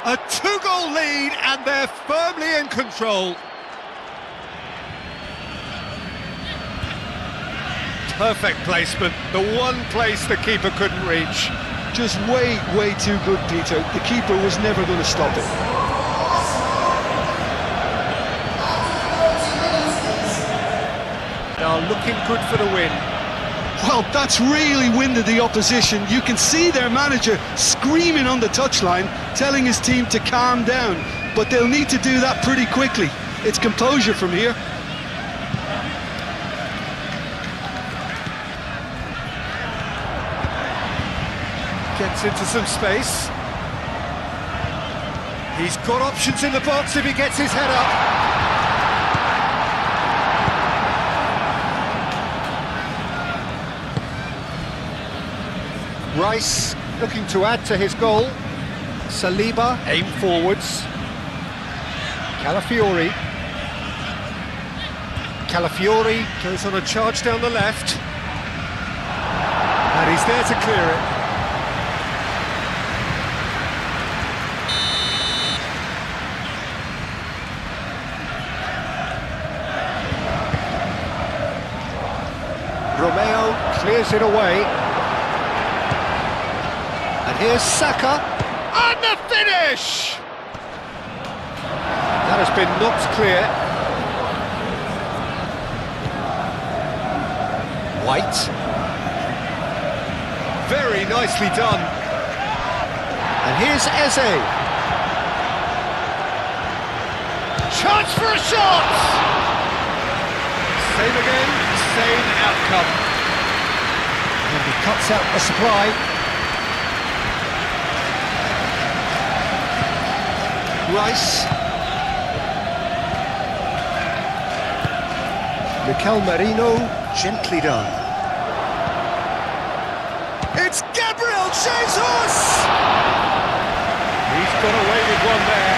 A two-goal lead, and they're firmly in control. Perfect placement, the one place the keeper couldn't reach. Just way too good, Peter. The keeper was never going to stop it. They are looking good for the win. Well, that's really winded the opposition. You can see their manager screaming on the touchline, telling his team to calm down. But they'll need to do that pretty quickly. It's composure from here. Gets into some space. He's got options in the box if he gets his head up. Rice looking to add to his goal. Saliba aim forwards. Calafiori goes on a charge down the left. And he's there to clear it. Romeo clears it away. And here's Saka, and the finish! That has been knocked clear. White. Very nicely done. And here's Eze. Chance for a shot! Same again, same outcome. And he cuts out the supply. Rice. Mikel Merino, gently done. It's Gabriel Jesus! He's got away with one there.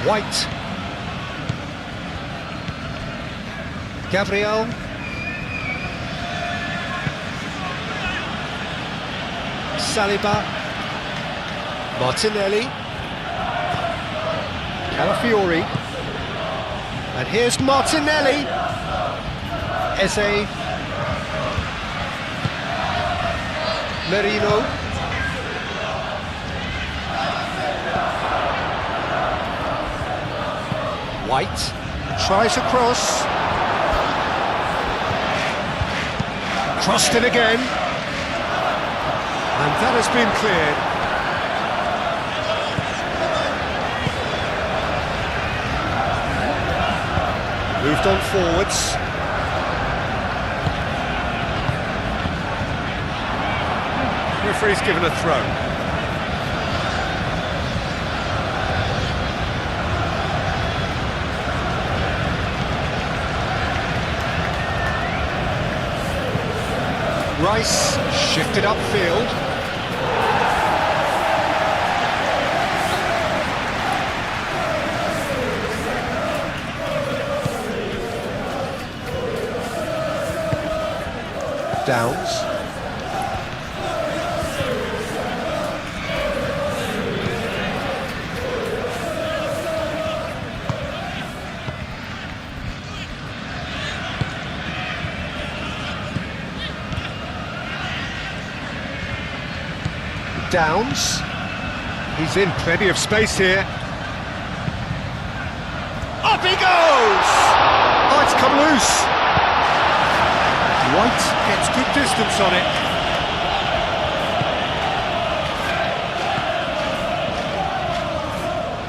White. Gabriel. Saliba. Martinelli. Calafiori. And here's Martinelli. Eze. Merino. White. Tries a cross. Crossed it again, and that has been cleared. Moved on forwards. Referee's given a throw. Rice shifted upfield. Downs. Downs. He's in plenty of space here. Up he goes! Oh, it's come loose. White gets good distance on it.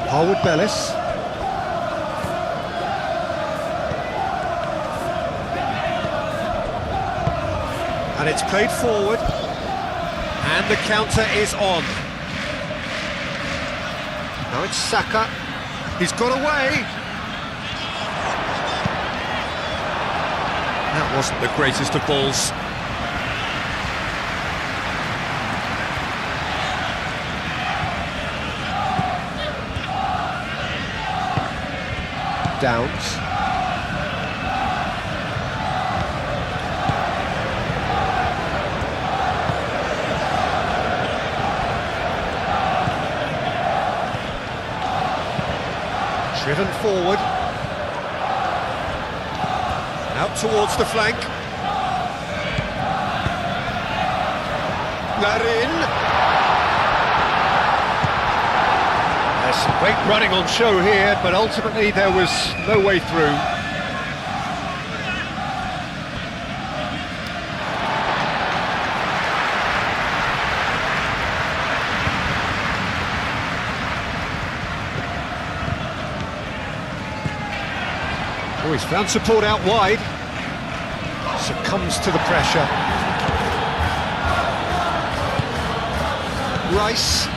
Harwood Bellis. And it's played forward. And the counter is on. Now it's Saka. He's got away. That wasn't the greatest of balls. Downs. Driven forward. Out towards the flank. Larin. There's some great running on show here, but ultimately there was no way through. Oh, he's found support out wide. Succumbs to the pressure. Rice.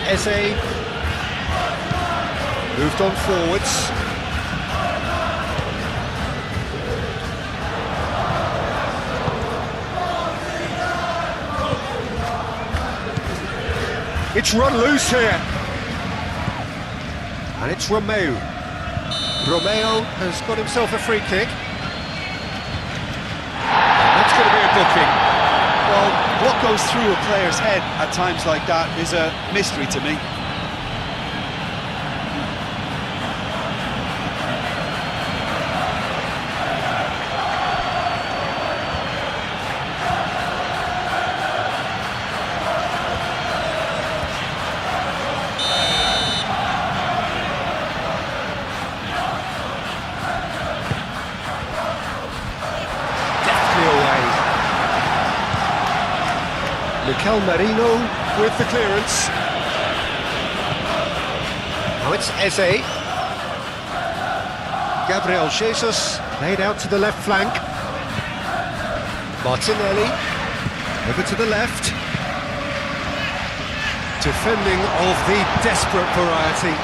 Eze. Moved on forwards. It's run loose here. And it's Romeo. Romeo has got himself a free kick. And that's going to be a booking. Well, what goes through a player's head at times like that is a mystery to me. Mikel Merino with the clearance. Now it's Eze. Gabriel Jesus played out to the left flank. Martinelli over to the left. Defending of the desperate variety.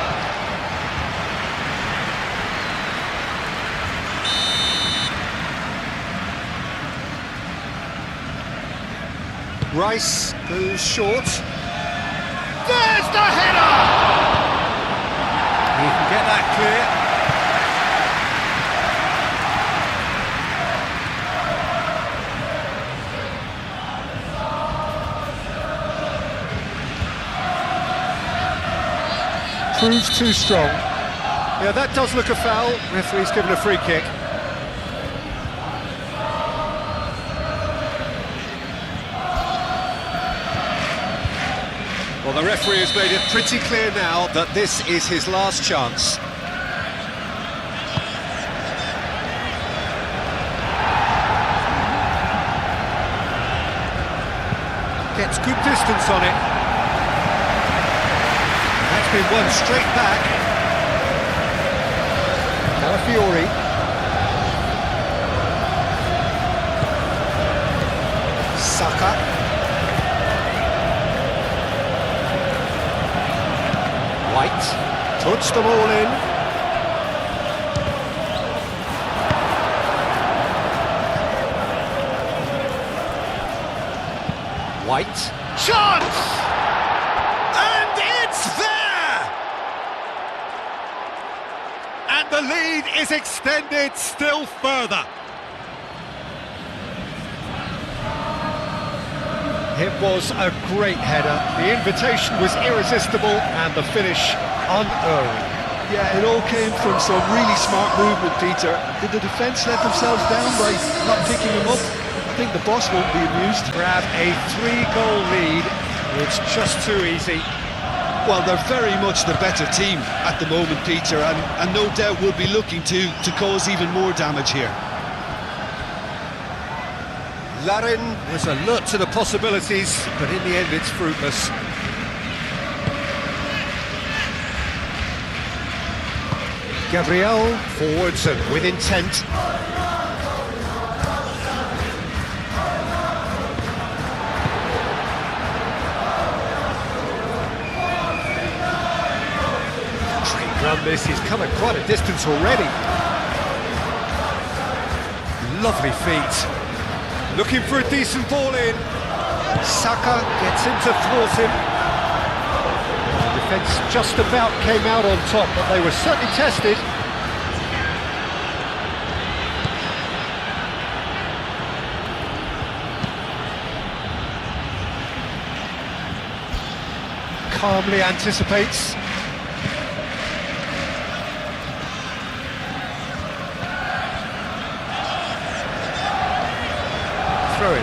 Rice goes short. There's the header! He can get that clear. Proves too strong. Yeah, that does look a foul. Referee's given a free kick. Well, the referee has made it pretty clear now that this is his last chance. Gets good distance on it. That's been won straight back. Calafiori. Saka. White, puts them all in. White, chance! And it's there! And the lead is extended still further. It was a great header. The invitation was irresistible and the finish unerring. Yeah, it all came from some really smart movement, Peter. Did the defence let themselves down by not picking him up? I think the boss won't be amused. Grab a 3-goal lead. It's just too easy. Well, they're very much the better team at the moment, Peter, and no doubt will be looking to cause even more damage here. Larin was alert to the possibilities, but in the end it's fruitless. Gabriel forwards and with intent. Great run this, he's come at quite a distance already. Lovely feet. Looking for a decent ball in. Saka gets in to thwart him. The defence just about came out on top, but they were certainly tested. calmly anticipates. Throw in.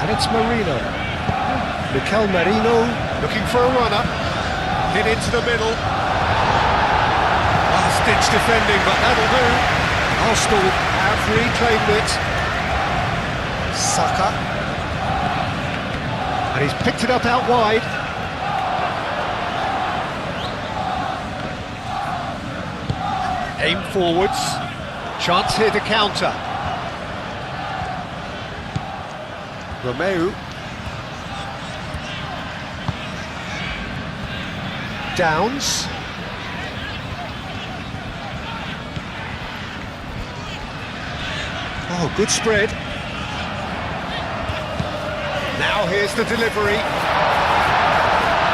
And it's Marino. Mikel Marino looking for a runner. Hit into the middle. Last-ditch defending, but that'll do. Arsenal have reclaimed it. Saka. And he's picked it up out wide. Aim forwards. Chance here to counter. Romeu. Downs. Oh, good spread. Now here's the delivery.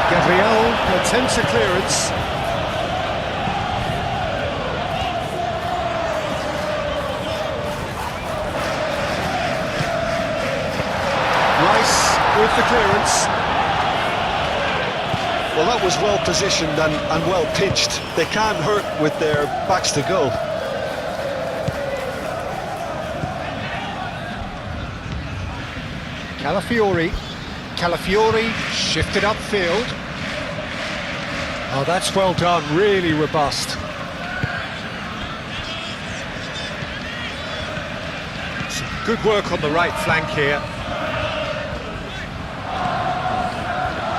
Gabriel attempts a clearance. Rice with the clearance. Well, that was well positioned and well pitched. They can't hurt with their backs to goal. Calafiori shifted upfield. Oh, that's well done, really robust. Some good work on the right flank here.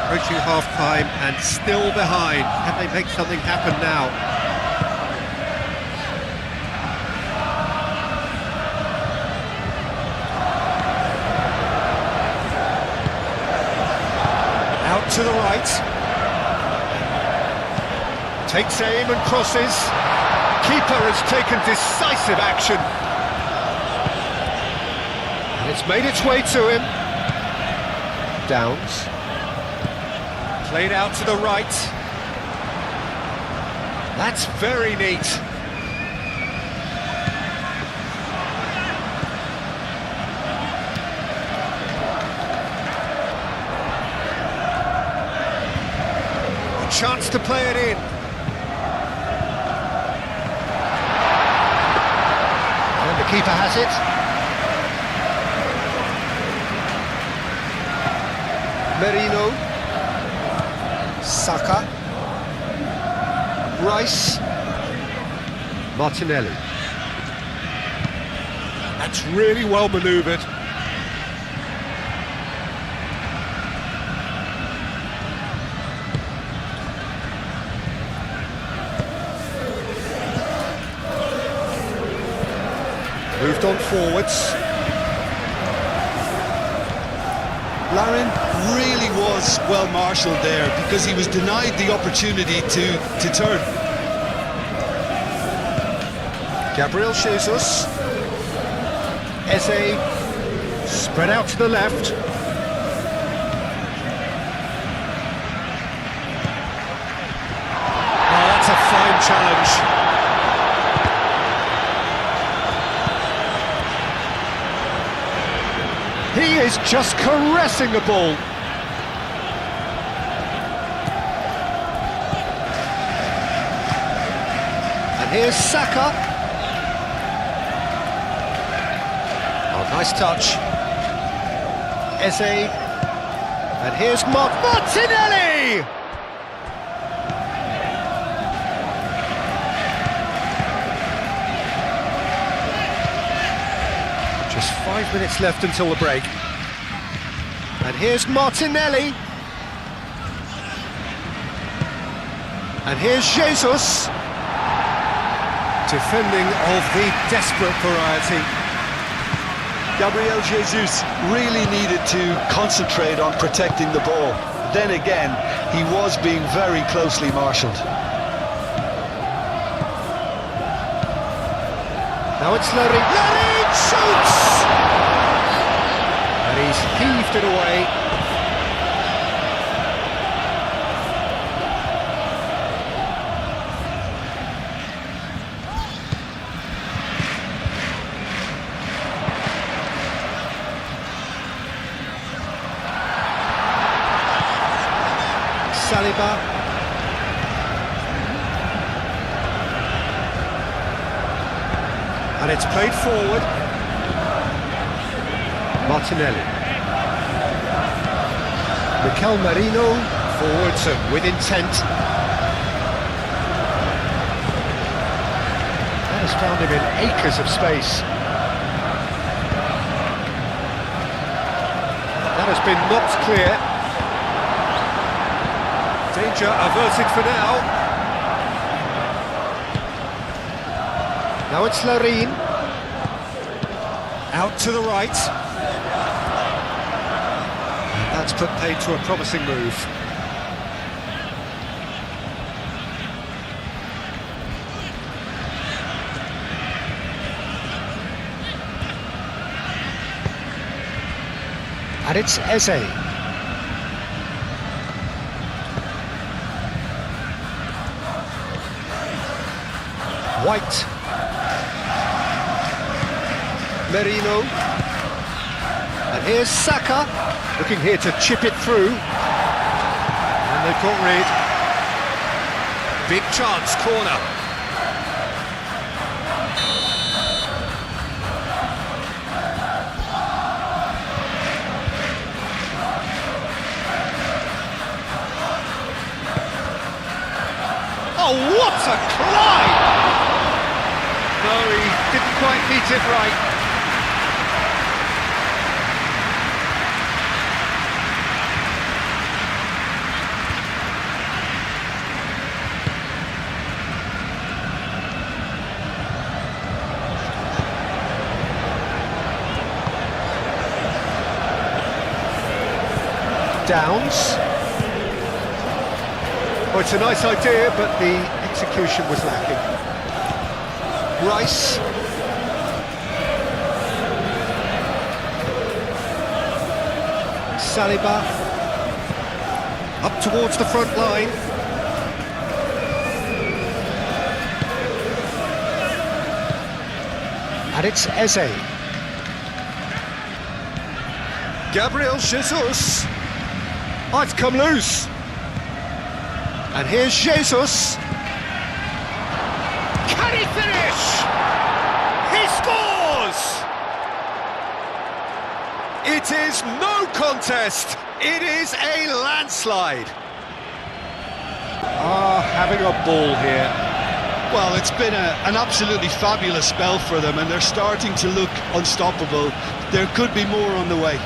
Approaching half-time and still behind. Can they make something happen now? Out to the right. Takes aim and crosses. Keeper has taken decisive action. And it's made its way to him. Downs. Played out to the right. That's very neat. A chance to play it in. And the keeper has it. Merino. Saka. Rice. Martinelli. That's really well manoeuvred. Moved on forwards. Larin really was well marshalled there because he was denied the opportunity to turn. Gabriel Jesus. Eze spread out to the left. Oh, that's a fine challenge. He is just caressing the ball. And here's Saka. Oh, nice touch. Eze. And here's Martinelli! Just 5 minutes left until the break. And here's Martinelli. And here's Jesus. Defending of the desperate variety. Gabriel Jesus really needed to concentrate on protecting the ball. Then again, he was being very closely marshalled. Now it's Larin. Larin shoots! And he's heaved it away. Saliba. And it's played forward. Martinelli. Mikel Merino, forwards and with intent. That has found him in acres of space. That has been knocked clear. Danger averted for now. Now it's Larin. Out to the right. That's put paid to a promising move. And it's Eze. White. Merino. And here's Saka, looking here to chip it through. And they've got rid. Big chance, corner. Oh, what a climb! No, he didn't quite meet it right. Downs. Oh, it's a nice idea, but the execution was lacking. Rice. Saliba. Up towards the front line. And it's Eze. Gabriel Jesus. Oh, it's come loose. And here's Jesus. Can he finish? He scores! It is no contest. It is a landslide. Having a ball here. Well, it's been an absolutely fabulous spell for them, and they're starting to look unstoppable. There could be more on the way.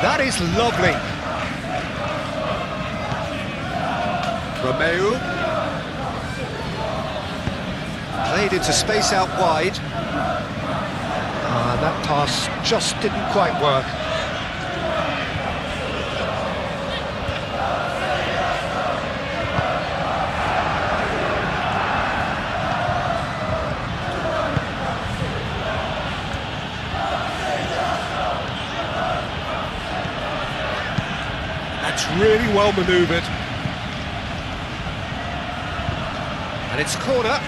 That is lovely. Romeu. Played into space out wide. That pass just didn't quite work. That's really well manoeuvred. And it's a corner.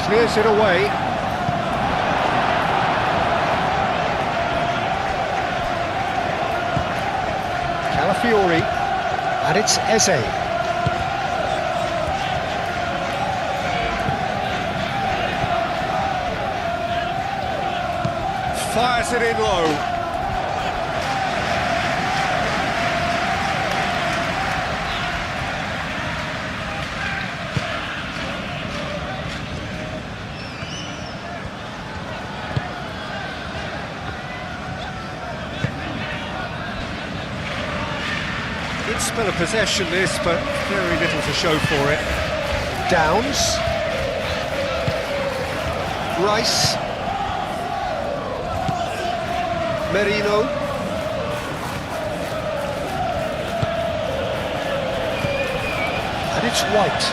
Clears it away. Calafiori. And it's Eze. Fires it in low. Good spell of possession this, but very little to show for it. Downs. Rice. Merino. And it's White.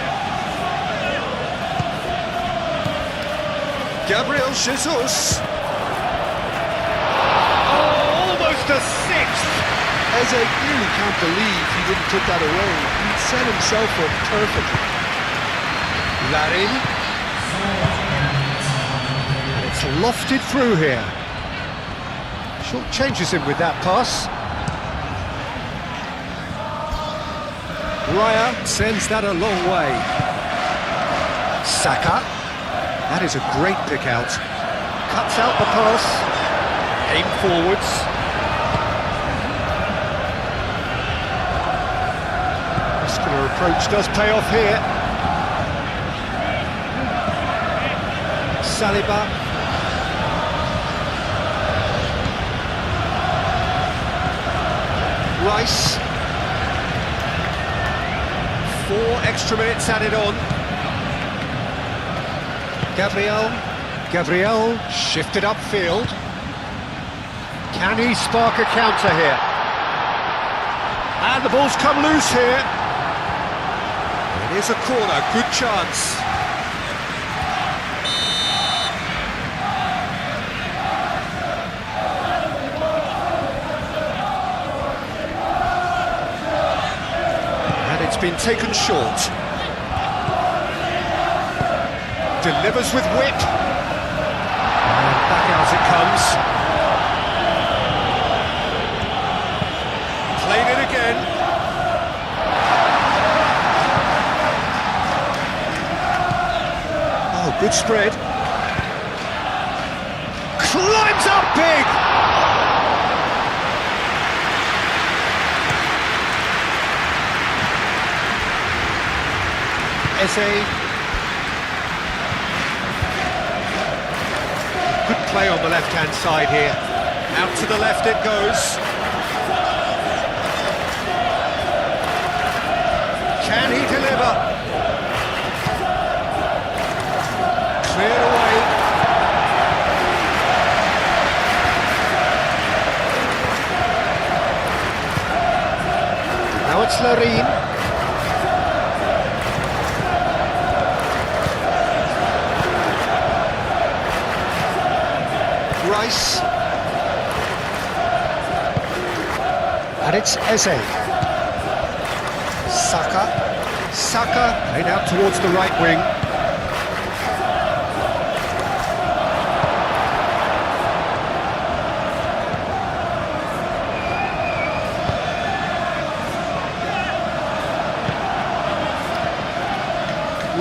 Gabriel Jesus. Oh, almost a sixth. Eze really can't believe he didn't put that away. He set himself up perfectly. Larin. And it's lofted through here. Short changes him with that pass. Raya sends that a long way. Saka. That is a great pick out. Cuts out the pass. Aim forwards. Muscular approach does pay off here. Saliba. Rice. 4 extra minutes added on. Gabriel shifted upfield. Can he spark a counter here? And the ball's come loose here. It is a corner, good chance. And it's been taken short. Delivers with whip. And back out it comes. Played it again. Oh, good spread. Climbs up big! Eze. Good play on the left-hand side here. Out to the left it goes. Can he deliver? Cleared away. Now it's Larin. Rice. And it's Eze. Saka played out towards the right wing.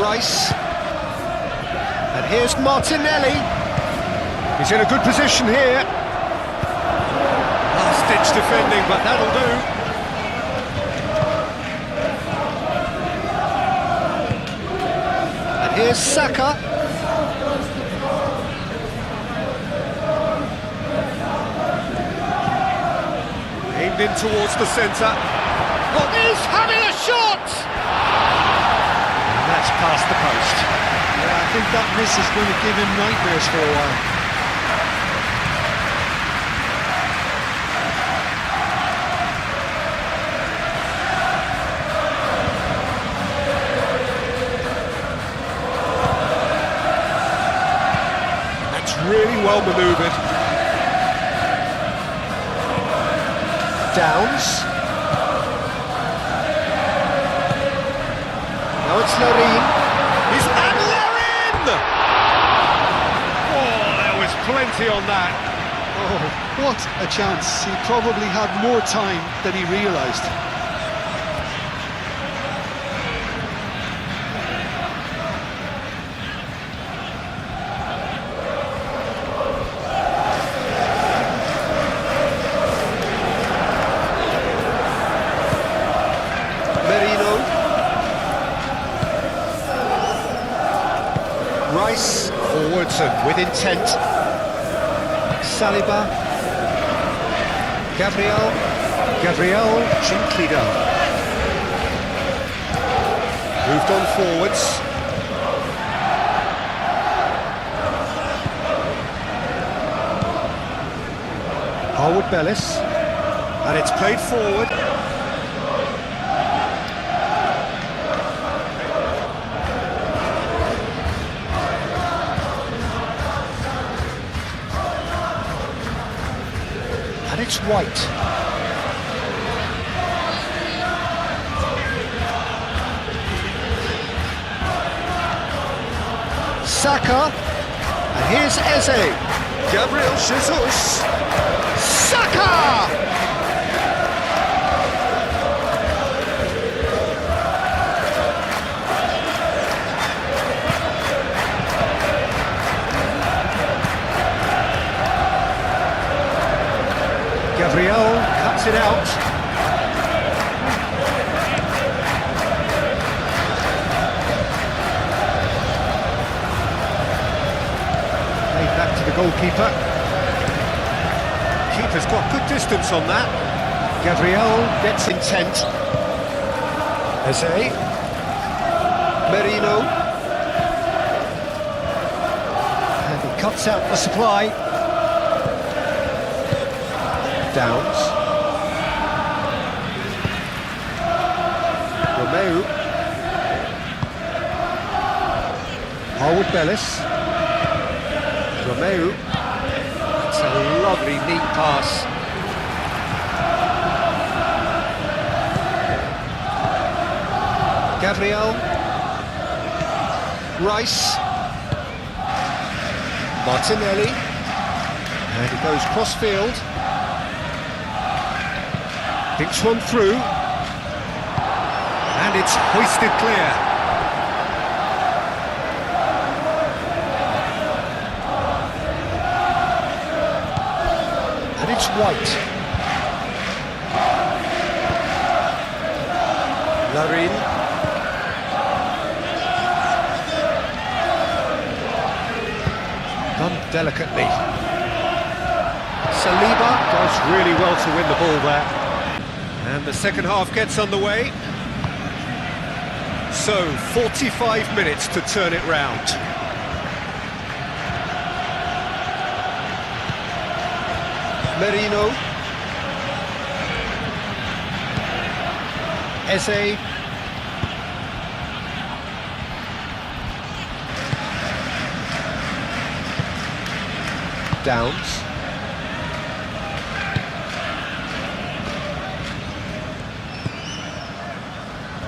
Rice. And here's Martinelli. He's in a good position here. Last-ditch defending, but that'll do. And here's Saka. Aimed in towards the centre. Oh, he's having a shot! And that's past the post. Yeah, I think that miss is going to give him nightmares for a while. Really well manoeuvred. Downs. Now it's Larin. He's and Larin! Oh, there was plenty on that. Oh, what a chance. He probably had more time than he realised. Rice forwards and with intent. Saliba. Gabriel gently done. Moved on forwards. Harwood Bellis. And it's played forward. it's White. Saka, and here's Eze. Gabriel Jesus. Saka! Gabriel cuts it out. Played back to the goalkeeper. Keeper's got good distance on that. Gabriel gets intent. Eze. Merino. And he cuts out the supply. Downs. Romeu. Harwood Bellis. Romeu. It's a lovely, neat pass. Gabriel. Rice. Martinelli. And he goes cross-field. Thinks one through, and it's hoisted clear. And it's White. Larin. Done delicately. Saliba does really well to win the ball there. And the second half gets underway. So, 45 minutes to turn it round. Merino. Eze. Downs.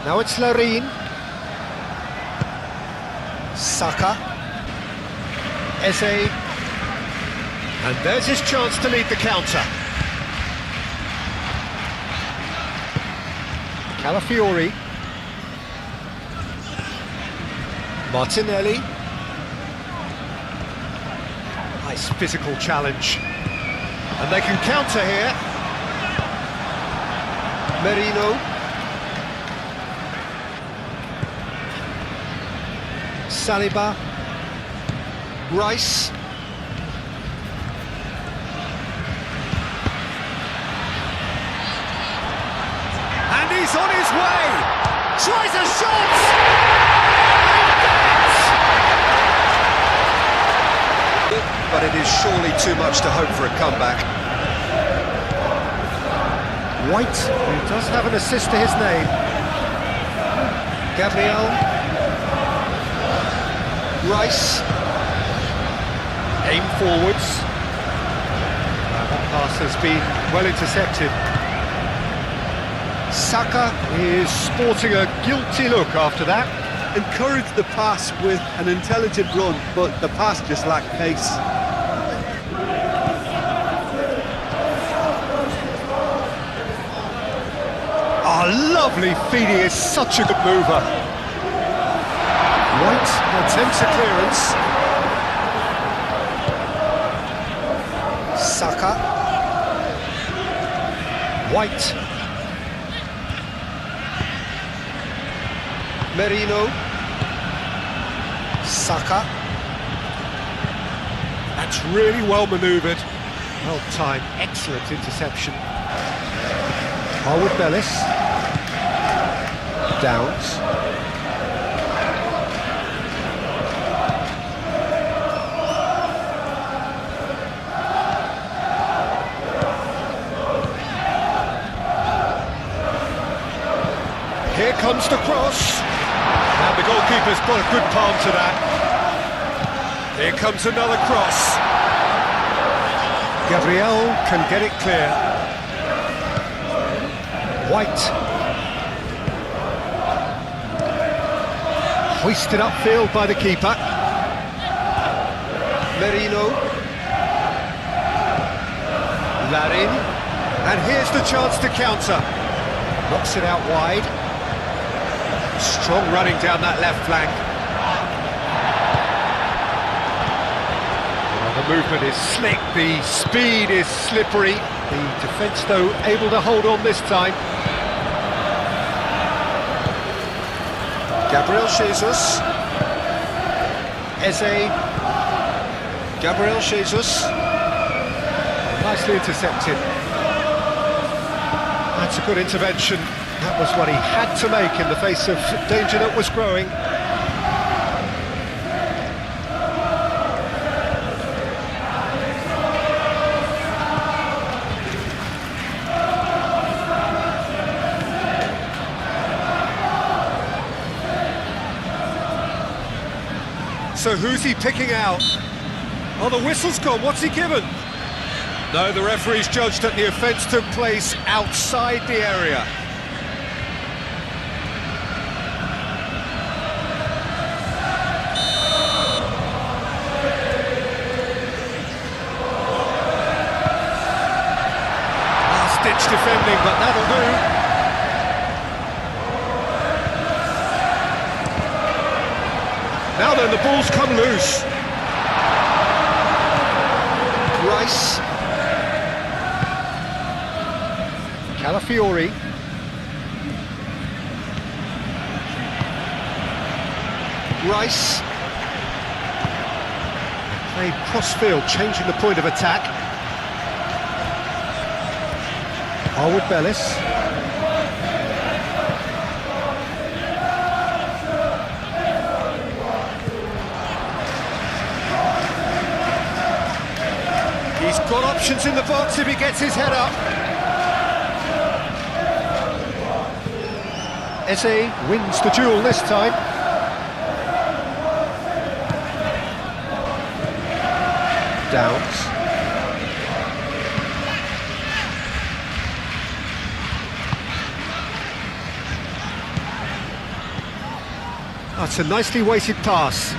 Now it's Larin. Saka. Eze. And there's his chance to lead the counter. Calafiori. Martinelli. Nice physical challenge. And they can counter here. Merino. Saliba. Rice. And he's on his way! Tries a shot! But it is surely too much to hope for a comeback. White, who does have an assist to his name. Gabriel. Rice. Aim forwards. That pass has been well intercepted. Saka is sporting a guilty look after that. Encouraged the pass with an intelligent run, but the pass just lacked pace. Oh, lovely feed, he is such a good mover. White attempts a clearance. Saka. White. Merino. Saka. That's really well manoeuvred. Well timed, excellent interception. Harwood Bellis. Downs. Here comes the cross. And the goalkeeper's got a good palm to that. Here comes another cross. Gabriel can get it clear. White. Hoisted upfield by the keeper. Merino. Larin. And here's the chance to counter. Knocks it out wide. Strong running down that left flank. Well, the movement is slick, the speed is slippery. The defence, though, able to hold on this time. Gabriel Jesus. Eze. Gabriel Jesus. Nicely intercepted. That's a good intervention. That was what he had to make in the face of danger that was growing. So who's he picking out? Oh, the whistle's gone. What's he given? No, the referee's judged that the offence took place outside the area. Last-ditch defending, but that'll do. Now then, the ball's come loose. Rice. Calafiori. Rice. Played cross-field, changing the point of attack. Harwood Bellis. He's got options in the box if he gets his head up. Eze wins the duel this time. Downs. That's a nicely weighted pass.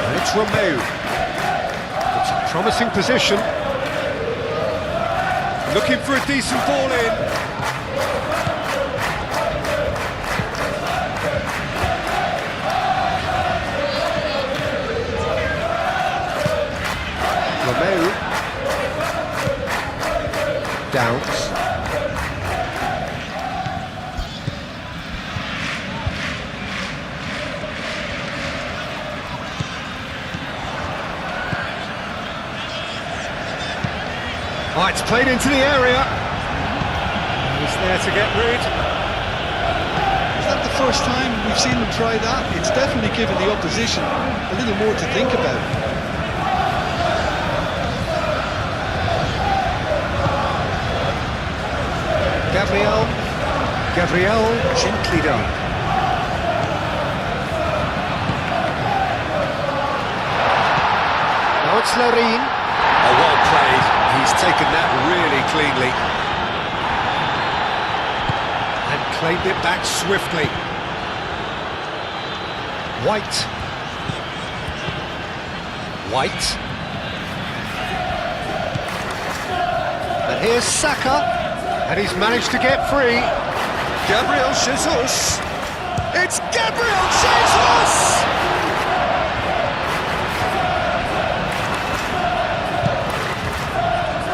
And it's Romeu. It's a promising position. Looking for a decent ball in. Romeu. Downs. Oh, it's played into the area. He's there to get rid. Is that the first time we've seen them try that? It's definitely given the opposition a little more to think about. Gabriel, gently done. Now it's Larin. Oh, well played. He's taken that really cleanly. And claimed it back swiftly. White. And here's Saka. And he's managed to get free. Gabriel Jesus. It's Gabriel Jesus!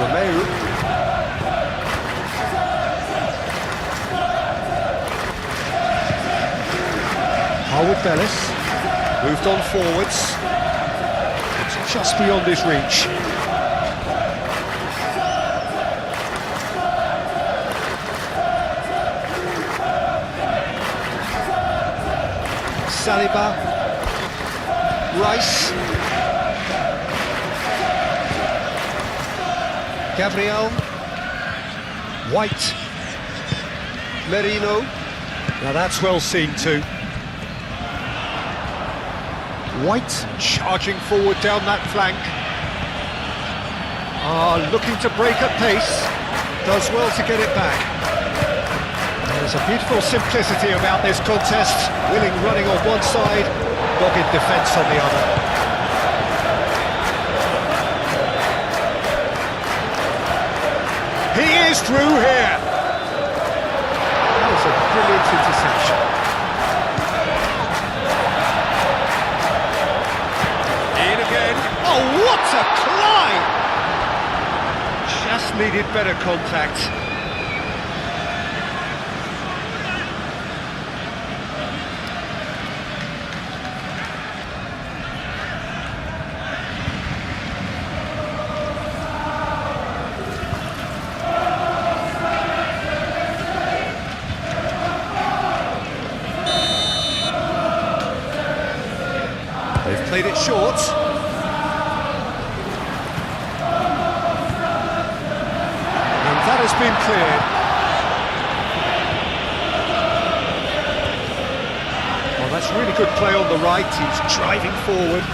Romeu. Harwood Bellis. Moved on forwards. It's just beyond his reach. Saliba, Rice, Gabriel, White, Merino, Now that's well seen too. White charging forward down that flank. Looking to break at pace. Does well to get it back. There's a beautiful simplicity about this contest. Willing running on one side, dogged defence on the other. He is through here. That was a brilliant interception. In again. Oh, what a climb! Just needed better contact. They've played it short. And that has been cleared. Well, that's really good play on the right. He's driving forward.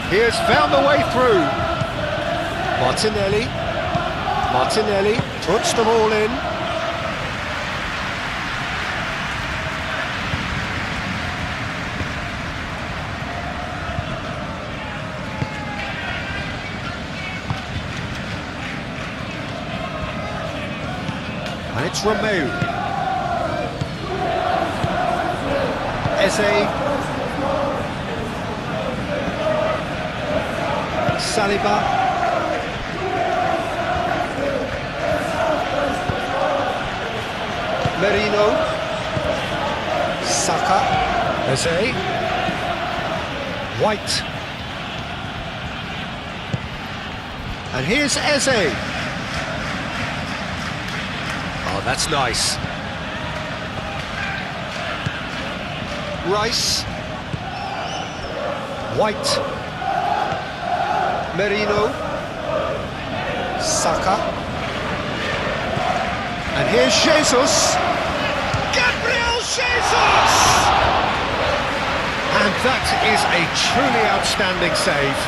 He has found the way through. Martinelli puts them all in. And it's Romeu. Eze. Saliba. Merino. Saka. Eze. White. And here's Eze. Oh, that's nice. Rice. White. Merino. Saka. And here's Jesus. Gabriel Jesus! And that is a truly outstanding save.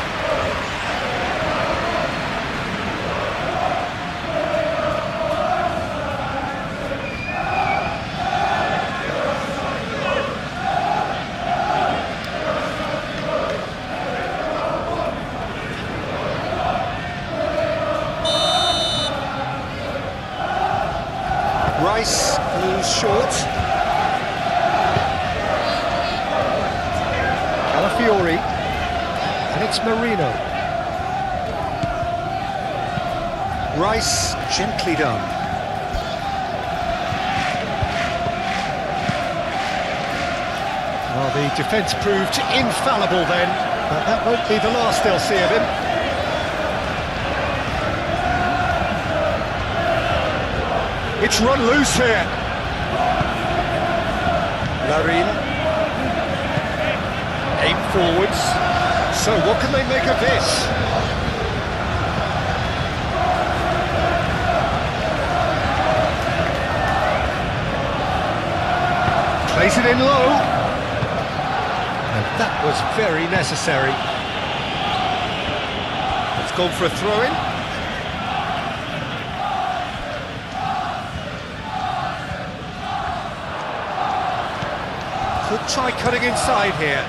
Rice moves short. Calafiori. And it's Merino. Rice, gently done. Well, the defence proved infallible then, but that won't be the last they'll see of him. It's run loose here. Larin. Aim forwards. So what can they make of this? Plays it in low. And that was very necessary. It's gone for a throw-in. Could try cutting inside here.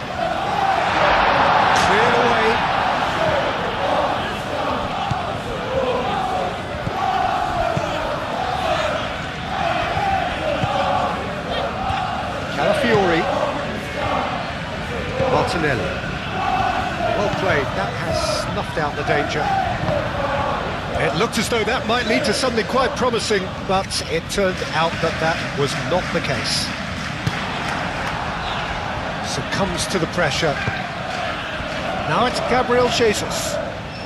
Cleared away. Calafiori. Martinelli. Well played. That has snuffed out the danger. It looked as though that might lead to something quite promising, but it turned out that that was not the case. Succumbs to the pressure. Now it's Gabriel Jesus.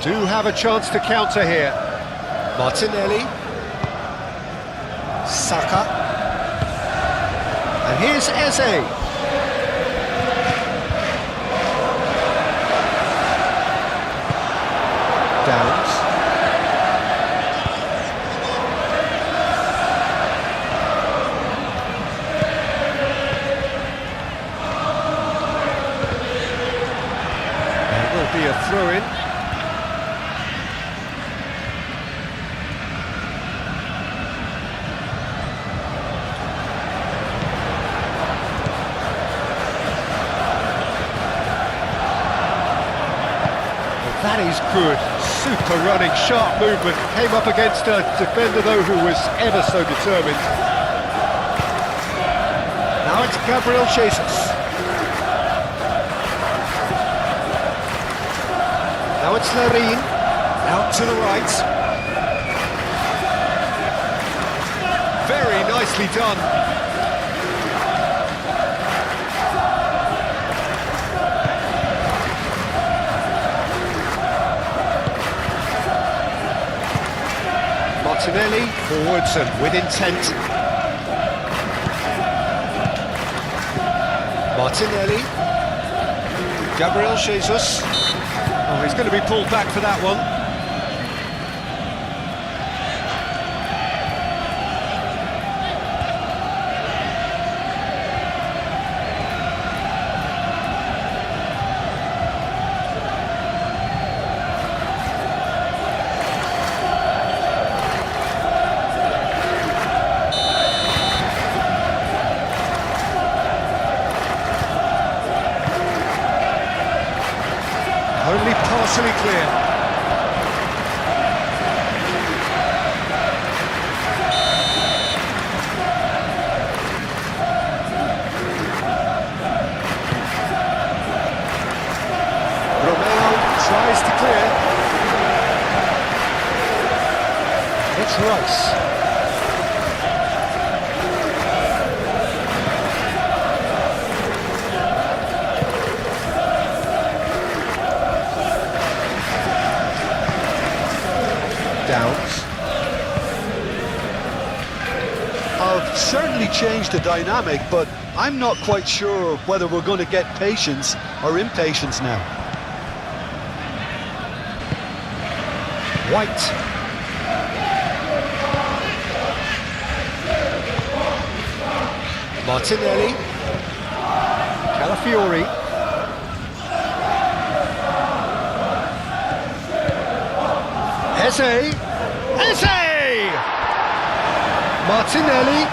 Do have a chance to counter here. Martinelli. Saka. And here's Eze. Downs. That is good. Super running, sharp movement. Came up against a defender, though, who was ever so determined. Now it's Gabriel Jesus. Now it's Larin. Out to the right. Very nicely done. Martinelli, forwards and with intent. Martinelli. Gabriel Jesus. Oh, he's going to be pulled back for that one. Only partially clear. Romeo tries to clear. It's Rice. Downs. I've certainly changed the dynamic, but I'm not quite sure whether we're going to get patience or impatience now. White. Martinelli. Calafiori. Eze! Eze! Martinelli.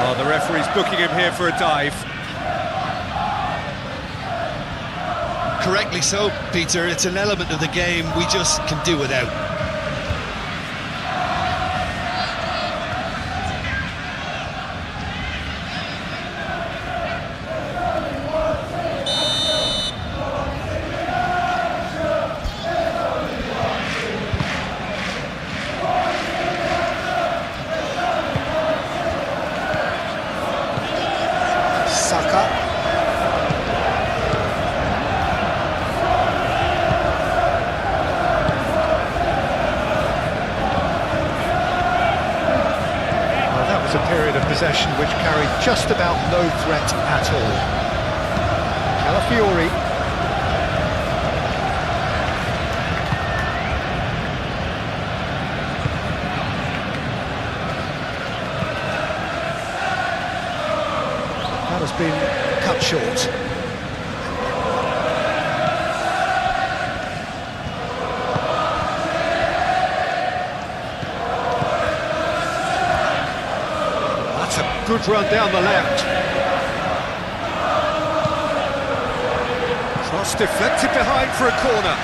Oh, the referee's booking him here for a dive. Correctly so, Peter. It's an element of the game we just can do without. Saka. Well, that was a period of possession which carried just about no threat at all. Calafiori. That has been cut short. That's a good run down the left. Cross deflected behind for a corner.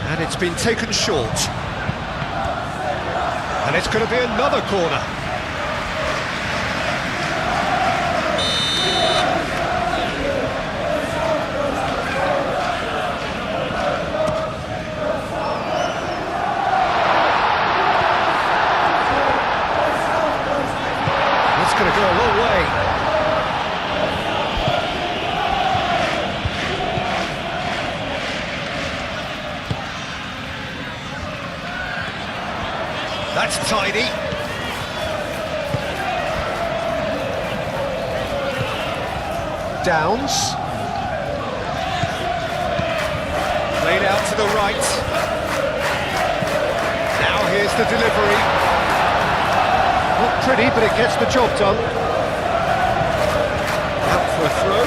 And it's been taken short. And it's going to be another corner. It's going to go a long way. That's tidy. Downs. Played out to the right. Now here's the delivery. Not pretty, but it gets the job done. Out for a throw.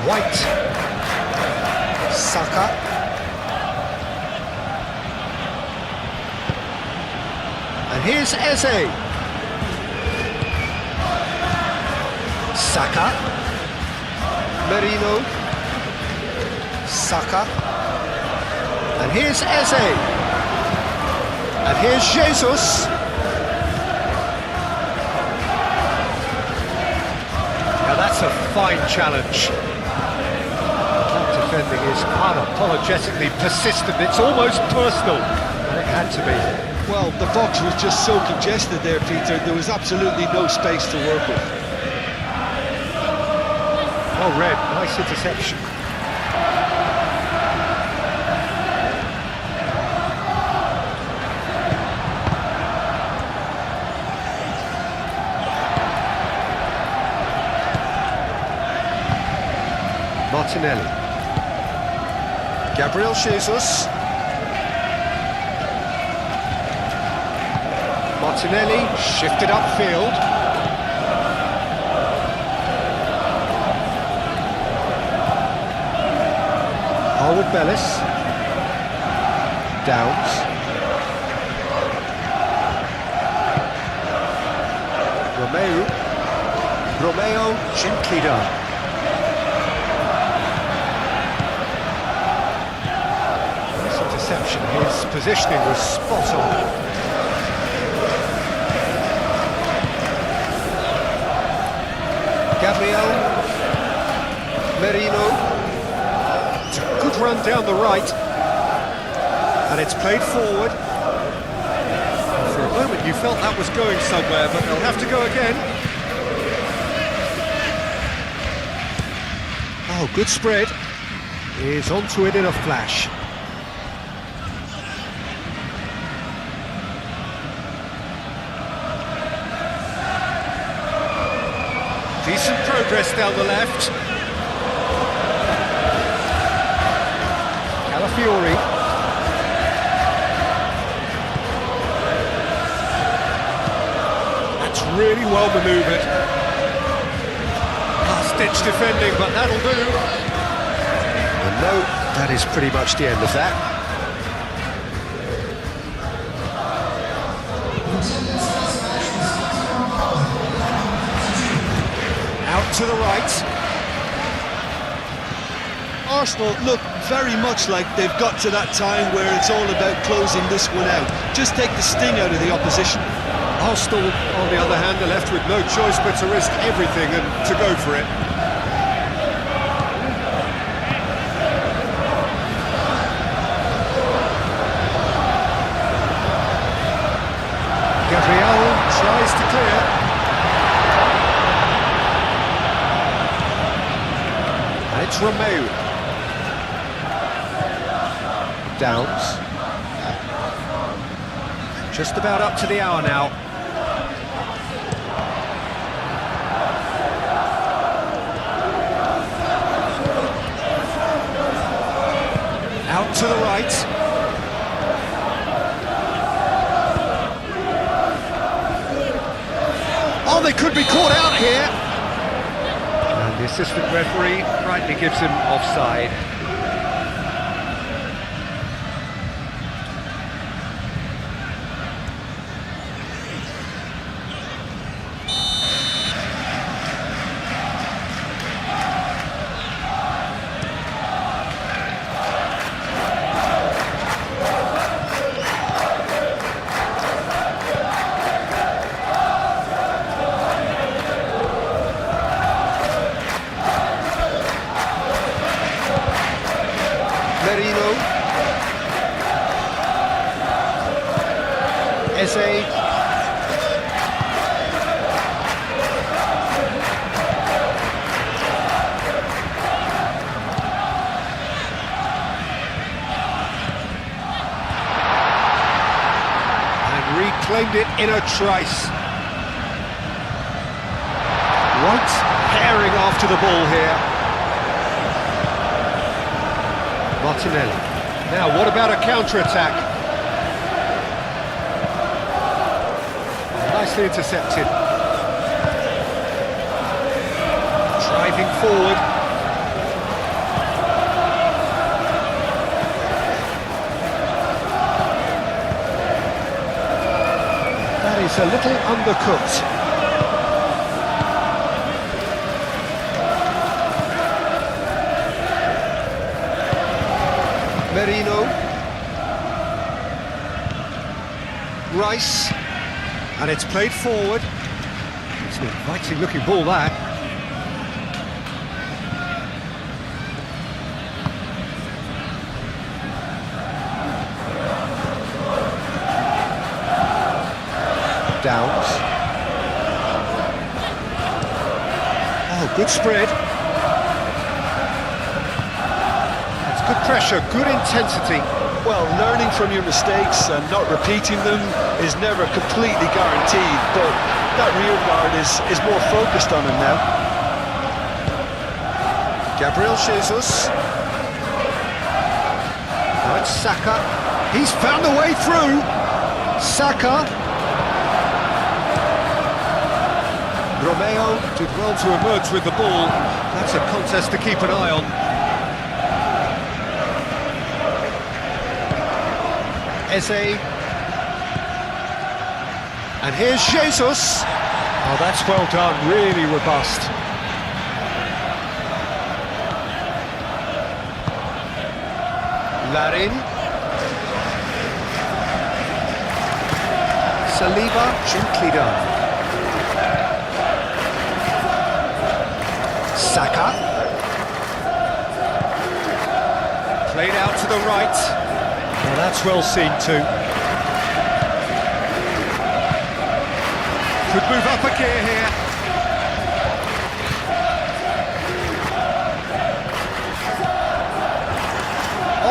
White. Saka. And here's Eze. Saka. Merino. Saka. And here's Eze. And here's Jesus. Now that's a fine challenge. That defending is unapologetically persistent. It's almost personal. And it had to be. Well, the box was just so congested there, Peter. There was absolutely no space to work with. Well read, nice interception. Martinelli. Gabriel Jesus. Martinelli shifted upfield. Harwood Bellis. Downs. Romeo gently done. Nice interception. His positioning was spot on. Gabriel Merino. It's a good run down the right, and it's played forward. For a moment you felt that was going somewhere, but they'll have to go again. Oh, good spread. He's onto it in a flash. Decent progress down the left. Calafiori. That's really well manoeuvred. Last-ditch defending, but that'll do. And no, that is pretty much the end of that. Out to the right. Arsenal look very much like they've got to that time where it's all about closing this one out. Just take the sting out of the opposition. Arsenal, on the other hand, are left with no choice but to risk everything and to go for it. Gabriel tries to clear. It's Romeo. Downs. Just about up to the hour now. Out to the right. Oh, they could be caught out here. The assistant referee rightly gives him offside. Merino. Eze. And reclaimed it in a trice. White herring after the ball here. Martinelli. Now, what about a counter-attack? Nicely intercepted. Driving forward. It's a little undercooked. Merino. Rice. And it's played forward. It's an inviting looking ball, that. Downs. Oh, good spread. It's good pressure, good intensity. Well, learning from your mistakes and not repeating them is never completely guaranteed, but that rear guard is more focused on him now. Gabriel Jesus. Now it's Saka. He's found a way through. Saka. Romeo did well to emerge with the ball. That's a contest to keep an eye on. Eze. And here's Jesus. Oh, that's well done, really robust. Larin. Saliba, gently done. Saka. Played out to the right. Well, that's well seen too. Could move up a gear here.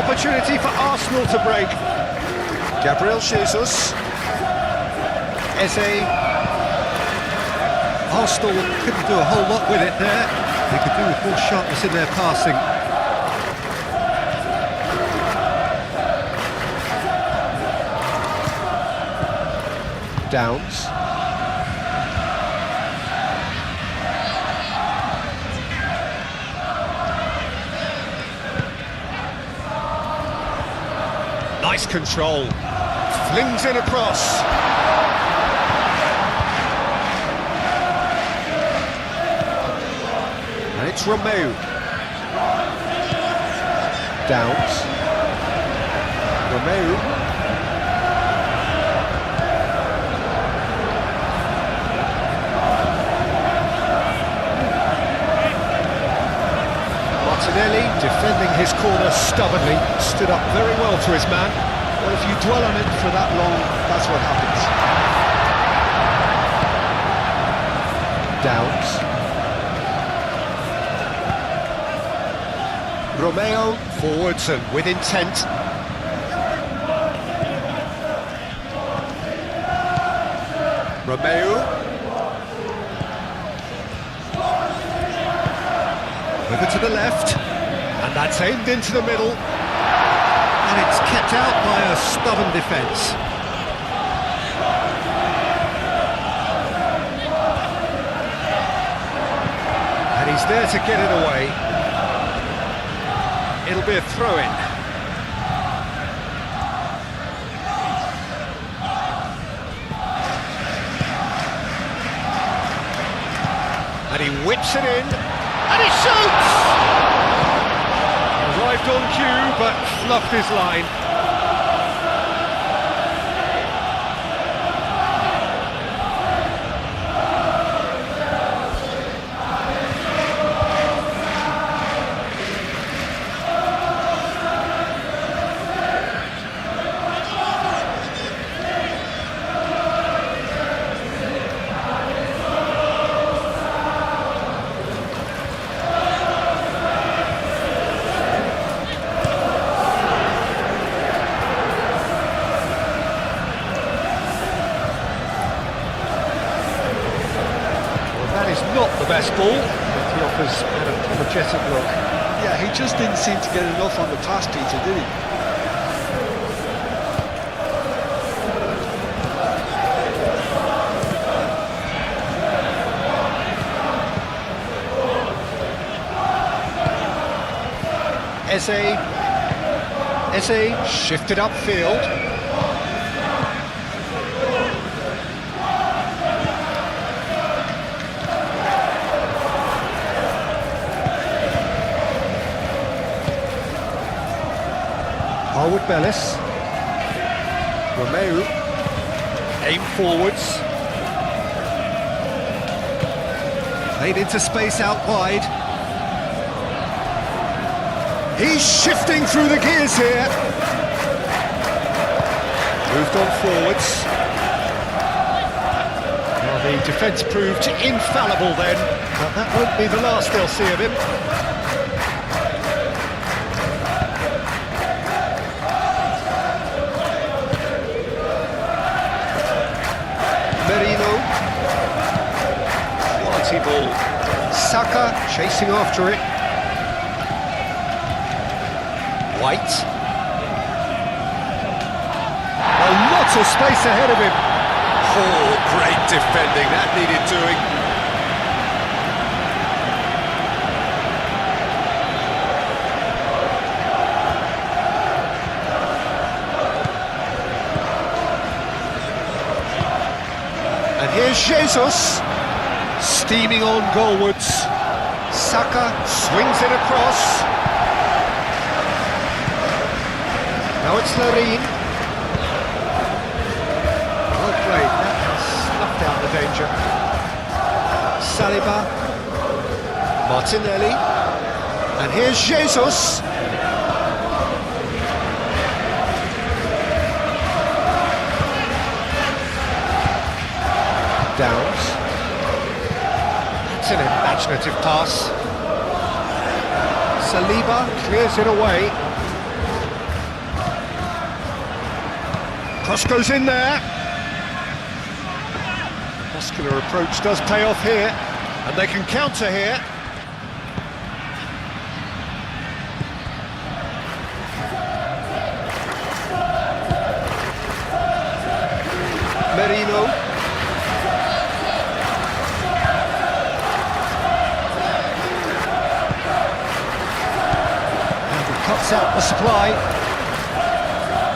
Opportunity for Arsenal to break. Gabriel Jesus. Eze. Arsenal couldn't do a whole lot with it there. They could do with more sharpness in their passing. Downs. Nice control. Flings in across. And it's Romeo. Downs. Romeo. Martinelli defending his corner stubbornly, stood up very well to his man. Well, if you dwell on it for that long, that's what happens. Downs. Romeo forwards and with intent. Romeo. Over to the left, and that's aimed into the middle, and it's kept out by a stubborn defence. And he's there to get it away. It'll be a throw-in. And he whips it in. And he shoots! Arrived on cue, but fluffed his line. Not the best ball, but he offers an apologetic look. Yeah, he just didn't seem to get enough on the pass, Peter, did he? Eze shifted upfield. Harwood Bellis. Romeu. Aim forwards. Played into space out wide. He's shifting through the gears here. Moved on forwards. Well, the defence proved infallible then, but that won't be the last they'll see of him. Merino. Quality ball. Saka chasing after it. White. A lot of space ahead of him. Oh, great defending, that needed doing. And here's Jesus, steaming on goalwards. Saka swings it across. Now it's Larin. Well played, that has snuffed out the danger. Saliba. Martinelli. And here's Jesus. Downs. That's an imaginative pass. Saliba clears it away. Cross goes in there. Muscular approach does pay off here, and they can counter here. Merino. And he cuts out the supply.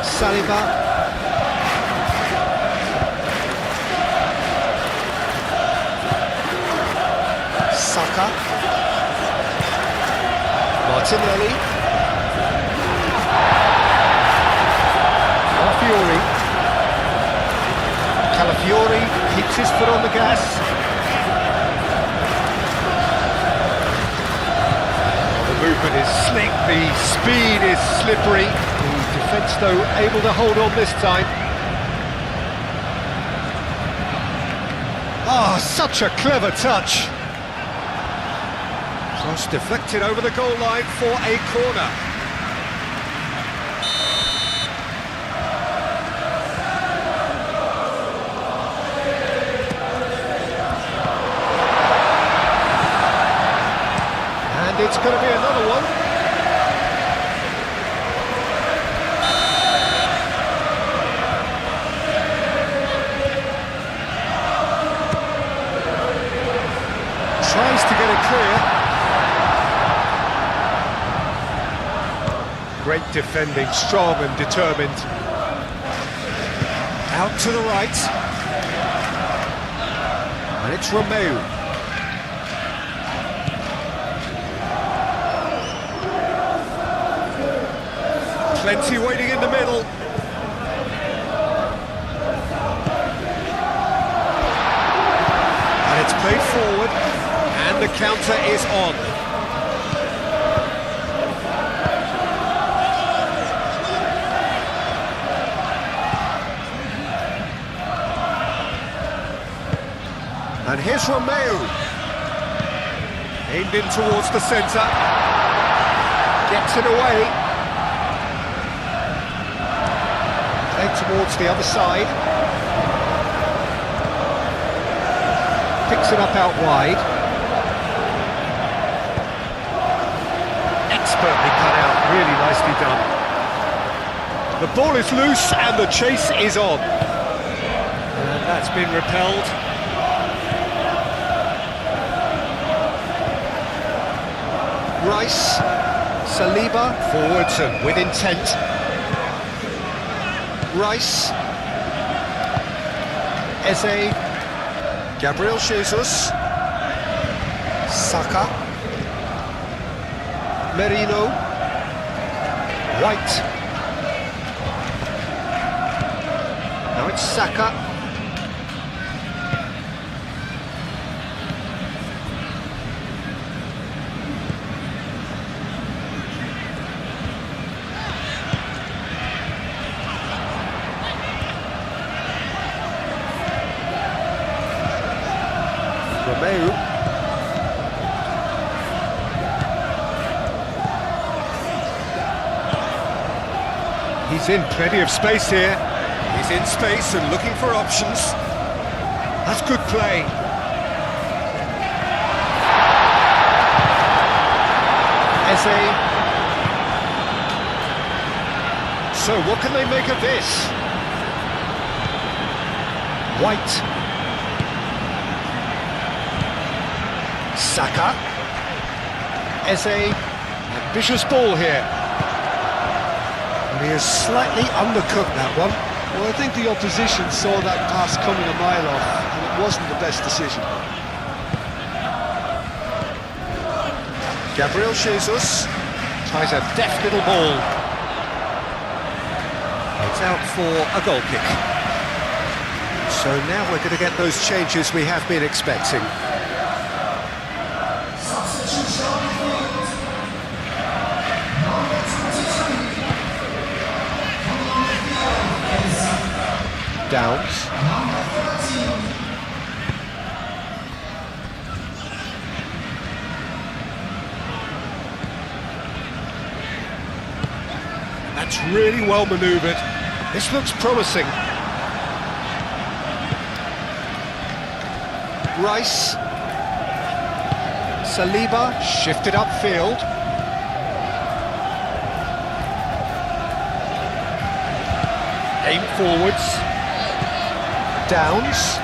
Saliba. Saka. Martinelli. Calafiori keeps his foot on the gas. The movement is slick, the speed is slippery. The defence, though, able to hold on this time. Ah, such a clever touch. Cross deflected over the goal line for a corner. And it's going to be another one. Tries to get it clear. Great defending, strong and determined. Out to the right. And it's Romeu. Plenty waiting in the middle. And it's played forward. And the counter is on. And here's Romeu. Aimed in towards the centre. Gets it away. Played towards the other side. Picks it up out wide. Expertly cut out, really nicely done. The ball is loose and the chase is on. And that's been repelled. Rice, Saliba, forwards and with intent. Rice, Eze, Gabriel Jesus, Saka, Merino, White, it's Saka. Romeu. He's in plenty of space here. He's in space and looking for options. That's good play. Eze. So what can they make of this? White. Saka. Eze. Ambitious ball here. And he has slightly undercooked that one. Well, I think the opposition saw that pass coming a mile off, and it wasn't the best decision. Gabriel Jesus tries a deft little ball. It's out for a goal kick. So now we're going to get those changes we have been expecting. Downs. That's really well manoeuvred. This looks promising. Rice. Saliba shifted upfield. Aim forwards. Downs.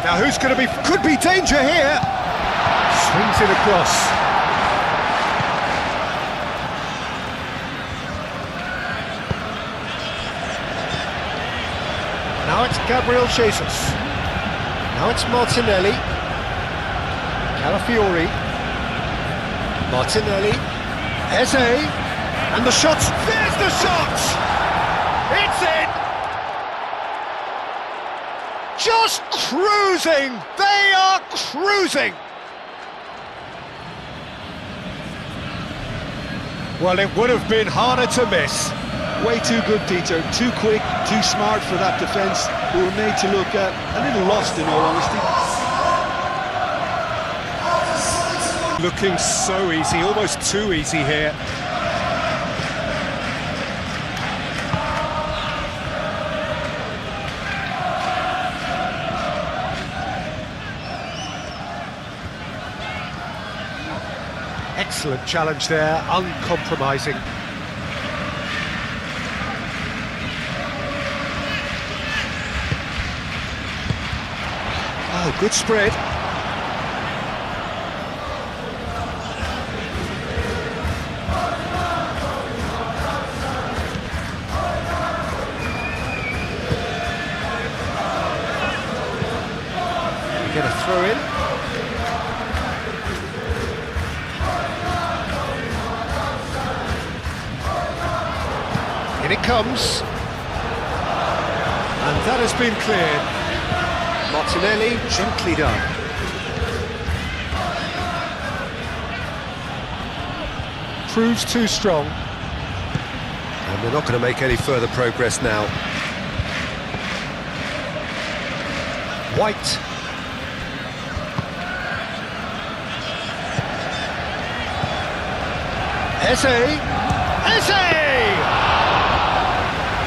Now who's going to be... Could be danger here! Swings it across. Now it's Gabriel Jesus. Now it's Martinelli. Calafiori. Martinelli. Eze. And the shot, there's the shot! It's in! Just cruising! They are cruising! Well, it would have been harder to miss. Way too good, Peter. Too quick, too smart for that defence, who were made to look a little lost, in all honesty. Looking so easy, almost too easy here. Excellent challenge there, uncompromising. Oh, good spread. We get a throw in. In it comes, and that has been cleared. Martinelli, gently done. Proves too strong, and they're not going to make any further progress now. White. Eze! Eze!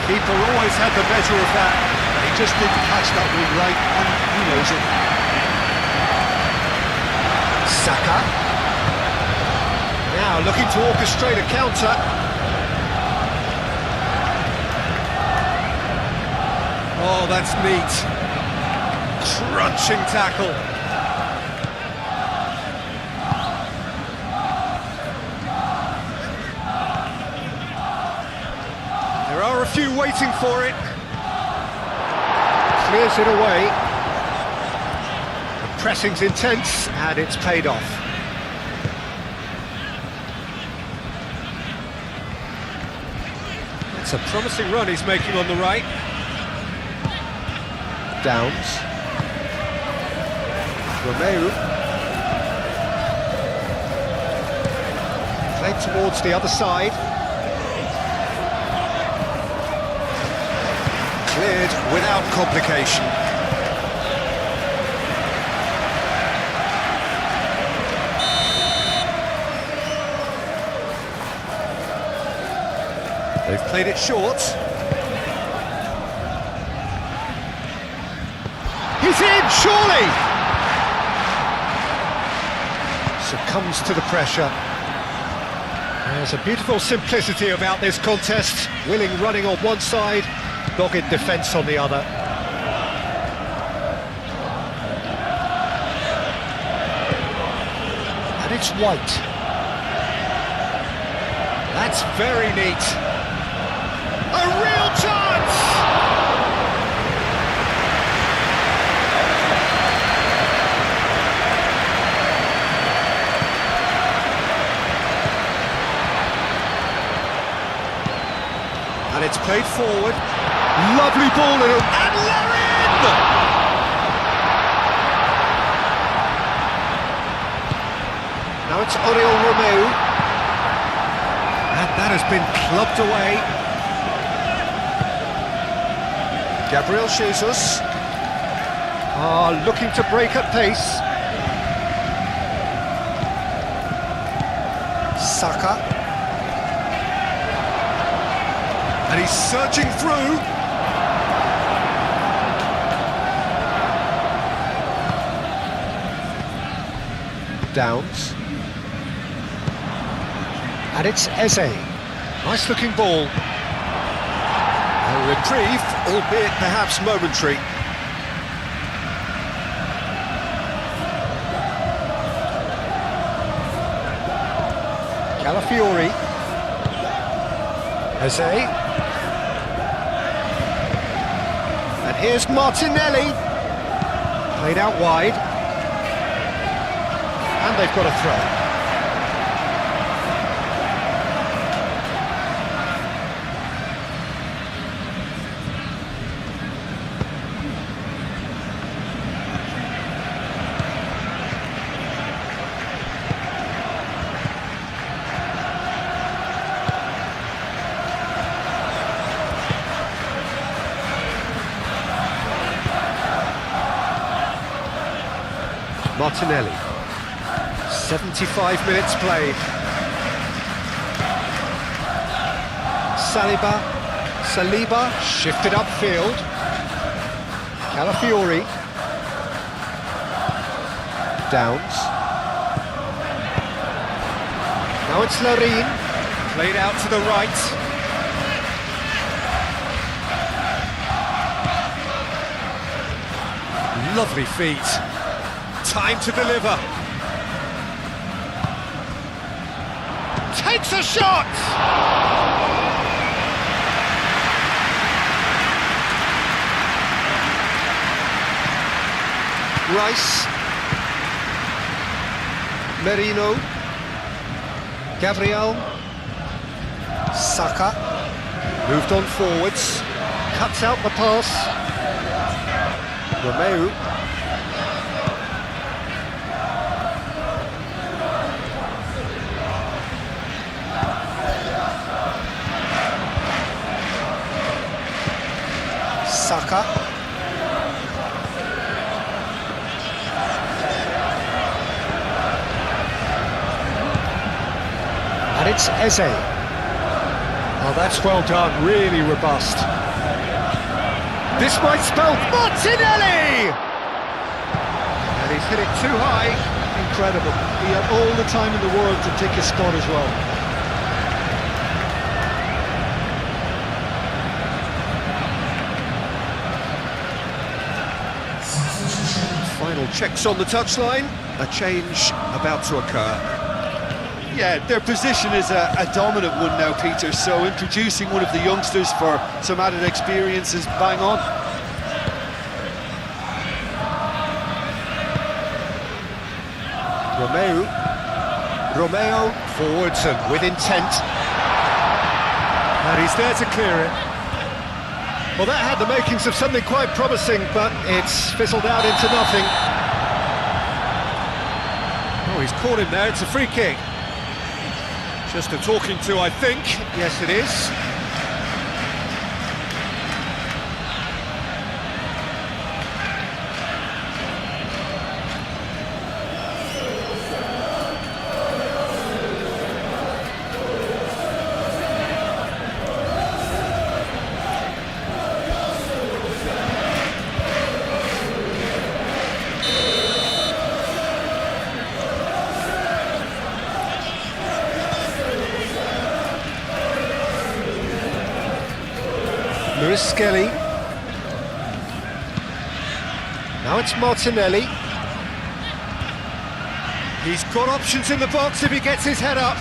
Keeper always had the better of that. He just didn't catch that one right, and he knows it. Saka. Now looking to orchestrate a counter. Oh, that's neat. Crunching tackle. There are a few waiting for it. Clears it away. The pressing's intense, and it's paid off. It's a promising run he's making on the right. Downs. Romeu. Played towards the other side. Cleared without complication. They've played it short. He's in, surely! Succumbs to the pressure. There's a beautiful simplicity about this contest. Willing running on one side, dogged defence on the other. And it's White. That's very neat. A real chance! And it's played forward. Lovely ball in, and Larin! Now it's Oriol Romeu. And that has been clubbed away. Gabriel Jesus. Looking to break at pace. Saka. And he's surging through. Downs. And it's Eze. Nice looking ball. A reprieve, albeit perhaps momentary. Calafiori. Eze. And here's Martinelli. Played out wide. And they've got a throw. Martinelli. 75 minutes played. Saliba shifted upfield. Calafiori. Downs. Now it's Larin. Played out to the right. Lovely feet. Time to deliver. Takes a shot! Rice. Merino. Gabriel. Saka. Moved on forwards. Cuts out the pass. Romeu. Saka. And it's Eze. Oh, that's well done, really robust. This might spell Martinelli! And he's hit it too high. Incredible. He had all the time in the world to take his spot as well. Final checks on the touchline. A change about to occur. Yeah, their position is a dominant one now, Peter, so introducing one of the youngsters for some added experience is bang on. Romeo forwards and with intent. And he's there to clear it. Well, that had the makings of something quite promising, but it's fizzled out into nothing. Oh, he's caught him there, it's a free kick. Just a talking to, I think. Yes, it is. Lewis Skelly. Now it's Martinelli. He's got options in the box if he gets his head up.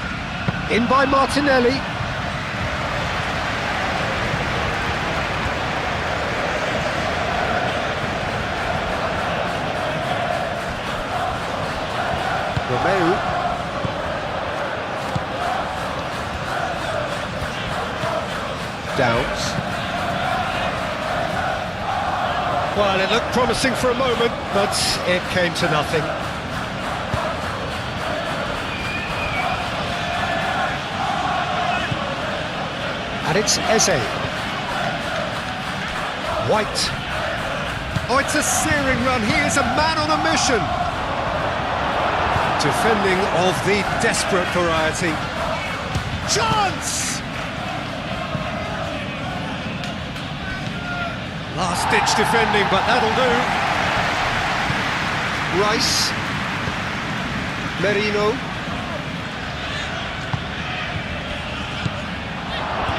In by Martinelli. Romeu. Downs. Well, it looked promising for a moment, but it came to nothing. And it's Eze. White. Oh, it's a searing run. He is a man on a mission. Defending of the desperate variety. Chance! Last-ditch defending, but that'll do. Rice. Merino.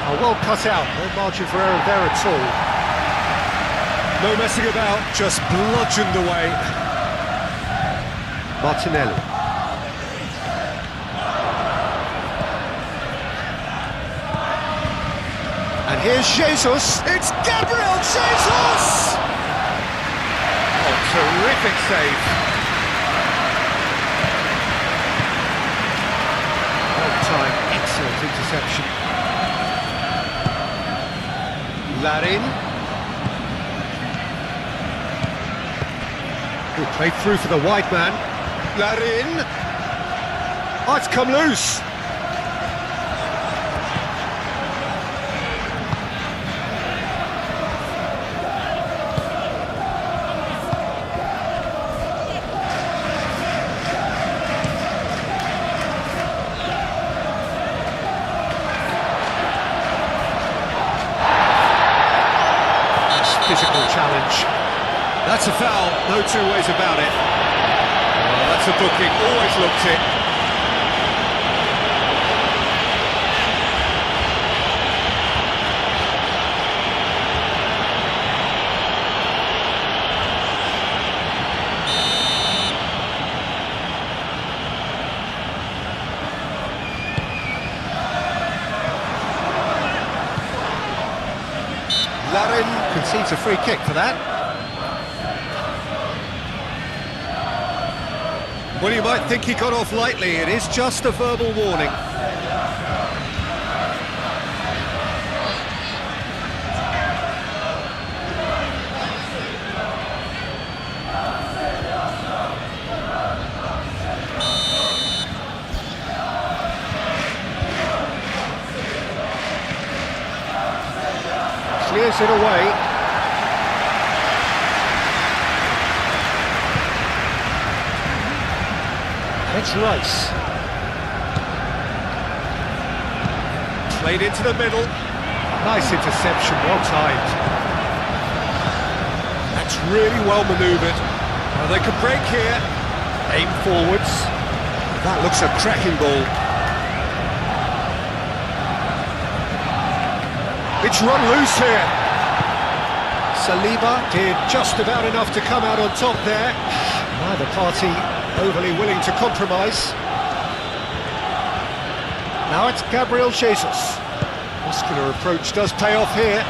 Oh, well cut out. No margin for error there at all. No messing about, just bludgeoned away. Martinelli. And here's Jesus. It's Gabriel Jesus! Oh, terrific save. Well-timed, excellent interception. Larin. Who played through for the wide man. Larin. Oh, it's come loose. Physical challenge. That's a foul, no two ways about it. Oh, that's a booking, always looked it. Larin concedes a free kick for that. Well, you might think he got off lightly. It is just a verbal warning. Clears it away. It's Rice. Played into the middle. Nice interception, well timed. That's really well manoeuvred. Well, they could break here. Aim forwards. That looks a cracking ball. It's run loose here. Saliba did just about enough to come out on top there. Neither party overly willing to compromise. Now it's Gabriel Jesus. Muscular approach does pay off here.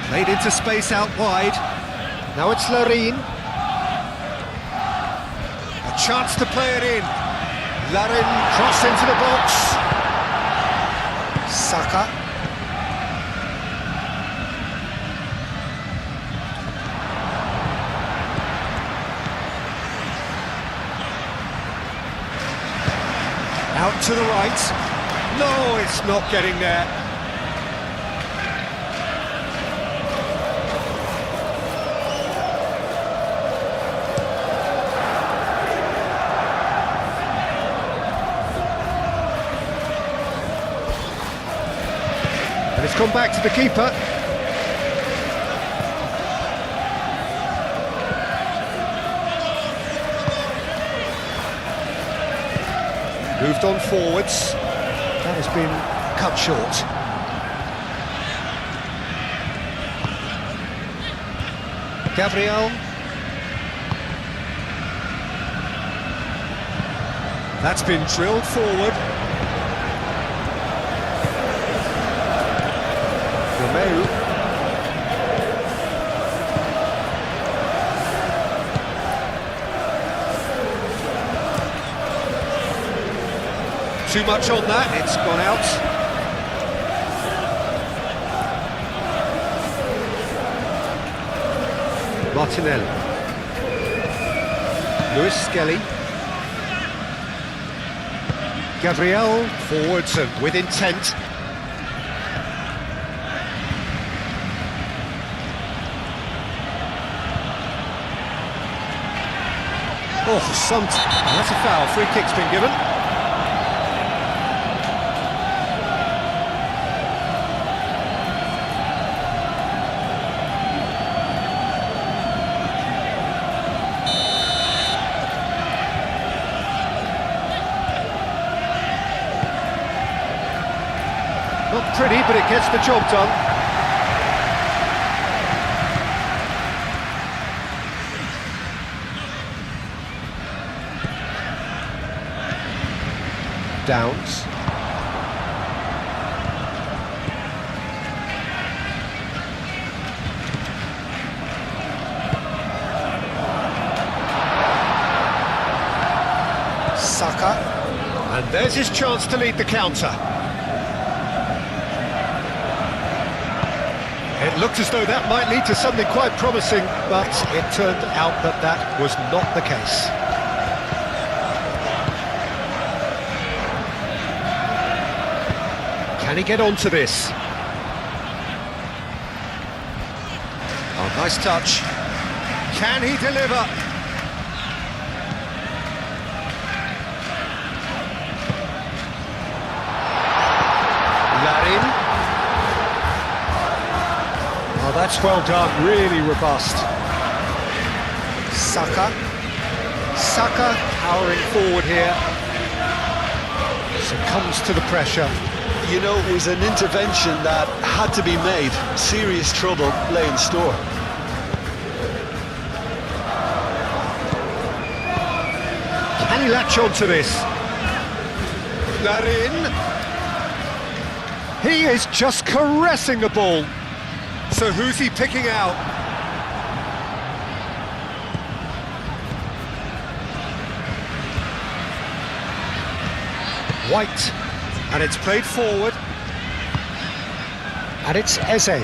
Played into space out wide. Now it's Larin. A chance to play it in. Larin cross into the box. Saka. Out to the right. No, it's not getting there. And it's gone back to the keeper. Moved on forwards. That has been cut short. Gabriel. That's been drilled forward. Romeu. Too much on that, it's gone out. Martinelli. Lewis Skelly. Gabriel, forwards and with intent. Oh, that's a foul, free kick's been given. Not pretty, but it gets the job done. Downs. Saka. And there's his chance to lead the counter. It looked as though that might lead to something quite promising, but it turned out that that was not the case. Can he get onto this? Oh, nice touch. Can he deliver? Larin. Oh, that's well done, really robust. Saka. Saka powering forward here. Succumbs to the pressure. You know, it was an intervention that had to be made. Serious trouble lay in store. Can he latch onto this? Larin. He is just caressing the ball. So who's he picking out? White. And it's played forward. And it's Eze.